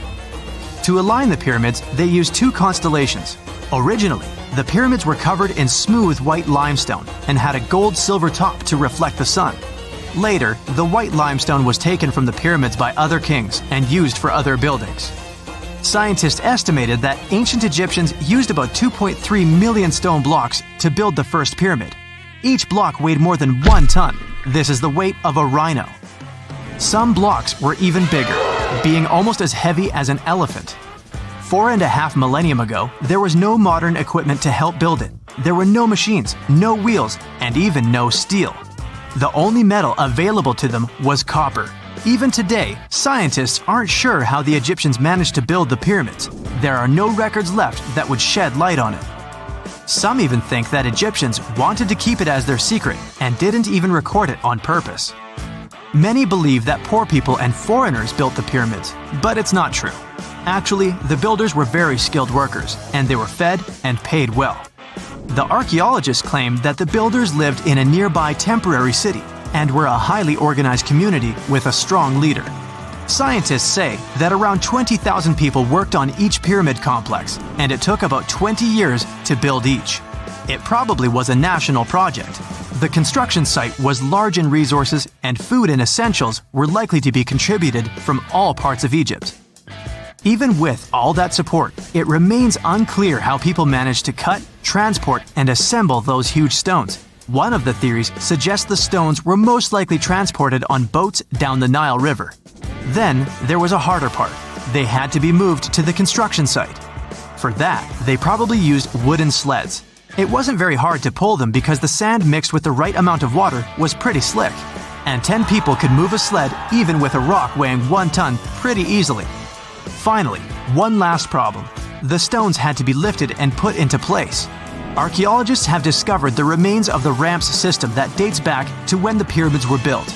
To align the pyramids, they used 2 constellations. Originally, the pyramids were covered in smooth white limestone and had a gold-silver top to reflect the sun. Later, the white limestone was taken from the pyramids by other kings and used for other buildings. Scientists estimated that ancient Egyptians used about 2.3 million stone blocks to build the first pyramid. Each block weighed more than 1 ton. This is the weight of a rhino. Some blocks were even bigger, being almost as heavy as an elephant. 4.5 millennia ago, there was no modern equipment to help build it. There were no machines, no wheels, and even no steel. The only metal available to them was copper. Even today, scientists aren't sure how the Egyptians managed to build the pyramids. There are no records left that would shed light on it. Some even think that Egyptians wanted to keep it as their secret and didn't even record it on purpose. Many believe that poor people and foreigners built the pyramids, but it's not true. Actually, the builders were very skilled workers, and they were fed and paid well. The archaeologists claimed that the builders lived in a nearby temporary city and were a highly organized community with a strong leader. Scientists say that around 20,000 people worked on each pyramid complex, and it took about 20 years to build each. It probably was a national project. The construction site was large in resources, and food and essentials were likely to be contributed from all parts of Egypt. Even with all that support, it remains unclear how people managed to cut, transport, and assemble those huge stones. One of the theories suggests the stones were most likely transported on boats down the Nile River. Then, there was a harder part. They had to be moved to the construction site. For that, they probably used wooden sleds. It wasn't very hard to pull them because the sand mixed with the right amount of water was pretty slick. And 10 people could move a sled even with a rock weighing 1 ton pretty easily. Finally, one last problem. The stones had to be lifted and put into place. Archaeologists have discovered the remains of the ramps system that dates back to when the pyramids were built.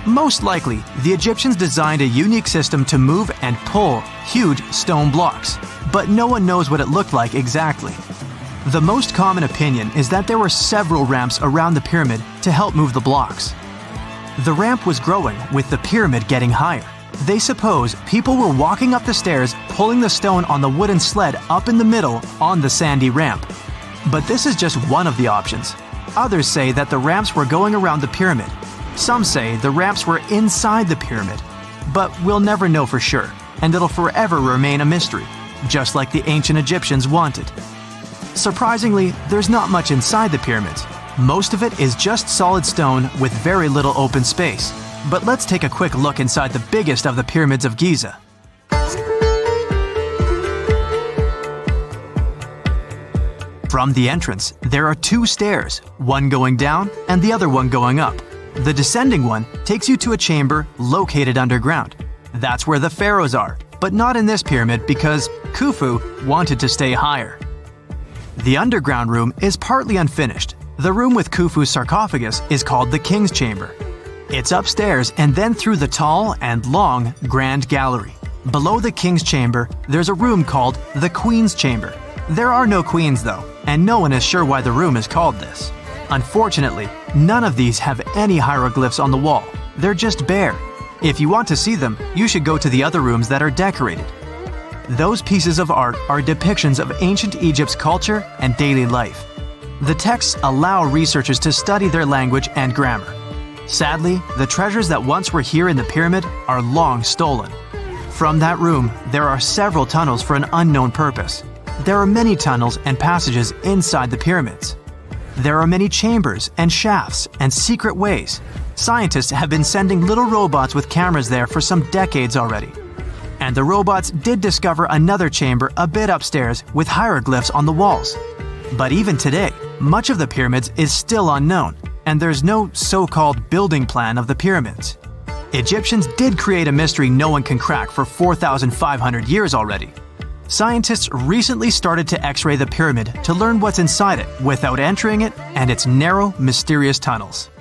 Most likely, the Egyptians designed a unique system to move and pull huge stone blocks, but no one knows what it looked like exactly. The most common opinion is that there were several ramps around the pyramid to help move the blocks. The ramp was growing with the pyramid getting higher. They suppose people were walking up the stairs, pulling the stone on the wooden sled up in the middle on the sandy ramp. But this is just one of the options. Others say that the ramps were going around the pyramid. Some say the ramps were inside the pyramid. But we'll never know for sure, and it'll forever remain a mystery, just like the ancient Egyptians wanted. Surprisingly, there's not much inside the pyramids. Most of it is just solid stone with very little open space. But let's take a quick look inside the biggest of the pyramids of Giza. From the entrance, there are two stairs, one going down and the other one going up. The descending one takes you to a chamber located underground. That's where the pharaohs are, but not in this pyramid because Khufu wanted to stay higher. The underground room is partly unfinished. The room with Khufu's sarcophagus is called the King's Chamber. It's upstairs and then through the tall and long Grand Gallery. Below the King's Chamber, there's a room called the Queen's Chamber. There are no queens though, and no one is sure why the room is called this. Unfortunately, none of these have any hieroglyphs on the wall. They're just bare. If you want to see them, you should go to the other rooms that are decorated. Those pieces of art are depictions of ancient Egypt's culture and daily life. The texts allow researchers to study their language and grammar. Sadly, the treasures that once were here in the pyramid are long stolen. From that room, there are several tunnels for an unknown purpose. There are many tunnels and passages inside the pyramids. There are many chambers and shafts and secret ways. Scientists have been sending little robots with cameras there for some decades already. And the robots did discover another chamber a bit upstairs with hieroglyphs on the walls. But even today, much of the pyramids is still unknown, and there's no so-called building plan of the pyramids. Egyptians did create a mystery no one can crack for 4,500 years already. Scientists recently started to X-ray the pyramid to learn what's inside it without entering it and its narrow, mysterious tunnels.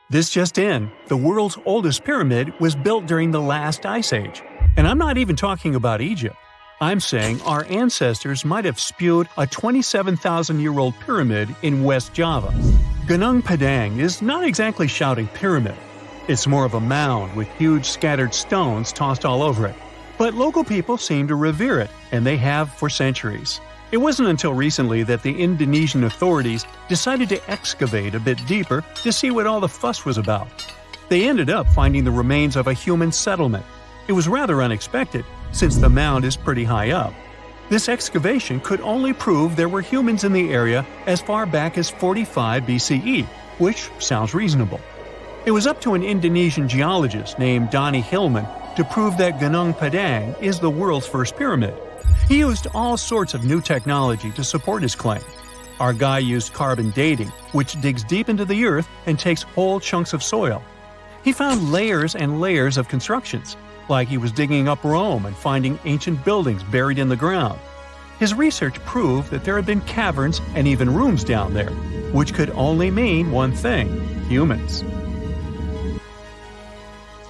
This just in, the world's oldest pyramid was built during the last ice age. And I'm not even talking about Egypt. I'm saying our ancestors might have spewed a 27,000-year-old pyramid in West Java. Gunung Padang is not exactly shouting pyramid. It's more of a mound with huge scattered stones tossed all over it. But local people seem to revere it, and they have for centuries. It wasn't until recently that the Indonesian authorities decided to excavate a bit deeper to see what all the fuss was about. They ended up finding the remains of a human settlement. It was rather unexpected, since the mound is pretty high up. This excavation could only prove there were humans in the area as far back as 45 BCE, which sounds reasonable. It was up to an Indonesian geologist named Donnie Hillman to prove that Gunung Padang is the world's first pyramid. He used all sorts of new technology to support his claim. Our guy used carbon dating, which digs deep into the earth and takes whole chunks of soil. He found layers and layers of constructions, like he was digging up Rome and finding ancient buildings buried in the ground. His research proved that there had been caverns and even rooms down there, which could only mean one thing: humans.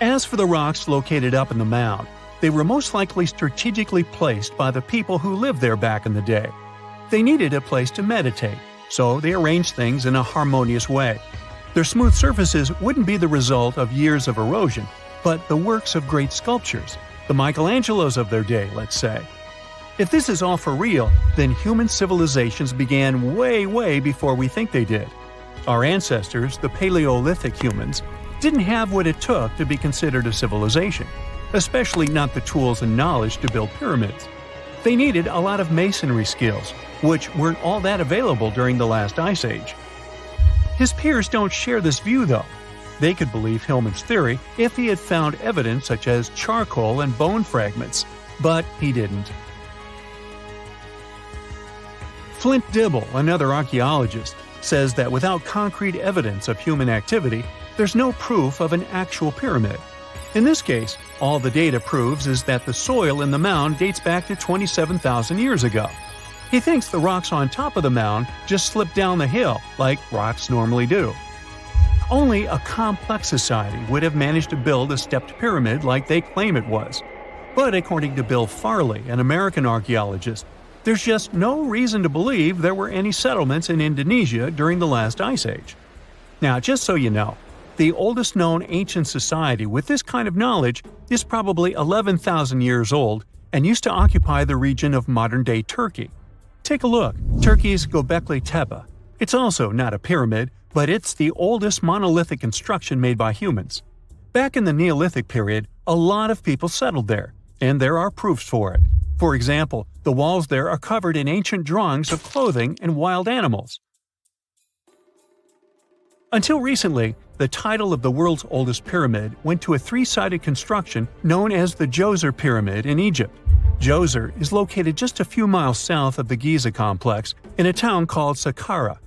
As for the rocks located up in the mound, they were most likely strategically placed by the people who lived there back in the day. They needed a place to meditate, so they arranged things in a harmonious way. Their smooth surfaces wouldn't be the result of years of erosion, but the works of great sculptures, the Michelangelos of their day, let's say. If this is all for real, then human civilizations began way before we think they did. Our ancestors, the Paleolithic humans, didn't have what it took to be considered a civilization, especially not the tools and knowledge to build pyramids. They needed a lot of masonry skills, which weren't all that available during the last ice age. His peers don't share this view though. They could believe Hillman's theory if he had found evidence such as charcoal and bone fragments, but he didn't. Flint Dibble, another archaeologist, says that without concrete evidence of human activity, there's no proof of an actual pyramid. In this case, all the data proves is that the soil in the mound dates back to 27,000 years ago. He thinks the rocks on top of the mound just slipped down the hill like rocks normally do. Only a complex society would have managed to build a stepped pyramid like they claim it was. But according to Bill Farley, an American archaeologist, There's just no reason to believe there were any settlements in Indonesia during the last ice age. Now, just so you know, the oldest known ancient society with this kind of knowledge is probably 11,000 years old and used to occupy the region of modern-day Turkey. Take a look, Turkey's Göbekli Tepe. It's also not a pyramid, but it's the oldest monolithic construction made by humans. Back in the Neolithic period, a lot of people settled there, and there are proofs for it. For example, the walls there are covered in ancient drawings of clothing and wild animals. Until recently, the title of the world's oldest pyramid went to a three-sided construction known as the Djoser Pyramid in Egypt. Djoser is located just a few miles south of the Giza complex in a town called Saqqara.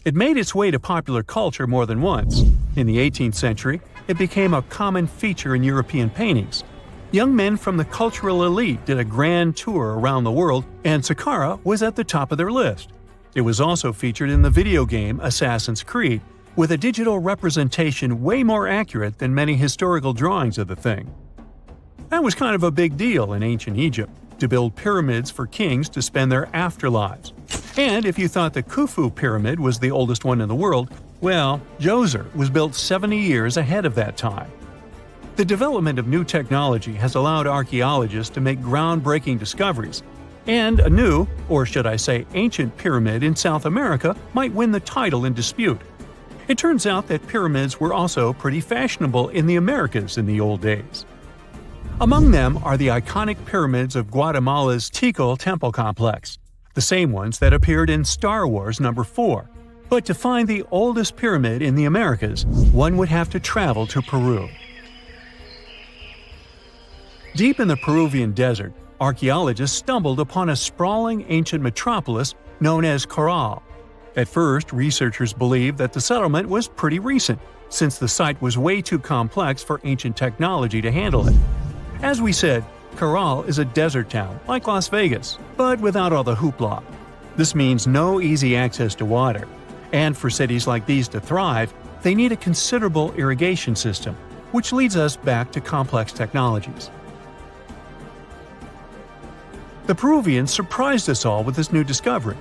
It made its way to popular culture more than once. In the 18th century, it became a common feature in European paintings. Young men from the cultural elite did a grand tour around the world, and Saqqara was at the top of their list. It was also featured in the video game Assassin's Creed, with a digital representation way more accurate than many historical drawings of the thing. That was kind of a big deal in ancient Egypt, to build pyramids for kings to spend their afterlives. And if you thought the Khufu pyramid was the oldest one in the world, well, Djoser was built 70 years ahead of that time. The development of new technology has allowed archaeologists to make groundbreaking discoveries, and a new, or should I say ancient pyramid in South America might win the title in dispute. It turns out that pyramids were also pretty fashionable in the Americas in the old days. Among them are the iconic pyramids of Guatemala's Tikal temple complex, the same ones that appeared in Star Wars No. 4. But to find the oldest pyramid in the Americas, one would have to travel to Peru. Deep in the Peruvian desert, archaeologists stumbled upon a sprawling ancient metropolis known as Caral. At first, researchers believed that the settlement was pretty recent, since the site was way too complex for ancient technology to handle it. As we said, Caral is a desert town, like Las Vegas, but without all the hoopla. This means no easy access to water, and for cities like these to thrive, they need a considerable irrigation system, which leads us back to complex technologies. The Peruvians surprised us all with this new discovery.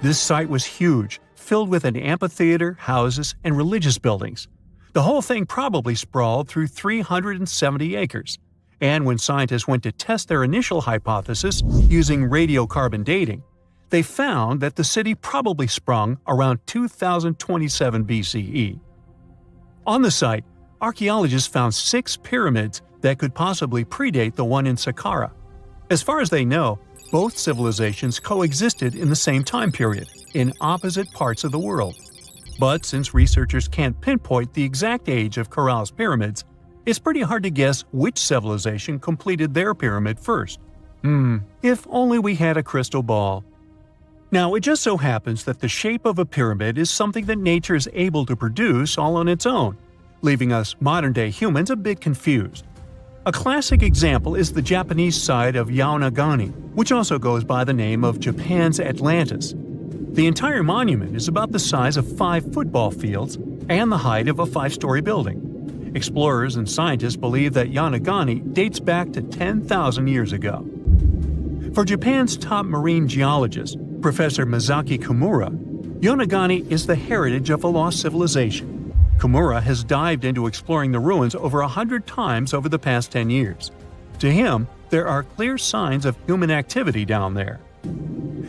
This site was huge, filled with an amphitheater, houses, and religious buildings. The whole thing probably sprawled through 370 acres. And when scientists went to test their initial hypothesis using radiocarbon dating, they found that the city probably sprung around 2027 BCE. On the site, archaeologists found 6 pyramids that could possibly predate the one in Saqqara. As far as they know, both civilizations coexisted in the same time period, in opposite parts of the world. But since researchers can't pinpoint the exact age of Caral's pyramids, it's pretty hard to guess which civilization completed their pyramid first. If only we had a crystal ball. Now, it just so happens that the shape of a pyramid is something that nature is able to produce all on its own, leaving us modern-day humans a bit confused. A classic example is the Japanese side of Yaonagani, which also goes by the name of Japan's Atlantis. The entire monument is about the size of 5 football fields and the height of a 5-story building. Explorers and scientists believe that Yaonagani dates back to 10,000 years ago. For Japan's top marine geologist, Professor Masaki Kimura, Yaonagani is the heritage of a lost civilization. Kimura has dived into exploring the ruins over 100 times over the past 10 years. To him, there are clear signs of human activity down there.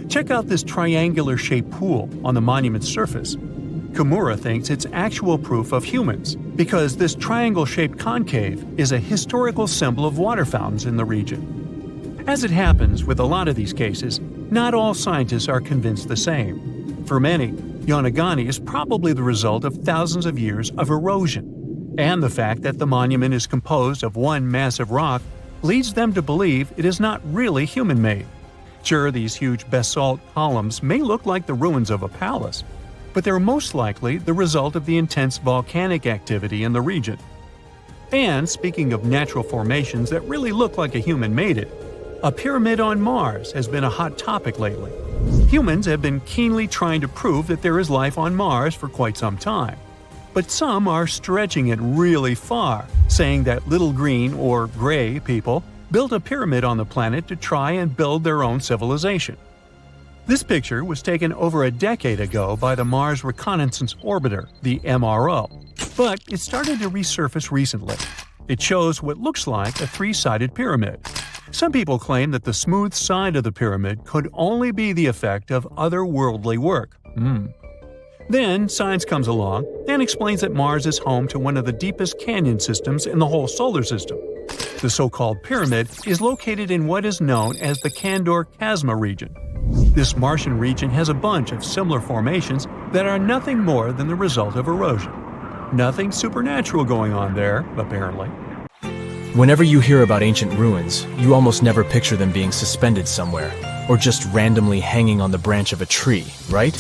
Check out this triangular-shaped pool on the monument's surface. Kimura thinks it's actual proof of humans, because this triangle-shaped concave is a historical symbol of water fountains in the region. As it happens with a lot of these cases, not all scientists are convinced the same. For many, Yaonagani is probably the result of thousands of years of erosion, and the fact that the monument is composed of one massive rock leads them to believe it is not really human-made. Sure, these huge basalt columns may look like the ruins of a palace, but they're most likely the result of the intense volcanic activity in the region. And speaking of natural formations that really look like a human made it, a pyramid on Mars has been a hot topic lately. Humans have been keenly trying to prove that there is life on Mars for quite some time. But some are stretching it really far, saying that little green or gray people built a pyramid on the planet to try and build their own civilization. This picture was taken over a decade ago by the Mars Reconnaissance Orbiter, the MRO, but it started to resurface recently. It shows what looks like a three-sided pyramid. Some people claim that the smooth side of the pyramid could only be the effect of otherworldly work. Then science comes along and explains that Mars is home to one of the deepest canyon systems in the whole solar system. The so-called pyramid is located in what is known as the Kandor-Chasma region. This Martian region has a bunch of similar formations that are nothing more than the result of erosion. Nothing supernatural going on there, apparently. Whenever you hear about ancient ruins, you almost never picture them being suspended somewhere, or just randomly hanging on the branch of a tree, right?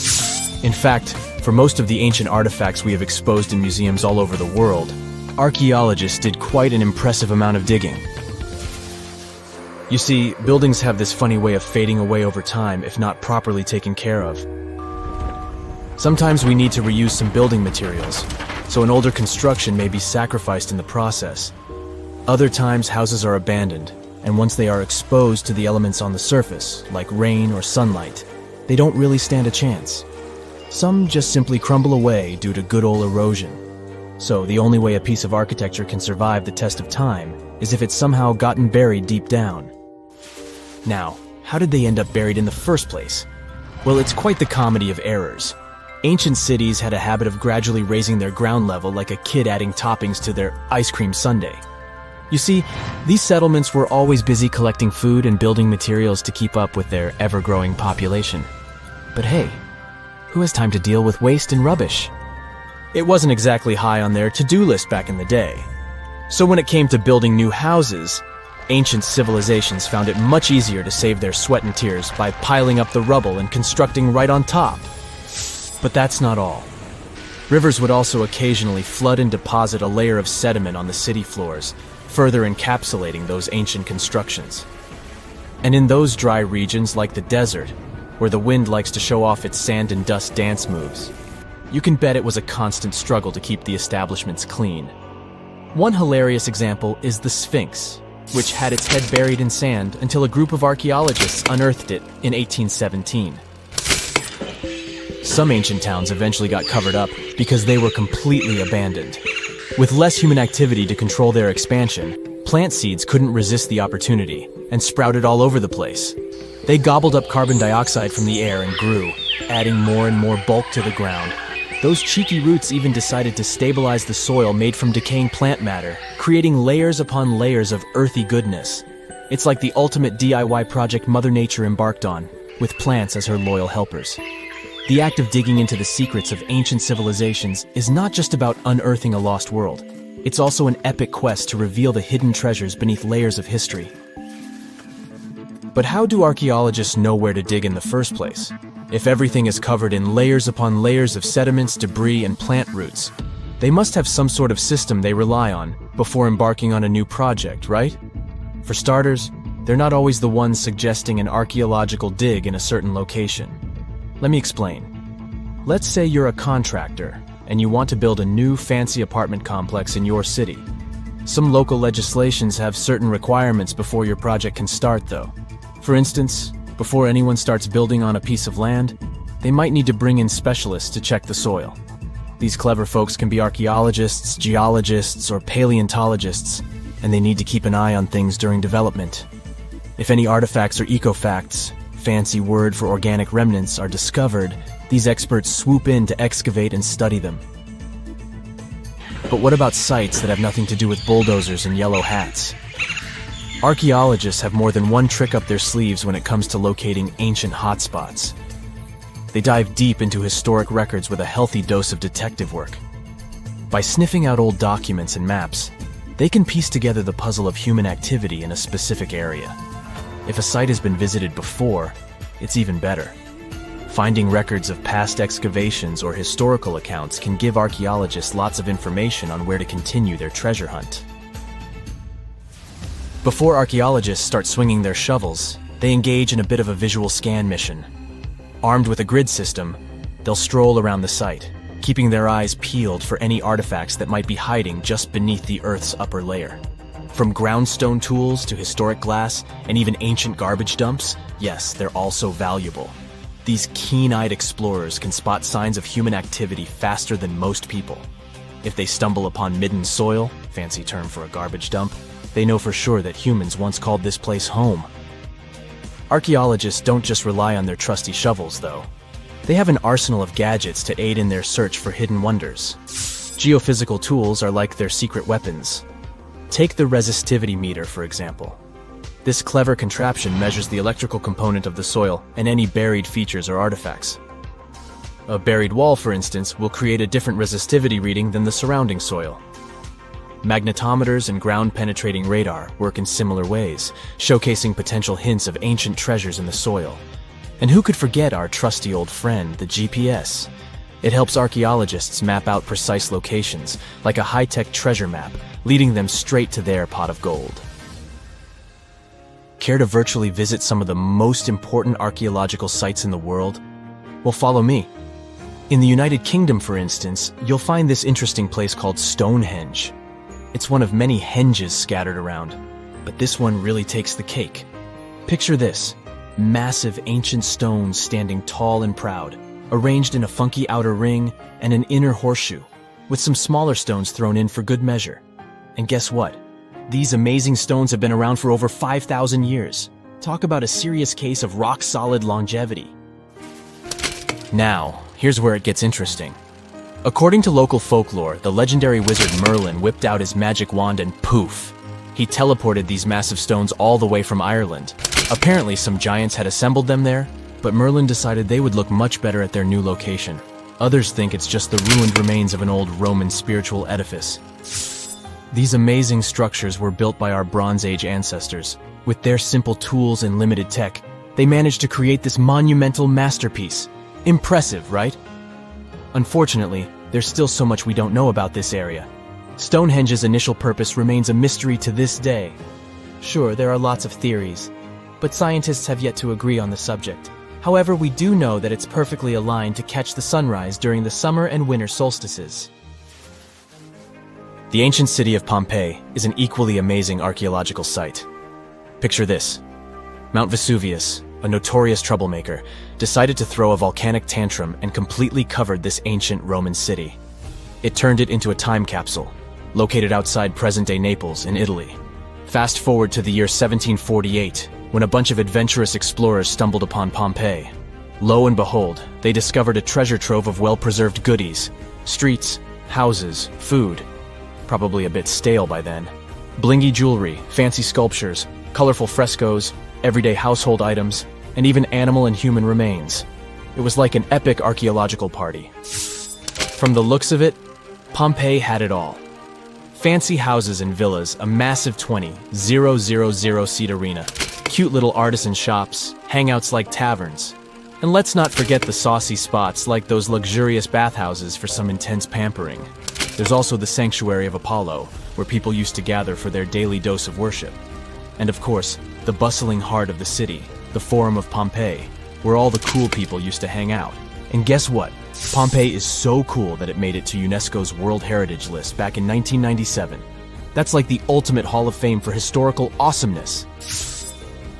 In fact, for most of the ancient artifacts we have exposed in museums all over the world, archaeologists did quite an impressive amount of digging. You see, buildings have this funny way of fading away over time if not properly taken care of. Sometimes we need to reuse some building materials, so an older construction may be sacrificed in the process. Other times houses are abandoned, and once they are exposed to the elements on the surface, like rain or sunlight, they don't really stand a chance. Some just simply crumble away due to good old erosion. So the only way a piece of architecture can survive the test of time is if it's somehow gotten buried deep down. Now, how did they end up buried in the first place? Well, it's quite the comedy of errors. Ancient cities had a habit of gradually raising their ground level like a kid adding toppings to their ice cream sundae. You see, these settlements were always busy collecting food and building materials to keep up with their ever-growing population. But hey, who has time to deal with waste and rubbish? It wasn't exactly high on their to-do list back in the day. So when it came to building new houses, ancient civilizations found it much easier to save their sweat and tears by piling up the rubble and constructing right on top. But that's not all. Rivers would also occasionally flood and deposit a layer of sediment on the city floors, further encapsulating those ancient constructions. And in those dry regions like the desert, where the wind likes to show off its sand and dust dance moves, you can bet it was a constant struggle to keep the establishments clean. One hilarious example is the Sphinx, which had its head buried in sand until a group of archaeologists unearthed it in 1817. Some ancient towns eventually got covered up because they were completely abandoned. With less human activity to control their expansion, plant seeds couldn't resist the opportunity and sprouted all over the place. They gobbled up carbon dioxide from the air and grew, adding more and more bulk to the ground. Those cheeky roots even decided to stabilize the soil made from decaying plant matter, creating layers upon layers of earthy goodness. It's like the ultimate DIY project Mother Nature embarked on, with plants as her loyal helpers. The act of digging into the secrets of ancient civilizations is not just about unearthing a lost world. It's also an epic quest to reveal the hidden treasures beneath layers of history. But how do archaeologists know where to dig in the first place? If everything is covered in layers upon layers of sediments, debris, and plant roots, they must have some sort of system they rely on before embarking on a new project, right? For starters, they're not always the ones suggesting an archaeological dig in a certain location. Let me explain. Let's say you're a contractor and you want to build a new fancy apartment complex in your city. Some local legislations have certain requirements before your project can start, though. For instance, before anyone starts building on a piece of land, they might need to bring in specialists to check the soil. These clever folks can be archaeologists, geologists, or paleontologists, and they need to keep an eye on things during development. If any artifacts or ecofacts, fancy word for organic remnants, are discovered, these experts swoop in to excavate and study them. But what about sites that have nothing to do with bulldozers and yellow hats? Archaeologists have more than one trick up their sleeves when it comes to locating ancient hotspots. They dive deep into historic records with a healthy dose of detective work. By sniffing out old documents and maps, they can piece together the puzzle of human activity in a specific area. If a site has been visited before, it's even better. Finding records of past excavations or historical accounts can give archaeologists lots of information on where to continue their treasure hunt. Before archaeologists start swinging their shovels, they engage in a bit of a visual scan mission. Armed with a grid system, they'll stroll around the site, keeping their eyes peeled for any artifacts that might be hiding just beneath the Earth's upper layer. From groundstone tools to historic glass and even ancient garbage dumps, yes, they're all so valuable. These keen-eyed explorers can spot signs of human activity faster than most people. If they stumble upon midden soil, fancy term for a garbage dump, they know for sure that humans once called this place home. Archaeologists don't just rely on their trusty shovels, though. They have an arsenal of gadgets to aid in their search for hidden wonders. Geophysical tools are like their secret weapons. Take the resistivity meter, for example. This clever contraption measures the electrical component of the soil and any buried features or artifacts. A buried wall, for instance, will create a different resistivity reading than the surrounding soil. Magnetometers and ground-penetrating radar work in similar ways, showcasing potential hints of ancient treasures in the soil. And who could forget our trusty old friend, the GPS? It helps archaeologists map out precise locations, like a high-tech treasure map, leading them straight to their pot of gold. Care to virtually visit some of the most important archaeological sites in the world? Well, follow me. In the United Kingdom, for instance, you'll find this interesting place called Stonehenge. It's one of many henges scattered around, but this one really takes the cake. Picture this: massive ancient stones standing tall and proud, arranged in a funky outer ring and an inner horseshoe, with some smaller stones thrown in for good measure. And guess what? These amazing stones have been around for over 5,000 years. Talk about a serious case of rock-solid longevity. Now, here's where it gets interesting. According to local folklore, the legendary wizard Merlin whipped out his magic wand and poof! He teleported these massive stones all the way from Ireland. Apparently, some giants had assembled them there, but Merlin decided they would look much better at their new location. Others think it's just the ruined remains of an old Roman spiritual edifice. These amazing structures were built by our Bronze Age ancestors. With their simple tools and limited tech, they managed to create this monumental masterpiece. Impressive, right? Unfortunately, there's still so much we don't know about this area. Stonehenge's initial purpose remains a mystery to this day. Sure, there are lots of theories, but scientists have yet to agree on the subject. However, we do know that it's perfectly aligned to catch the sunrise during the summer and winter solstices. The ancient city of Pompeii is an equally amazing archaeological site. Picture this: Mount Vesuvius, a notorious troublemaker, decided to throw a volcanic tantrum and completely covered this ancient Roman city. It turned it into a time capsule, located outside present-day Naples in Italy. Fast forward to the year 1748, when a bunch of adventurous explorers stumbled upon Pompeii. Lo and behold, they discovered a treasure trove of well-preserved goodies: streets, houses, food. Probably a bit stale by then. Blingy jewelry, fancy sculptures, colorful frescoes, everyday household items, and even animal and human remains. It was like an epic archaeological party. From the looks of it, Pompeii had it all. Fancy houses and villas, a massive 20,000-seat arena, cute little artisan shops, hangouts like taverns. And let's not forget the saucy spots like those luxurious bathhouses for some intense pampering. There's also the sanctuary of Apollo, where people used to gather for their daily dose of worship. And of course, the bustling heart of the city, the Forum of Pompeii, where all the cool people used to hang out. And guess what? Pompeii is so cool that it made it to UNESCO's World Heritage List back in 1997. That's like the ultimate Hall of Fame for historical awesomeness.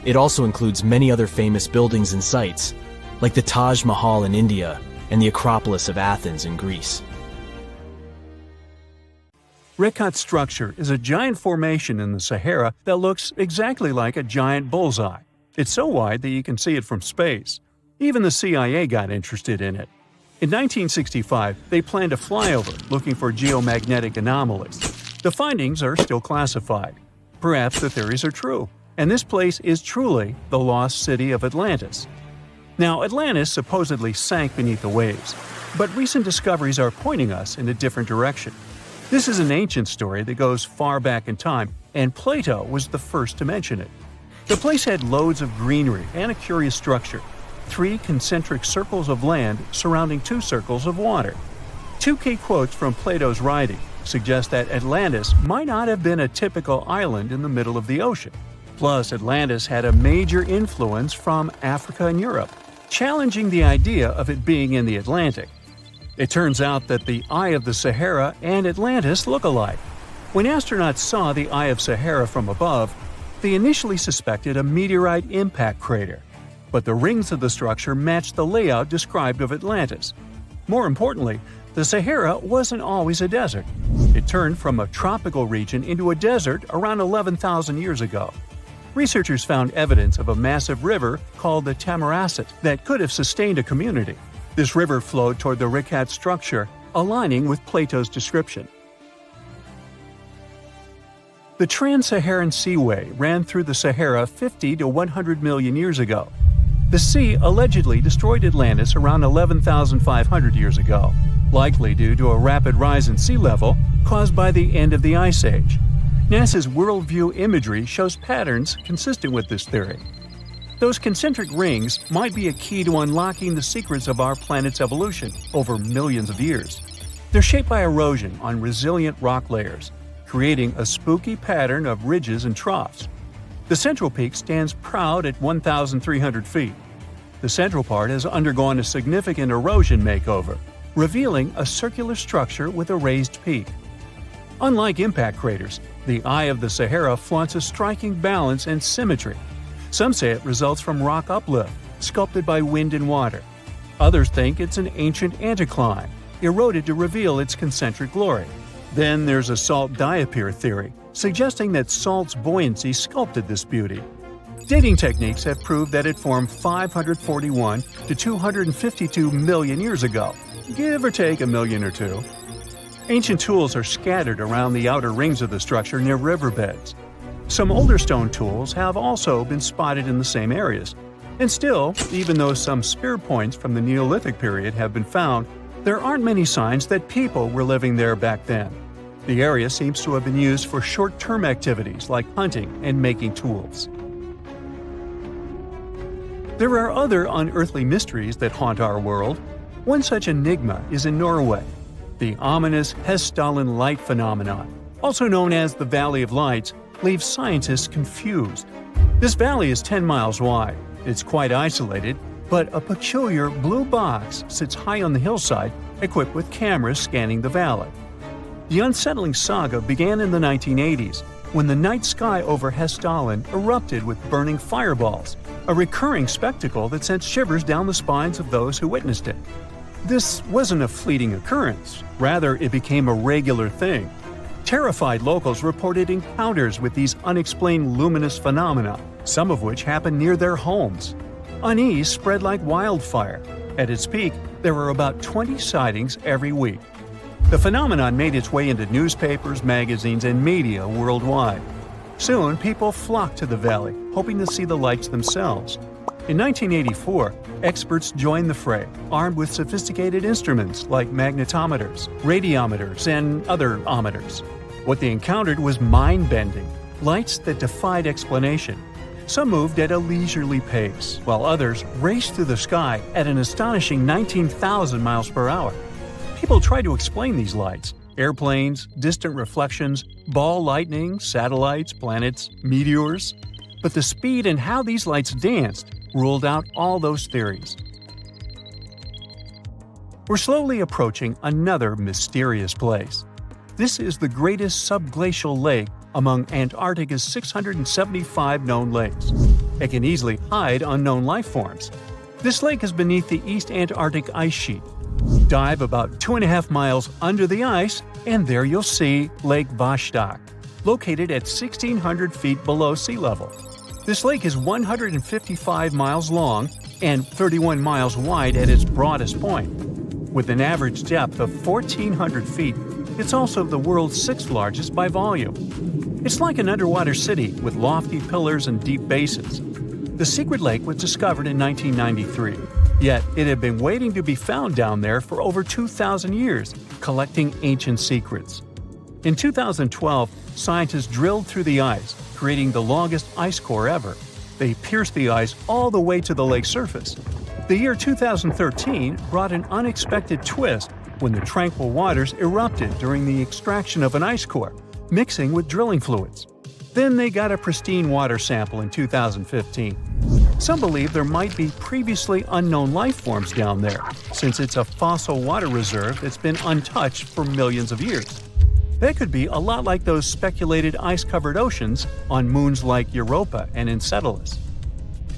It also includes many other famous buildings and sites, like the Taj Mahal in India and the Acropolis of Athens in Greece. Rekat structure is a giant formation in the Sahara that looks exactly like a giant bullseye. It's so wide that you can see it from space. Even the CIA got interested in it. In 1965, they planned a flyover looking for geomagnetic anomalies. The findings are still classified. Perhaps the theories are true, and this place is truly the lost city of Atlantis. Now, Atlantis supposedly sank beneath the waves, but recent discoveries are pointing us in a different direction. This is an ancient story that goes far back in time, and Plato was the first to mention it. The place had loads of greenery and a curious structure: 3 concentric circles of land surrounding 2 circles of water. 2 key quotes from Plato's writing suggest that Atlantis might not have been a typical island in the middle of the ocean. Plus, Atlantis had a major influence from Africa and Europe, challenging the idea of it being in the Atlantic. It turns out that the Eye of the Sahara and Atlantis look alike. When astronauts saw the Eye of Sahara from above, they initially suspected a meteorite impact crater. but the rings of the structure match the layout described of Atlantis. More importantly, the Sahara wasn't always a desert. It turned from a tropical region into a desert around 11,000 years ago. Researchers found evidence of a massive river called the Tamaracet that could have sustained a community. This river flowed toward the Rikat structure, aligning with Plato's description. The Trans-Saharan Seaway ran through the Sahara 50 to 100 million years ago. The sea allegedly destroyed Atlantis around 11,500 years ago, likely due to a rapid rise in sea level caused by the end of the Ice Age. NASA's worldview imagery shows patterns consistent with this theory. Those concentric rings might be a key to unlocking the secrets of our planet's evolution over millions of years. They're shaped by erosion on resilient rock layers, creating a spooky pattern of ridges and troughs. The central peak stands proud at 1,300 feet. The central part has undergone a significant erosion makeover, revealing a circular structure with a raised peak. Unlike impact craters, the Eye of the Sahara flaunts a striking balance and symmetry. Some say it results from rock uplift, sculpted by wind and water. Others think it's an ancient anticline, eroded to reveal its concentric glory. Then there's a salt diapir theory, suggesting that salt's buoyancy sculpted this beauty. Dating techniques have proved that it formed 541 to 252 million years ago, give or take a million or two. Ancient tools are scattered around the outer rings of the structure near riverbeds. Some older stone tools have also been spotted in the same areas. And still, even though some spear points from the Neolithic period have been found, there aren't many signs that people were living there back then. The area seems to have been used for short-term activities like hunting and making tools. There are other unearthly mysteries that haunt our world. One such enigma is in Norway, the ominous Hessdalen light phenomenon, also known as the Valley of Lights, leaves scientists confused. This valley is 10 miles wide. It's quite isolated, but a peculiar blue box sits high on the hillside, equipped with cameras scanning the valley. The unsettling saga began in the 1980s, when the night sky over Hessdalen erupted with burning fireballs, a recurring spectacle that sent shivers down the spines of those who witnessed it. This wasn't a fleeting occurrence, rather it became a regular thing. Terrified locals reported encounters with these unexplained luminous phenomena, some of which happened near their homes. Unease spread like wildfire. At its peak, there were about 20 sightings every week. The phenomenon made its way into newspapers, magazines, and media worldwide. Soon, people flocked to the valley, hoping to see the lights themselves. In 1984, experts joined the fray, armed with sophisticated instruments like magnetometers, radiometers, and other ometers. What they encountered was mind-bending, lights that defied explanation. Some moved at a leisurely pace, while others raced through the sky at an astonishing 19,000 miles per hour. People tried to explain these lights: airplanes, distant reflections, ball lightning, satellites, planets, meteors. But the speed and how these lights danced ruled out all those theories. We're slowly approaching another mysterious place. This is the greatest subglacial lake among Antarctica's 675 known lakes. It can easily hide unknown life forms. This lake is beneath the East Antarctic ice sheet. Dive about 2.5 miles under the ice, and there you'll see Lake Vostok, located at 1,600 feet below sea level. This lake is 155 miles long and 31 miles wide at its broadest point. With an average depth of 1,400 feet, it's also the world's sixth largest by volume. It's like an underwater city with lofty pillars and deep basins. The secret lake was discovered in 1993, yet it had been waiting to be found down there for over 2,000 years, collecting ancient secrets. In 2012, scientists drilled through the ice, creating the longest ice core ever. They pierced the ice all the way to the lake's surface. The year 2013 brought an unexpected twist when the tranquil waters erupted during the extraction of an ice core, mixing with drilling fluids. Then they got a pristine water sample in 2015. Some believe there might be previously unknown life forms down there, since it's a fossil water reserve that's been untouched for millions of years. That could be a lot like those speculated ice-covered oceans on moons like Europa and Enceladus.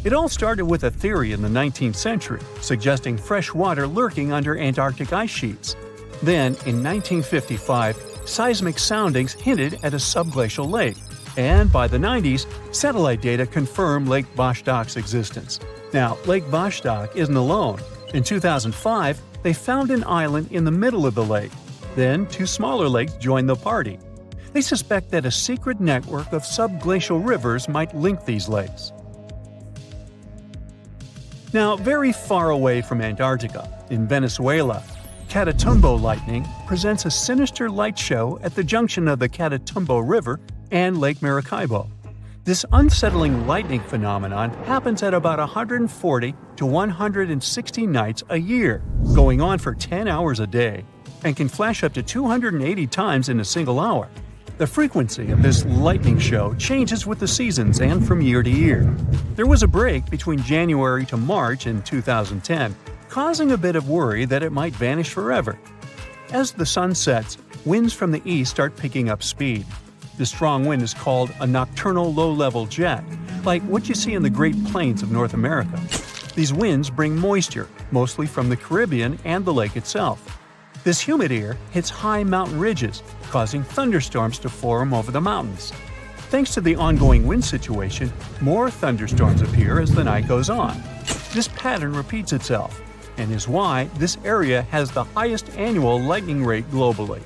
It all started with a theory in the 19th century, suggesting fresh water lurking under Antarctic ice sheets. Then, in 1955, seismic soundings hinted at a subglacial lake, and by the 90s, satellite data confirmed Lake Vostok's existence. Now, Lake Vostok isn't alone. In 2005, they found an island in the middle of the lake. Then, two smaller lakes joined the party. They suspect that a secret network of subglacial rivers might link these lakes. Now, very far away from Antarctica, in Venezuela, Catatumbo lightning presents a sinister light show at the junction of the Catatumbo River and Lake Maracaibo. This unsettling lightning phenomenon happens at about 140 to 160 nights a year, going on for 10 hours a day, and can flash up to 280 times in a single hour. The frequency of this lightning show changes with the seasons and from year to year. There was a break between January to March in 2010, causing a bit of worry that it might vanish forever. As the sun sets, winds from the east start picking up speed. The strong wind is called a nocturnal low-level jet, like what you see in the Great Plains of North America. These winds bring moisture, mostly from the Caribbean and the lake itself. This humid air hits high mountain ridges, causing thunderstorms to form over the mountains. Thanks to the ongoing wind situation, more thunderstorms appear as the night goes on. This pattern repeats itself, and is why this area has the highest annual lightning rate globally.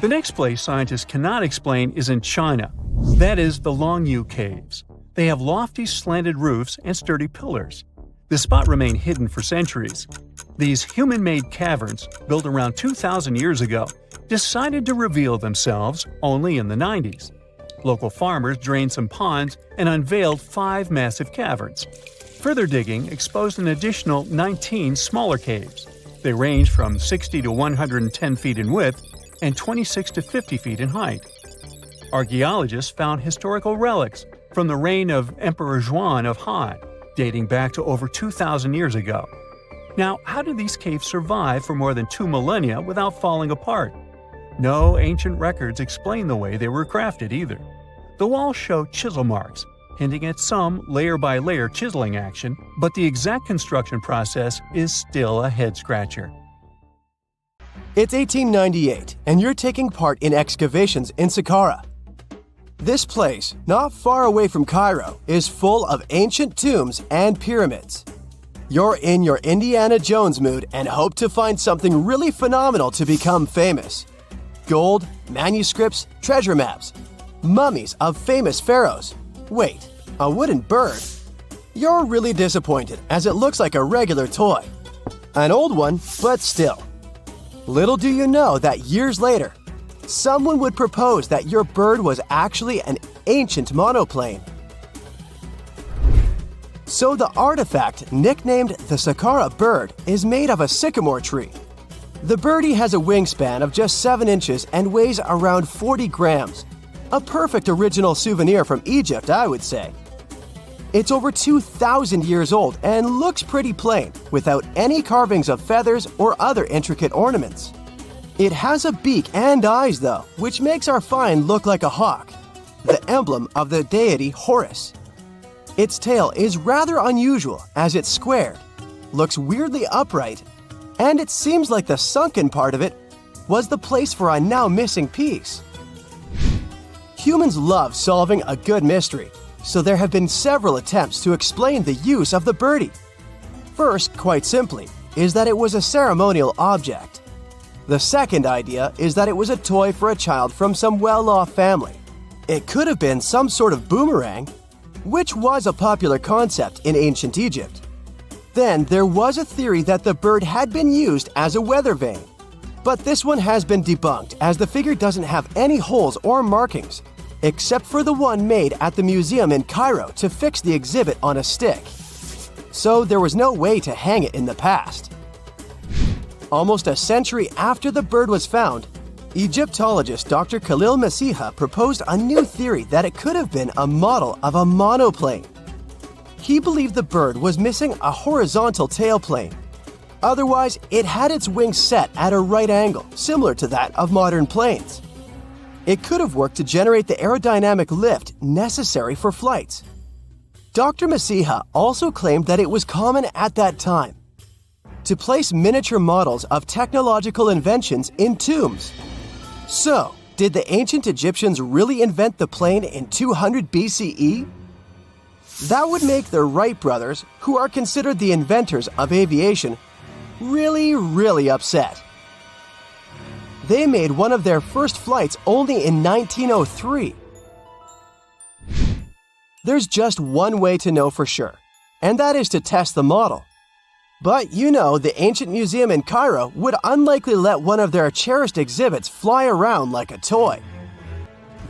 The next place scientists cannot explain is in China. That is the Longyu Caves. They have lofty slanted roofs and sturdy pillars. The spot remained hidden for centuries. These human-made caverns, built around 2,000 years ago, decided to reveal themselves only in the 90s. Local farmers drained some ponds and unveiled 5 massive caverns. Further digging exposed an additional 19 smaller caves. They range from 60 to 110 feet in width and 26 to 50 feet in height. Archaeologists found historical relics from the reign of Emperor Zhuan of Han, dating back to over 2,000 years ago. Now, how did these caves survive for more than 2 millennia without falling apart? No ancient records explain the way they were crafted either. The walls show chisel marks, hinting at some layer-by-layer chiseling action, but the exact construction process is still a head-scratcher. It's 1898, and you're taking part in excavations in Saqqara. This place, not far away from Cairo, is full of ancient tombs and pyramids. You're in your Indiana Jones mood and hope to find something really phenomenal to become famous. Gold, manuscripts, treasure maps, mummies of famous pharaohs. Wait, a wooden bird? You're really disappointed as it looks like a regular toy. An old one, but still. Little do you know that years later, someone would propose that your bird was actually an ancient monoplane. So the artifact, nicknamed the Saqqara bird, is made of a sycamore tree. The birdie has a wingspan of just 7 inches and weighs around 40 grams. A perfect original souvenir from Egypt, I would say. It's over 2,000 years old and looks pretty plain, without any carvings of feathers or other intricate ornaments. It has a beak and eyes though, which makes our find look like a hawk, the emblem of the deity Horus. Its tail is rather unusual as it's squared, looks weirdly upright, and it seems like the sunken part of it was the place for a now missing piece. Humans love solving a good mystery, so there have been several attempts to explain the use of the birdie. First, quite simply, is that it was a ceremonial object. The second idea is that it was a toy for a child from some well-off family. It could have been some sort of boomerang, which was a popular concept in ancient Egypt. Then there was a theory that the bird had been used as a weather vane. But this one has been debunked as the figure doesn't have any holes or markings, except for the one made at the museum in Cairo to fix the exhibit on a stick. So there was no way to hang it in the past. Almost a century after the bird was found, Egyptologist Dr. Khalil Masiha proposed a new theory that it could have been a model of a monoplane. He believed the bird was missing a horizontal tailplane. Otherwise, it had its wings set at a right angle, similar to that of modern planes. It could have worked to generate the aerodynamic lift necessary for flights. Dr. Masiha also claimed that it was common at that time to place miniature models of technological inventions in tombs. So, did the ancient Egyptians really invent the plane in 200 BCE? That would make the Wright brothers, who are considered the inventors of aviation, really upset. They made one of their first flights only in 1903. There's just one way to know for sure, and that is to test the model. But you know, the ancient museum in Cairo would unlikely let one of their cherished exhibits fly around like a toy.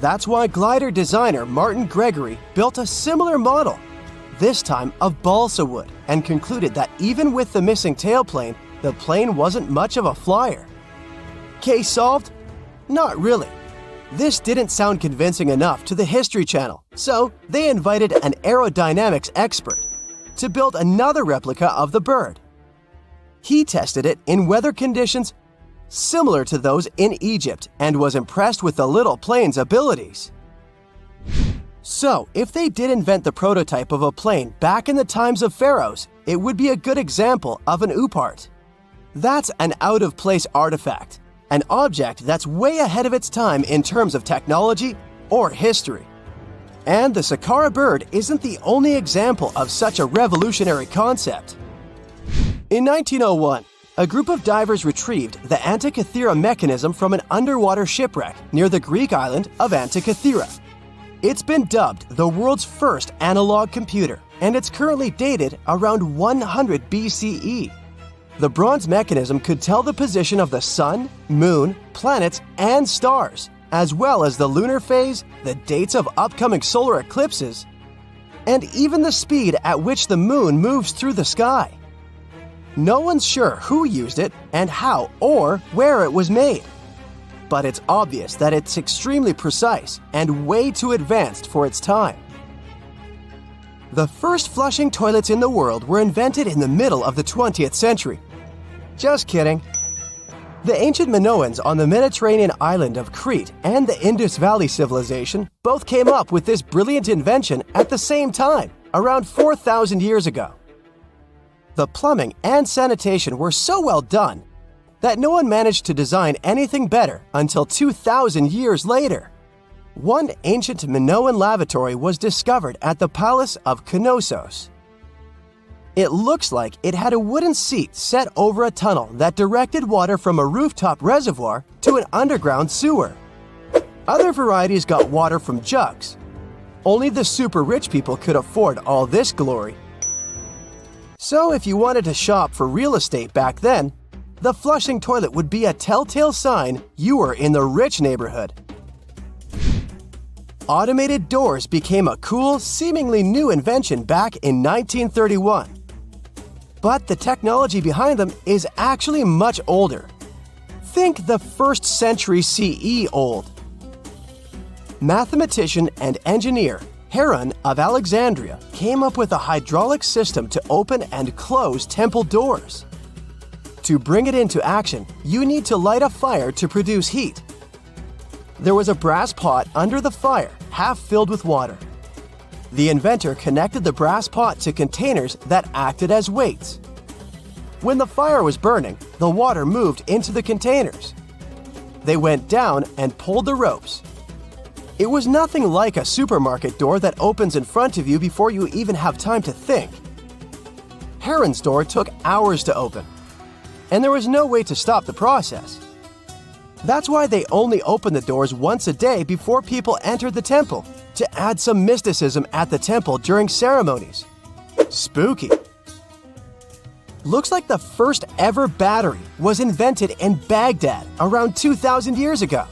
That's why glider designer Martin Gregory built a similar model, this time of balsa wood, and concluded that even with the missing tailplane, the plane wasn't much of a flyer. Case solved? Not really. This didn't sound convincing enough to the History Channel, so they invited an aerodynamics expert to build another replica of the bird. He tested it in weather conditions similar to those in Egypt and was impressed with the little plane's abilities. So, if they did invent the prototype of a plane back in the times of pharaohs, it would be a good example of an oupart. That's an out-of-place artifact, an object that's way ahead of its time in terms of technology or history. And the Saqqara bird isn't the only example of such a revolutionary concept. In 1901, a group of divers retrieved the Antikythera mechanism from an underwater shipwreck near the Greek island of Antikythera. It's been dubbed the world's first analog computer, and it's currently dated around 100 BCE. The bronze mechanism could tell the position of the sun, moon, planets, and stars, as well as the lunar phase, the dates of upcoming solar eclipses, and even the speed at which the moon moves through the sky. No one's sure who used it and how or where it was made. But it's obvious that it's extremely precise and way too advanced for its time. The first flushing toilets in the world were invented in the middle of the 20th century. Just kidding. The ancient Minoans on the Mediterranean island of Crete and the Indus Valley civilization both came up with this brilliant invention at the same time, around 4,000 years ago. The plumbing and sanitation were so well done that no one managed to design anything better until 2,000 years later. One ancient Minoan lavatory was discovered at the Palace of Knossos. It looks like it had a wooden seat set over a tunnel that directed water from a rooftop reservoir to an underground sewer. Other varieties got water from jugs. Only the super rich people could afford all this glory. So if you wanted to shop for real estate back then, the flushing toilet would be a telltale sign you were in the rich neighborhood. Automated doors became a cool, seemingly new invention back in 1931. But the technology behind them is actually much older. Think the 1st century CE old. Mathematician and engineer Heron of Alexandria came up with a hydraulic system to open and close temple doors. To bring it into action, you need to light a fire to produce heat. There was a brass pot under the fire, half filled with water. The inventor connected the brass pot to containers that acted as weights. When the fire was burning, the water moved into the containers. They went down and pulled the ropes. It was nothing like a supermarket door that opens in front of you before you even have time to think. Heron's door took hours to open, and there was no way to stop the process. That's why they only opened the doors once a day before people entered the temple, to add some mysticism at the temple during ceremonies. Spooky. Looks like the first ever battery was invented in Baghdad around 2,000 years ago.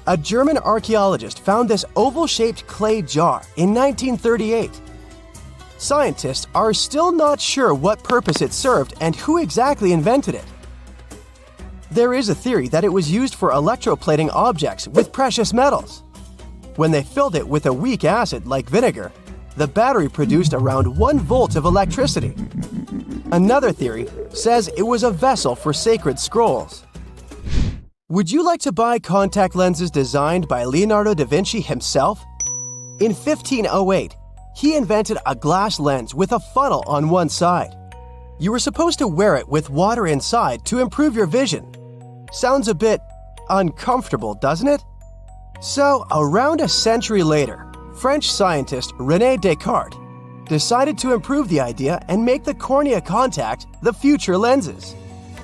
A German archaeologist found this oval-shaped clay jar in 1938. Scientists are still not sure what purpose it served and who exactly invented it. There is a theory that it was used for electroplating objects with precious metals. When they filled it with a weak acid like vinegar, the battery produced around 1 volt of electricity. Another theory says it was a vessel for sacred scrolls. Would you like to buy contact lenses designed by Leonardo da Vinci himself? In 1508, he invented a glass lens with a funnel on one side. You were supposed to wear it with water inside to improve your vision. Sounds a bit uncomfortable, doesn't it? So, around a century later, French scientist René Descartes decided to improve the idea and make the cornea contact the future lenses.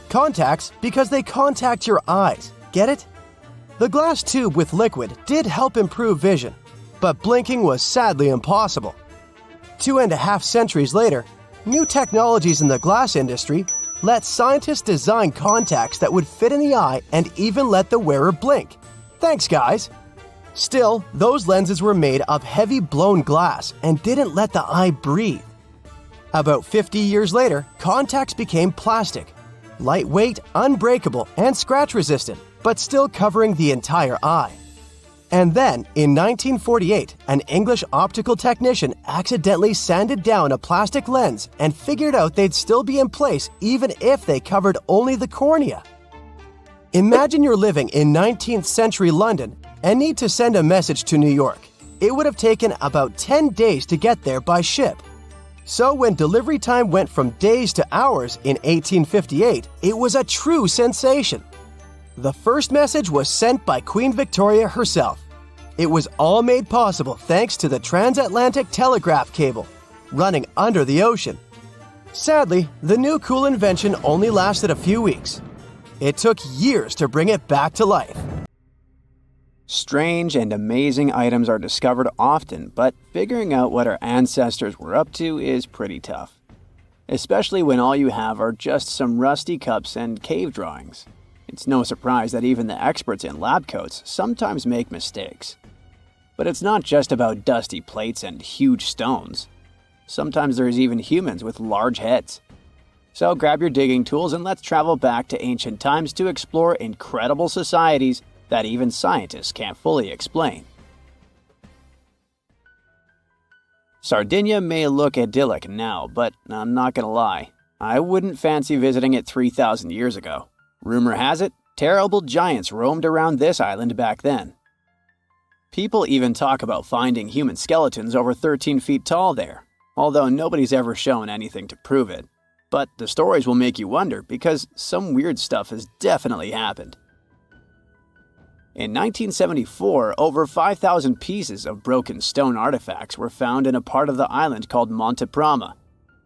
Contacts because they contact your eyes, get it? The glass tube with liquid did help improve vision, but blinking was sadly impossible. 2.5 centuries later, new technologies in the glass industry let scientists design contacts that would fit in the eye and even let the wearer blink. Thanks, guys! Still, those lenses were made of heavy blown glass and didn't let the eye breathe. About 50 years later, contacts became plastic, lightweight, unbreakable, and scratch-resistant, but still covering the entire eye. And then, in 1948, an English optical technician accidentally sanded down a plastic lens and figured out they'd still be in place even if they covered only the cornea. Imagine you're living in 19th century London and need to send a message to New York. It would have taken about 10 days to get there by ship. So when delivery time went from days to hours in 1858, it was a true sensation. The first message was sent by Queen Victoria herself. It was all made possible thanks to the transatlantic telegraph cable, running under the ocean. Sadly, the new cool invention only lasted a few weeks. It took years to bring it back to life. Strange and amazing items are discovered often, but figuring out what our ancestors were up to is pretty tough. Especially when all you have are just some rusty cups and cave drawings. It's no surprise that even the experts in lab coats sometimes make mistakes. But it's not just about dusty plates and huge stones. Sometimes there's even humans with large heads. So grab your digging tools and let's travel back to ancient times to explore incredible societies that even scientists can't fully explain. Sardinia may look idyllic now, but I'm not gonna lie, I wouldn't fancy visiting it 3,000 years ago. Rumor has it, terrible giants roamed around this island back then. People even talk about finding human skeletons over 13 feet tall there, although nobody's ever shown anything to prove it. But the stories will make you wonder because some weird stuff has definitely happened. In 1974, over 5,000 pieces of broken stone artifacts were found in a part of the island called Monte Prama,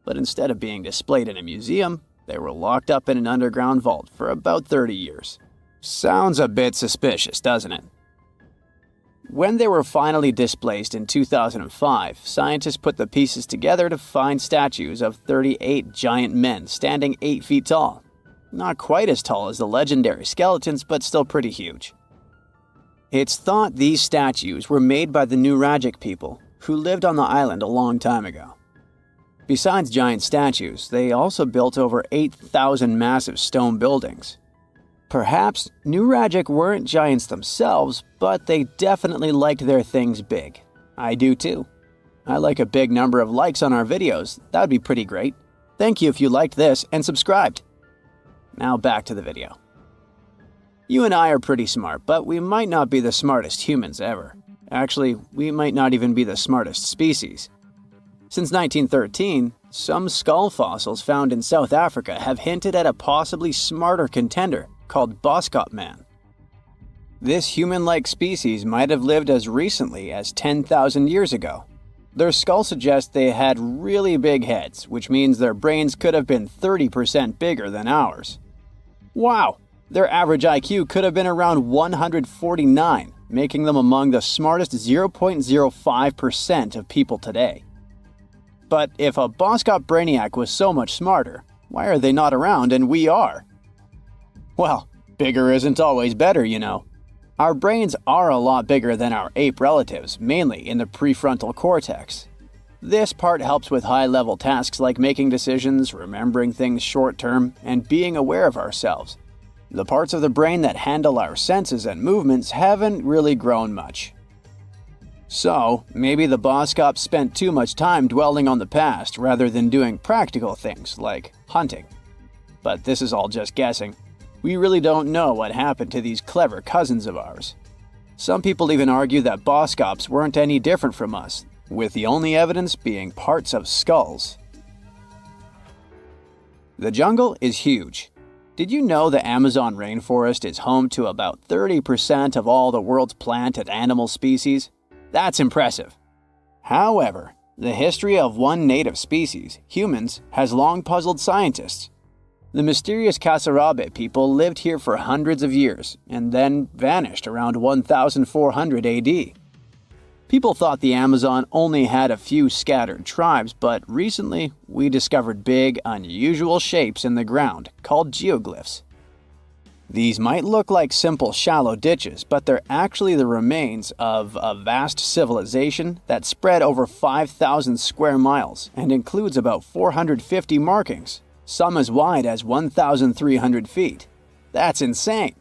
but instead of being displayed in a museum, they were locked up in an underground vault for about 30 years. Sounds a bit suspicious, doesn't it? When they were finally displaced in 2005, scientists put the pieces together to find statues of 38 giant men standing 8 feet tall. Not quite as tall as the legendary skeletons, but still pretty huge. It's thought these statues were made by the Nuragic people, who lived on the island a long time ago. Besides giant statues, they also built over 8,000 massive stone buildings. Perhaps Nuragic weren't giants themselves, but they definitely liked their things big. I do too. I like a big number of likes on our videos. That would be pretty great. Thank you if you liked this and subscribed. Now back to the video. You and I are pretty smart, but we might not be the smartest humans ever. Actually, we might not even be the smartest species. Since 1913, some skull fossils found in South Africa have hinted at a possibly smarter contender called Boskop Man. This human-like species might have lived as recently as 10,000 years ago. Their skull suggests they had really big heads, which means their brains could have been 30% bigger than ours. Wow! Their average IQ could have been around 149, making them among the smartest 0.05% of people today. But if a Boskop Brainiac was so much smarter, why are they not around and we are? Well, bigger isn't always better, you know. Our brains are a lot bigger than our ape relatives, mainly in the prefrontal cortex. This part helps with high-level tasks like making decisions, remembering things short-term, and being aware of ourselves. The parts of the brain that handle our senses and movements haven't really grown much. So, maybe the Boskops spent too much time dwelling on the past rather than doing practical things like hunting. But this is all just guessing. We really don't know what happened to these clever cousins of ours. Some people even argue that Boskops weren't any different from us, with the only evidence being parts of skulls. The jungle is huge. Did you know the Amazon rainforest is home to about 30% of all the world's plant and animal species? That's impressive. However, the history of one native species, humans, has long puzzled scientists. The mysterious Kasarabe people lived here for hundreds of years and then vanished around 1400 AD. People thought the Amazon only had a few scattered tribes, but recently we discovered big, unusual shapes in the ground called geoglyphs. These might look like simple shallow ditches, but they're actually the remains of a vast civilization that spread over 5,000 square miles and includes about 450 markings, some as wide as 1,300 feet. That's insane!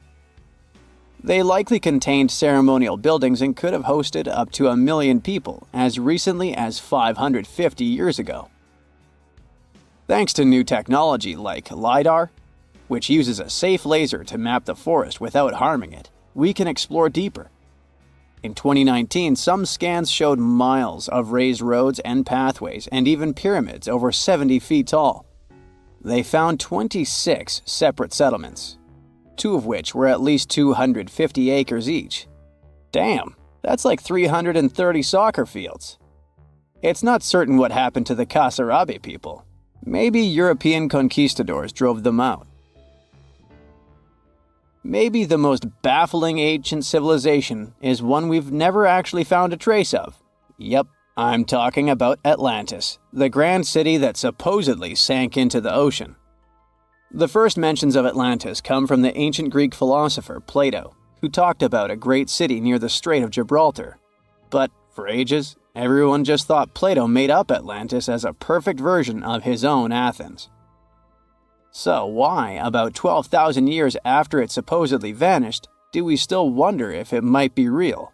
They likely contained ceremonial buildings and could have hosted up to 1 million people as recently as 550 years ago. Thanks to new technology like LiDAR, which uses a safe laser to map the forest without harming it, we can explore deeper. In 2019, some scans showed miles of raised roads and pathways and even pyramids over 70 feet tall. They found 26 separate settlements, 2 of which were at least 250 acres each. Damn, that's like 330 soccer fields. It's not certain what happened to the Kasarabe people. Maybe European conquistadors drove them out. Maybe the most baffling ancient civilization is one we've never actually found a trace of. Yep, I'm talking about Atlantis, the grand city that supposedly sank into the ocean. The first mentions of Atlantis come from the ancient Greek philosopher Plato, who talked about a great city near the Strait of Gibraltar. But for ages, everyone just thought Plato made up Atlantis as a perfect version of his own Athens. So why, about 12,000 years after it supposedly vanished, do we still wonder if it might be real?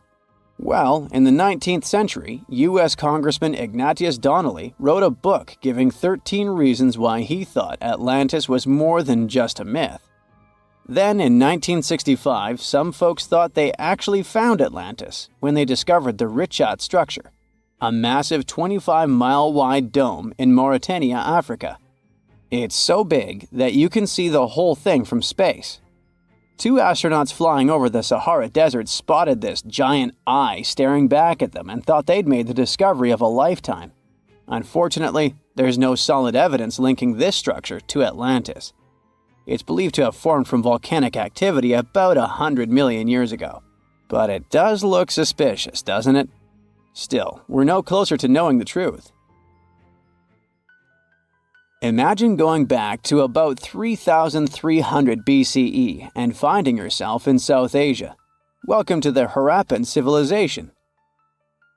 Well, in the 19th century, U.S. Congressman Ignatius Donnelly wrote a book giving 13 reasons why he thought Atlantis was more than just a myth. Then, in 1965, some folks thought they actually found Atlantis when they discovered the Richat structure, a massive 25-mile-wide dome in Mauritania, Africa. It's so big that you can see the whole thing from space. 2 astronauts flying over the Sahara Desert spotted this giant eye staring back at them and thought they'd made the discovery of a lifetime. Unfortunately, there's no solid evidence linking this structure to Atlantis. It's believed to have formed from volcanic activity about 100 million years ago. But it does look suspicious, doesn't it? Still, we're no closer to knowing the truth. Imagine going back to about 3,300 BCE and finding yourself in South Asia. Welcome to the Harappan civilization.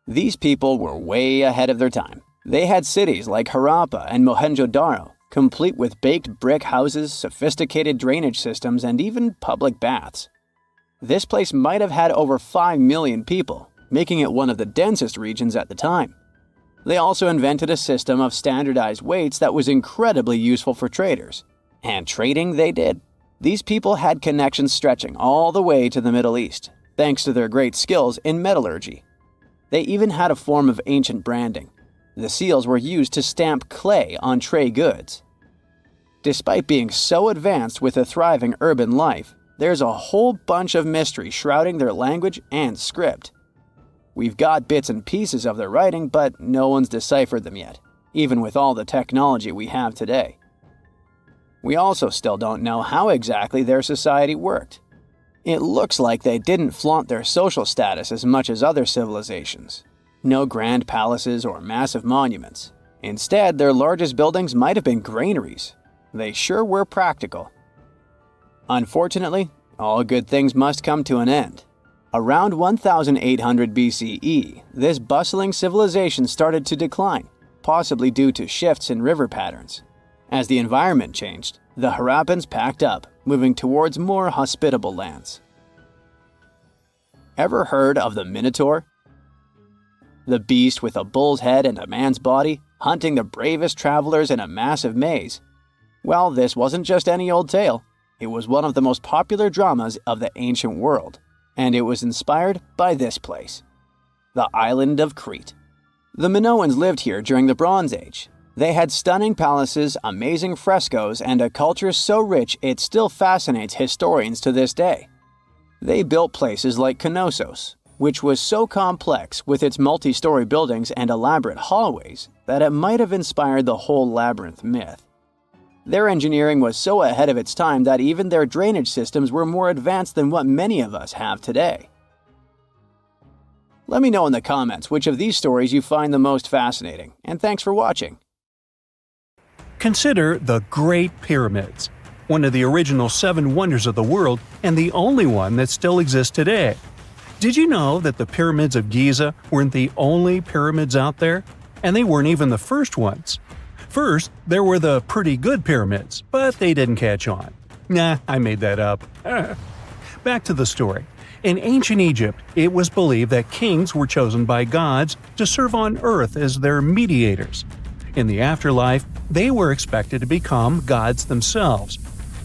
These people were way ahead of their time. They had cities like Harappa and Mohenjo-Daro, complete with baked brick houses, sophisticated drainage systems, and even public baths. This place might have had over 5 million people, making it one of the densest regions at the time. They also invented a system of standardized weights that was incredibly useful for traders. And trading they did. These people had connections stretching all the way to the Middle East, thanks to their great skills in metallurgy. They even had a form of ancient branding. The seals were used to stamp clay on trade goods. Despite being so advanced with a thriving urban life, there's a whole bunch of mystery shrouding their language and script. We've got bits and pieces of their writing, but no one's deciphered them yet, even with all the technology we have today. We also still don't know how exactly their society worked. It looks like they didn't flaunt their social status as much as other civilizations. No grand palaces or massive monuments. Instead, their largest buildings might have been granaries. They sure were practical. Unfortunately, all good things must come to an end. Around 1800 BCE, this bustling civilization started to decline, possibly due to shifts in river patterns. As the environment changed, the Harappans packed up, moving towards more hospitable lands. Ever heard of the Minotaur? The beast with a bull's head and a man's body, hunting the bravest travelers in a massive maze. Well, this wasn't just any old tale. It was one of the most popular dramas of the ancient world, and it was inspired by this place, the island of Crete. The Minoans lived here during the Bronze Age. They had stunning palaces, amazing frescoes, and a culture so rich it still fascinates historians to this day. They built places like Knossos, which was so complex with its multi-story buildings and elaborate hallways that it might have inspired the whole labyrinth myth. Their engineering was so ahead of its time that even their drainage systems were more advanced than what many of us have today. Let me know in the comments which of these stories you find the most fascinating, and thanks for watching. Consider the Great Pyramids, one of the original 7 wonders of the world and the only one that still exists today. Did you know that the pyramids of Giza weren't the only pyramids out there? And they weren't even the first ones. First, there were the pretty good pyramids, but they didn't catch on. Nah, I made that up. Back to the story. In ancient Egypt, it was believed that kings were chosen by gods to serve on earth as their mediators. In the afterlife, they were expected to become gods themselves.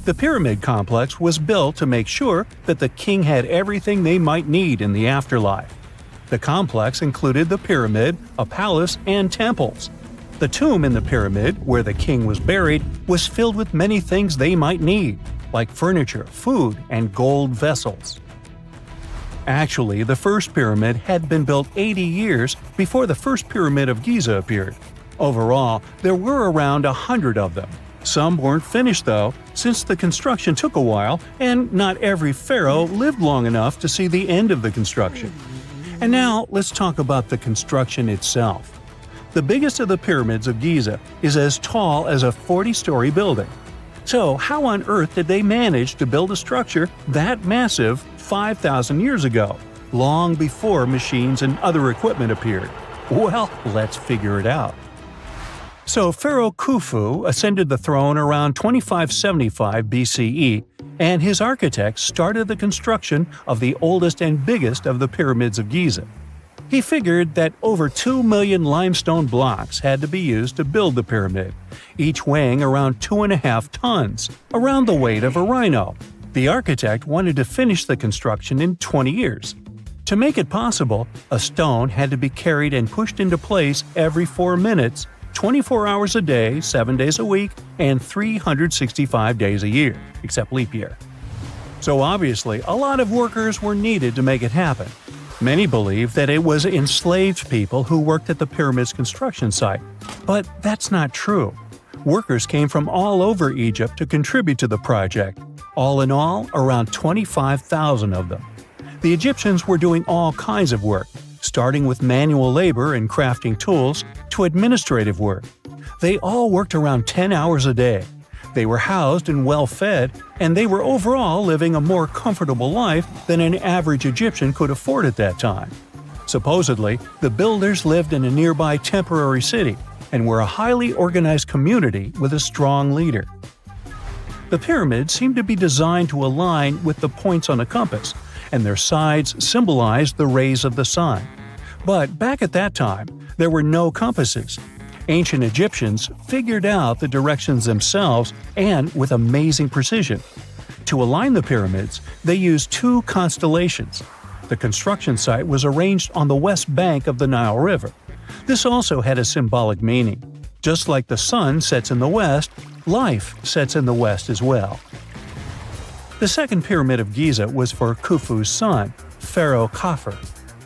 The pyramid complex was built to make sure that the king had everything they might need in the afterlife. The complex included the pyramid, a palace, and temples. The tomb in the pyramid, where the king was buried, was filled with many things they might need, like furniture, food, and gold vessels. Actually, the first pyramid had been built 80 years before the first pyramid of Giza appeared. Overall, there were around 100 of them. Some weren't finished though, since the construction took a while and not every pharaoh lived long enough to see the end of the construction. And now let's talk about the construction itself. The biggest of the pyramids of Giza is as tall as a 40-story building. So how on earth did they manage to build a structure that massive 5,000 years ago, long before machines and other equipment appeared? Well, let's figure it out. So Pharaoh Khufu ascended the throne around 2575 BCE, and his architects started the construction of the oldest and biggest of the pyramids of Giza. He figured that over 2 million limestone blocks had to be used to build the pyramid, each weighing around 2.5 tons, around the weight of a rhino. The architect wanted to finish the construction in 20 years. To make it possible, a stone had to be carried and pushed into place every 4 minutes, 24 hours a day, 7 days a week, and 365 days a year, except leap year. So obviously, a lot of workers were needed to make it happen. Many believe that it was enslaved people who worked at the pyramid's construction site, but that's not true. Workers came from all over Egypt to contribute to the project. All in all, around 25,000 of them. The Egyptians were doing all kinds of work, starting with manual labor and crafting tools to administrative work. They all worked around 10 hours a day. They were housed and well fed, and they were overall living a more comfortable life than an average Egyptian could afford at that time. Supposedly, the builders lived in a nearby temporary city and were a highly organized community with a strong leader. The pyramids seemed to be designed to align with the points on a compass, and their sides symbolized the rays of the sun. But back at that time, there were no compasses. Ancient Egyptians figured out the directions themselves and with amazing precision. To align the pyramids, they used 2 constellations. The construction site was arranged on the west bank of the Nile River. This also had a symbolic meaning. Just like the sun sets in the west, life sets in the west as well. The second pyramid of Giza was for Khufu's son, Pharaoh Khafre.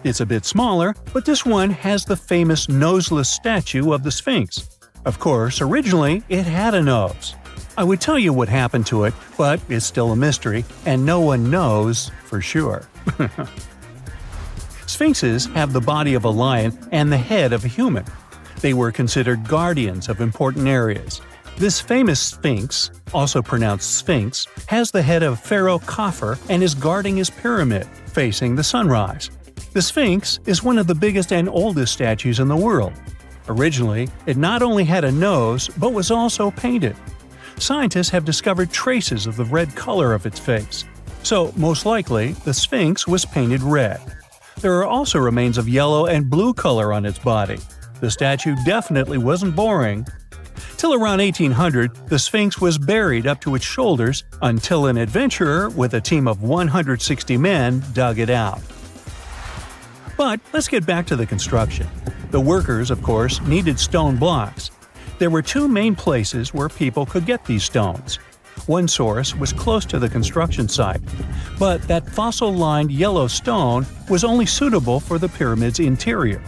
It's a bit smaller, but this one has the famous noseless statue of the Sphinx. Of course, originally it had a nose. I would tell you what happened to it, but it's still a mystery, and no one knows for sure. Sphinxes have the body of a lion and the head of a human. They were considered guardians of important areas. This famous sphinx, also pronounced sphinx, has the head of Pharaoh Khafre and is guarding his pyramid, facing the sunrise. The sphinx is one of the biggest and oldest statues in the world. Originally, it not only had a nose, but was also painted. Scientists have discovered traces of the red color of its face. So, most likely, the sphinx was painted red. There are also remains of yellow and blue color on its body. The statue definitely wasn't boring. Till around 1800, the Sphinx was buried up to its shoulders until an adventurer with a team of 160 men dug it out. But let's get back to the construction. The workers, of course, needed stone blocks. There were two main places where people could get these stones. One source was close to the construction site, but that fossil-lined yellow stone was only suitable for the pyramid's interior.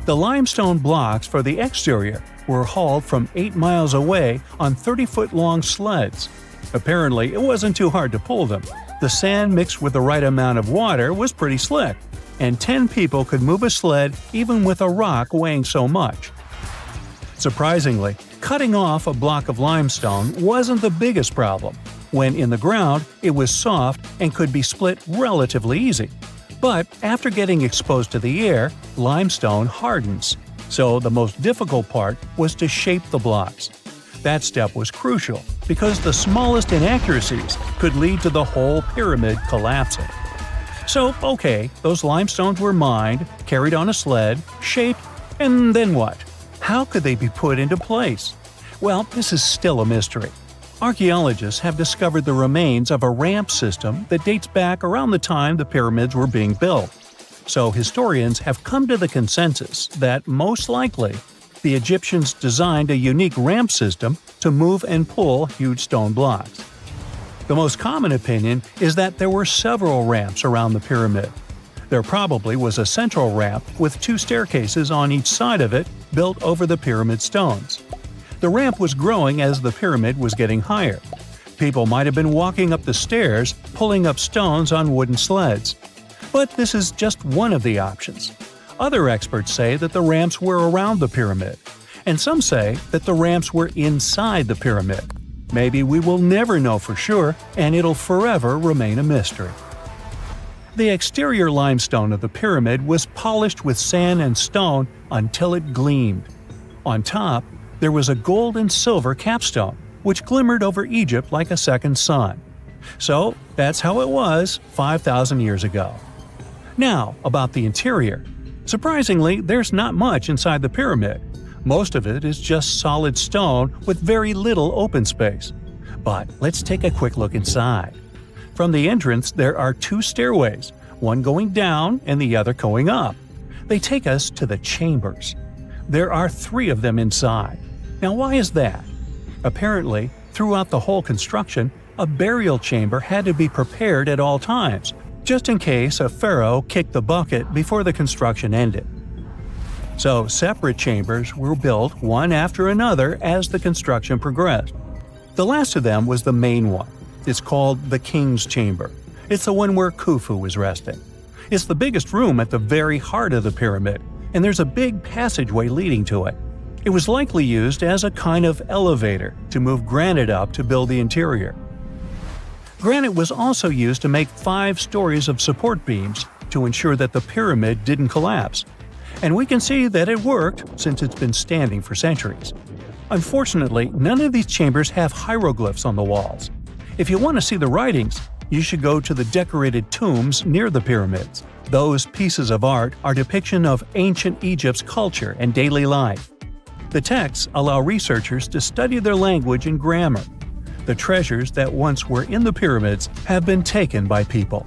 The limestone blocks for the exterior were hauled from 8 miles away on 30-foot-long sleds. Apparently, it wasn't too hard to pull them. The sand mixed with the right amount of water was pretty slick, and 10 people could move a sled even with a rock weighing so much. Surprisingly, cutting off a block of limestone wasn't the biggest problem. When in the ground, it was soft and could be split relatively easy. But after getting exposed to the air, limestone hardens. So the most difficult part was to shape the blocks. That step was crucial because the smallest inaccuracies could lead to the whole pyramid collapsing. So, okay, those limestones were mined, carried on a sled, shaped, and then what? How could they be put into place? Well, this is still a mystery. Archaeologists have discovered the remains of a ramp system that dates back around the time the pyramids were being built. So historians have come to the consensus that, most likely, the Egyptians designed a unique ramp system to move and pull huge stone blocks. The most common opinion is that there were several ramps around the pyramid. There probably was a central ramp with 2 staircases on each side of it built over the pyramid stones. The ramp was growing as the pyramid was getting higher. People might have been walking up the stairs, pulling up stones on wooden sleds. But this is just one of the options. Other experts say that the ramps were around the pyramid, and some say that the ramps were inside the pyramid. Maybe we will never know for sure, and it'll forever remain a mystery. The exterior limestone of the pyramid was polished with sand and stone until it gleamed. On top, there was a gold and silver capstone, which glimmered over Egypt like a second sun. So that's how it was 5,000 years ago. Now, about the interior. Surprisingly, there's not much inside the pyramid. Most of it is just solid stone with very little open space. But let's take a quick look inside. From the entrance, there are 2 stairways, one going down and the other going up. They take us to the chambers. There are 3 of them inside. Now, why is that? Apparently, throughout the whole construction, a burial chamber had to be prepared at all times, just in case a pharaoh kicked the bucket before the construction ended. So separate chambers were built one after another as the construction progressed. The last of them was the main one. It's called the King's Chamber. It's the one where Khufu was resting. It's the biggest room at the very heart of the pyramid, and there's a big passageway leading to it. It was likely used as a kind of elevator to move granite up to build the interior. Granite was also used to make 5 stories of support beams to ensure that the pyramid didn't collapse. And we can see that it worked since it's been standing for centuries. Unfortunately, none of these chambers have hieroglyphs on the walls. If you want to see the writings, you should go to the decorated tombs near the pyramids. Those pieces of art are depiction of ancient Egypt's culture and daily life. The texts allow researchers to study their language and grammar. The treasures that once were in the pyramids have been taken by people.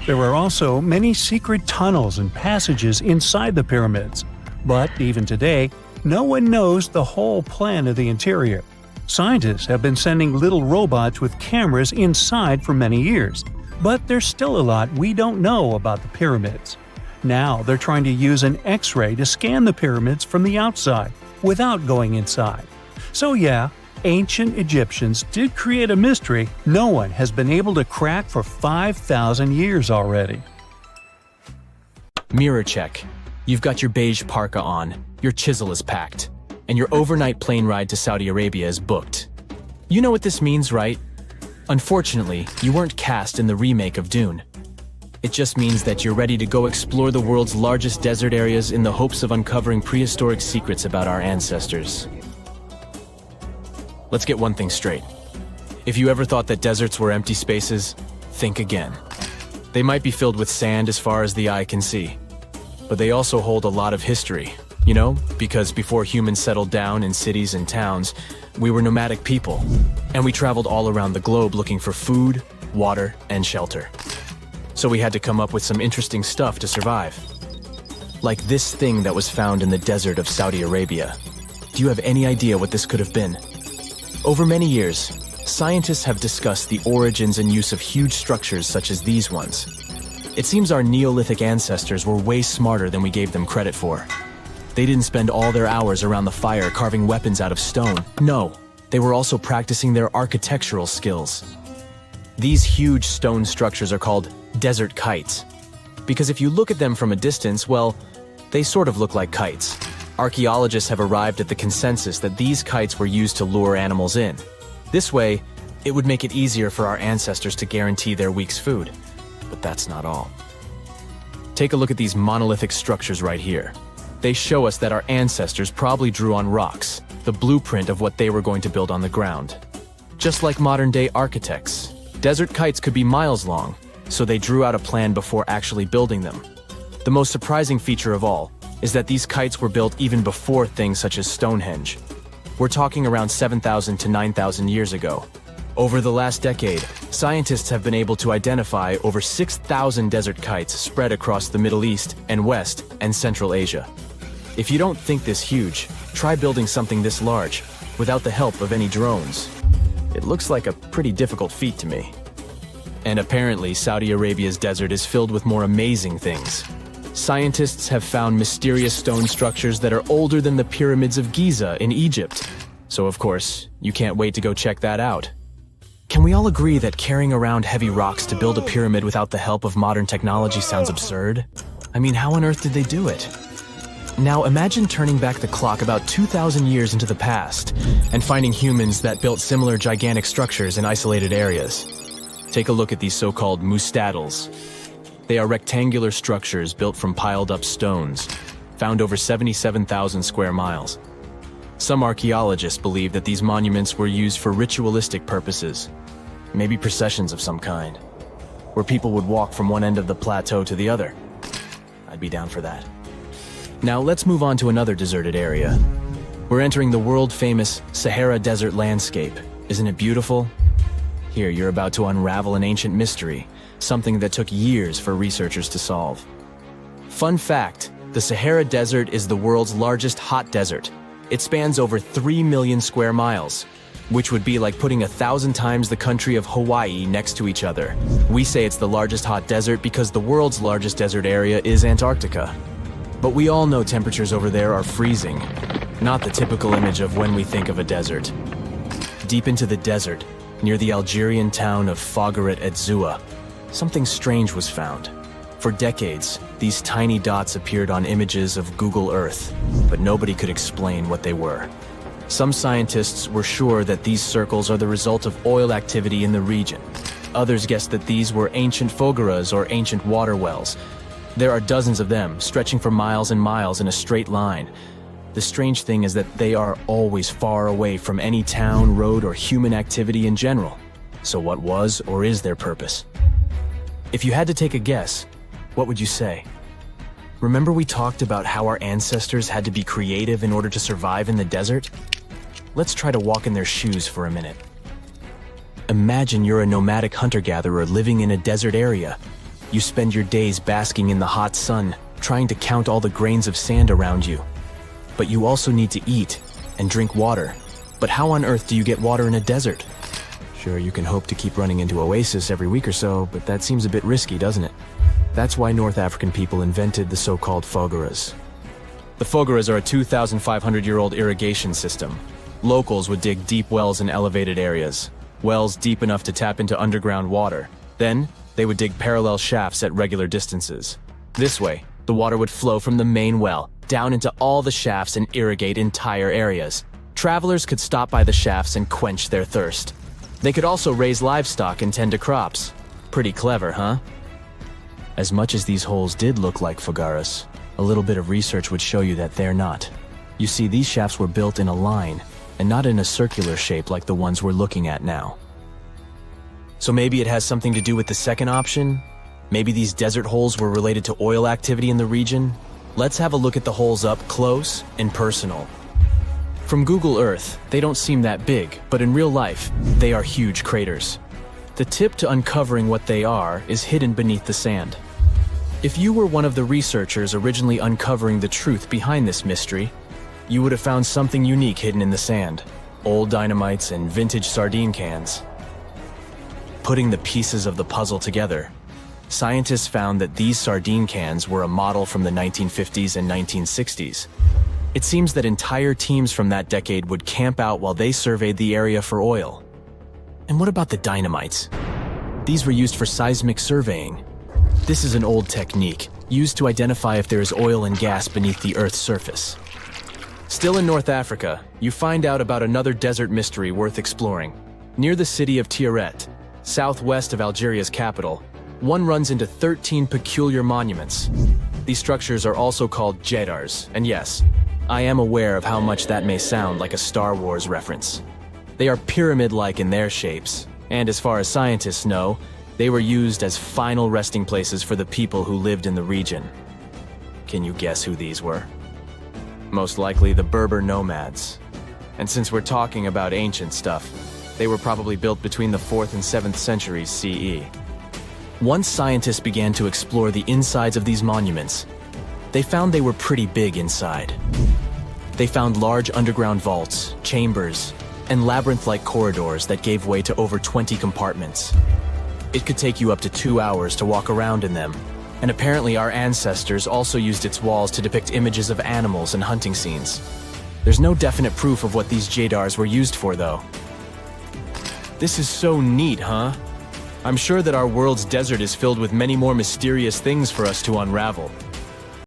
There are also many secret tunnels and passages inside the pyramids, but even today, no one knows the whole plan of the interior. Scientists have been sending little robots with cameras inside for many years, but there's still a lot we don't know about the pyramids. Now they're trying to use an X-ray to scan the pyramids from the outside without going inside. So yeah, ancient Egyptians did create a mystery no one has been able to crack for 5,000 years already. Mirror check. You've got your beige parka on, your chisel is packed, and your overnight plane ride to Saudi Arabia is booked. You know what this means, right? Unfortunately, you weren't cast in the remake of Dune. It just means that you're ready to go explore the world's largest desert areas in the hopes of uncovering prehistoric secrets about our ancestors. Let's get one thing straight. If you ever thought that deserts were empty spaces, think again. They might be filled with sand as far as the eye can see, but they also hold a lot of history. You know, because before humans settled down in cities and towns, we were nomadic people, and we traveled all around the globe looking for food, water, and shelter. So we had to come up with some interesting stuff to survive. Like this thing that was found in the desert of Saudi Arabia. Do you have any idea what this could have been? Over many years, scientists have discussed the origins and use of huge structures such as these ones. It seems our Neolithic ancestors were way smarter than we gave them credit for. They didn't spend all their hours around the fire carving weapons out of stone. No, they were also practicing their architectural skills. These huge stone structures are called desert kites. Because if you look at them from a distance, well, they sort of look like kites. Archaeologists have arrived at the consensus that these kites were used to lure animals in. This way, it would make it easier for our ancestors to guarantee their week's food. But that's not all. Take a look at these monolithic structures right here. They show us that our ancestors probably drew on rocks, the blueprint of what they were going to build on the ground. Just like modern-day architects, desert kites could be miles long, so they drew out a plan before actually building them. The most surprising feature of all is that these kites were built even before things such as Stonehenge. We're talking around 7,000 to 9,000 years ago. Over the last decade, scientists have been able to identify over 6,000 desert kites spread across the Middle East and West and Central Asia. If you don't think this huge, try building something this large without the help of any drones. It looks like a pretty difficult feat to me. And apparently, Saudi Arabia's desert is filled with more amazing things. Scientists have found mysterious stone structures that are older than the pyramids of Giza in Egypt. So of course, you can't wait to go check that out. Can we all agree that carrying around heavy rocks to build a pyramid without the help of modern technology sounds absurd? I mean, how on earth did they do it? Now imagine turning back the clock about 2,000 years into the past and finding humans that built similar gigantic structures in isolated areas. Take a look at these so-called mustadels. They are rectangular structures built from piled-up stones, found over 77,000 square miles. Some archaeologists believe that these monuments were used for ritualistic purposes, maybe processions of some kind, where people would walk from one end of the plateau to the other. I'd be down for that. Now let's move on to another deserted area. We're entering the world-famous Sahara Desert landscape. Isn't it beautiful? Here, you're about to unravel an ancient mystery, something that took years for researchers to solve. Fun fact, the Sahara Desert is the world's largest hot desert. It spans over 3 million square miles, which would be like putting 1,000 times the country of Hawaii next to each other. We say it's the largest hot desert because the world's largest desert area is Antarctica. But we all know temperatures over there are freezing, not the typical image of when we think of a desert. Deep into the desert, near the Algerian town of Fougeret et Zoua, something strange was found. For decades, these tiny dots appeared on images of Google Earth, but nobody could explain what they were. Some scientists were sure that these circles are the result of oil activity in the region. Others guessed that these were ancient fogeras or ancient water wells. There are dozens of them, stretching for miles and miles in a straight line. The strange thing is that they are always far away from any town, road, or human activity in general. So what was or is their purpose? If you had to take a guess, what would you say? Remember we talked about how our ancestors had to be creative in order to survive in the desert? Let's try to walk in their shoes for a minute. Imagine you're a nomadic hunter-gatherer living in a desert area. You spend your days basking in the hot sun, trying to count all the grains of sand around you. But you also need to eat and drink water. But how on earth do you get water in a desert? Sure, you can hope to keep running into oasis every week or so, but that seems a bit risky, doesn't it? That's why North African people invented the so-called fogeras. The fogeras are a 2,500-year-old irrigation system. Locals would dig deep wells in elevated areas, wells deep enough to tap into underground water. Then, they would dig parallel shafts at regular distances. This way, the water would flow from the main well down into all the shafts and irrigate entire areas. Travelers could stop by the shafts and quench their thirst. They could also raise livestock and tend to crops. Pretty clever, huh? As much as these holes did look like fogaras, a little bit of research would show you that they're not. You see, these shafts were built in a line, and not in a circular shape like the ones we're looking at now. So maybe it has something to do with the second option? Maybe these desert holes were related to oil activity in the region? Let's have a look at the holes up close and personal. From Google Earth, they don't seem that big, but in real life, they are huge craters. The tip to uncovering what they are is hidden beneath the sand. If you were one of the researchers originally uncovering the truth behind this mystery, you would have found something unique hidden in the sand. Old dynamites and vintage sardine cans. Putting the pieces of the puzzle together, scientists found that these sardine cans were a model from the 1950s and 1960s. It seems that entire teams from that decade would camp out while they surveyed the area for oil. And what about the dynamites? These were used for seismic surveying. This is an old technique, used to identify if there is oil and gas beneath the Earth's surface. Still in North Africa, you find out about another desert mystery worth exploring. Near the city of Tiaret, southwest of Algeria's capital, one runs into 13 peculiar monuments. These structures are also called jedars, and yes, I am aware of how much that may sound like a Star Wars reference. They are pyramid-like in their shapes, and as far as scientists know, they were used as final resting places for the people who lived in the region. Can you guess who these were? Most likely the Berber nomads. And since we're talking about ancient stuff, they were probably built between the 4th and 7th centuries CE. Once scientists began to explore the insides of these monuments, they found they were pretty big inside. They found large underground vaults, chambers, and labyrinth-like corridors that gave way to over 20 compartments. It could take you up to 2 hours to walk around in them, and apparently our ancestors also used its walls to depict images of animals and hunting scenes. There's no definite proof of what these jedars were used for, though. This is so neat, huh? I'm sure that our world's desert is filled with many more mysterious things for us to unravel.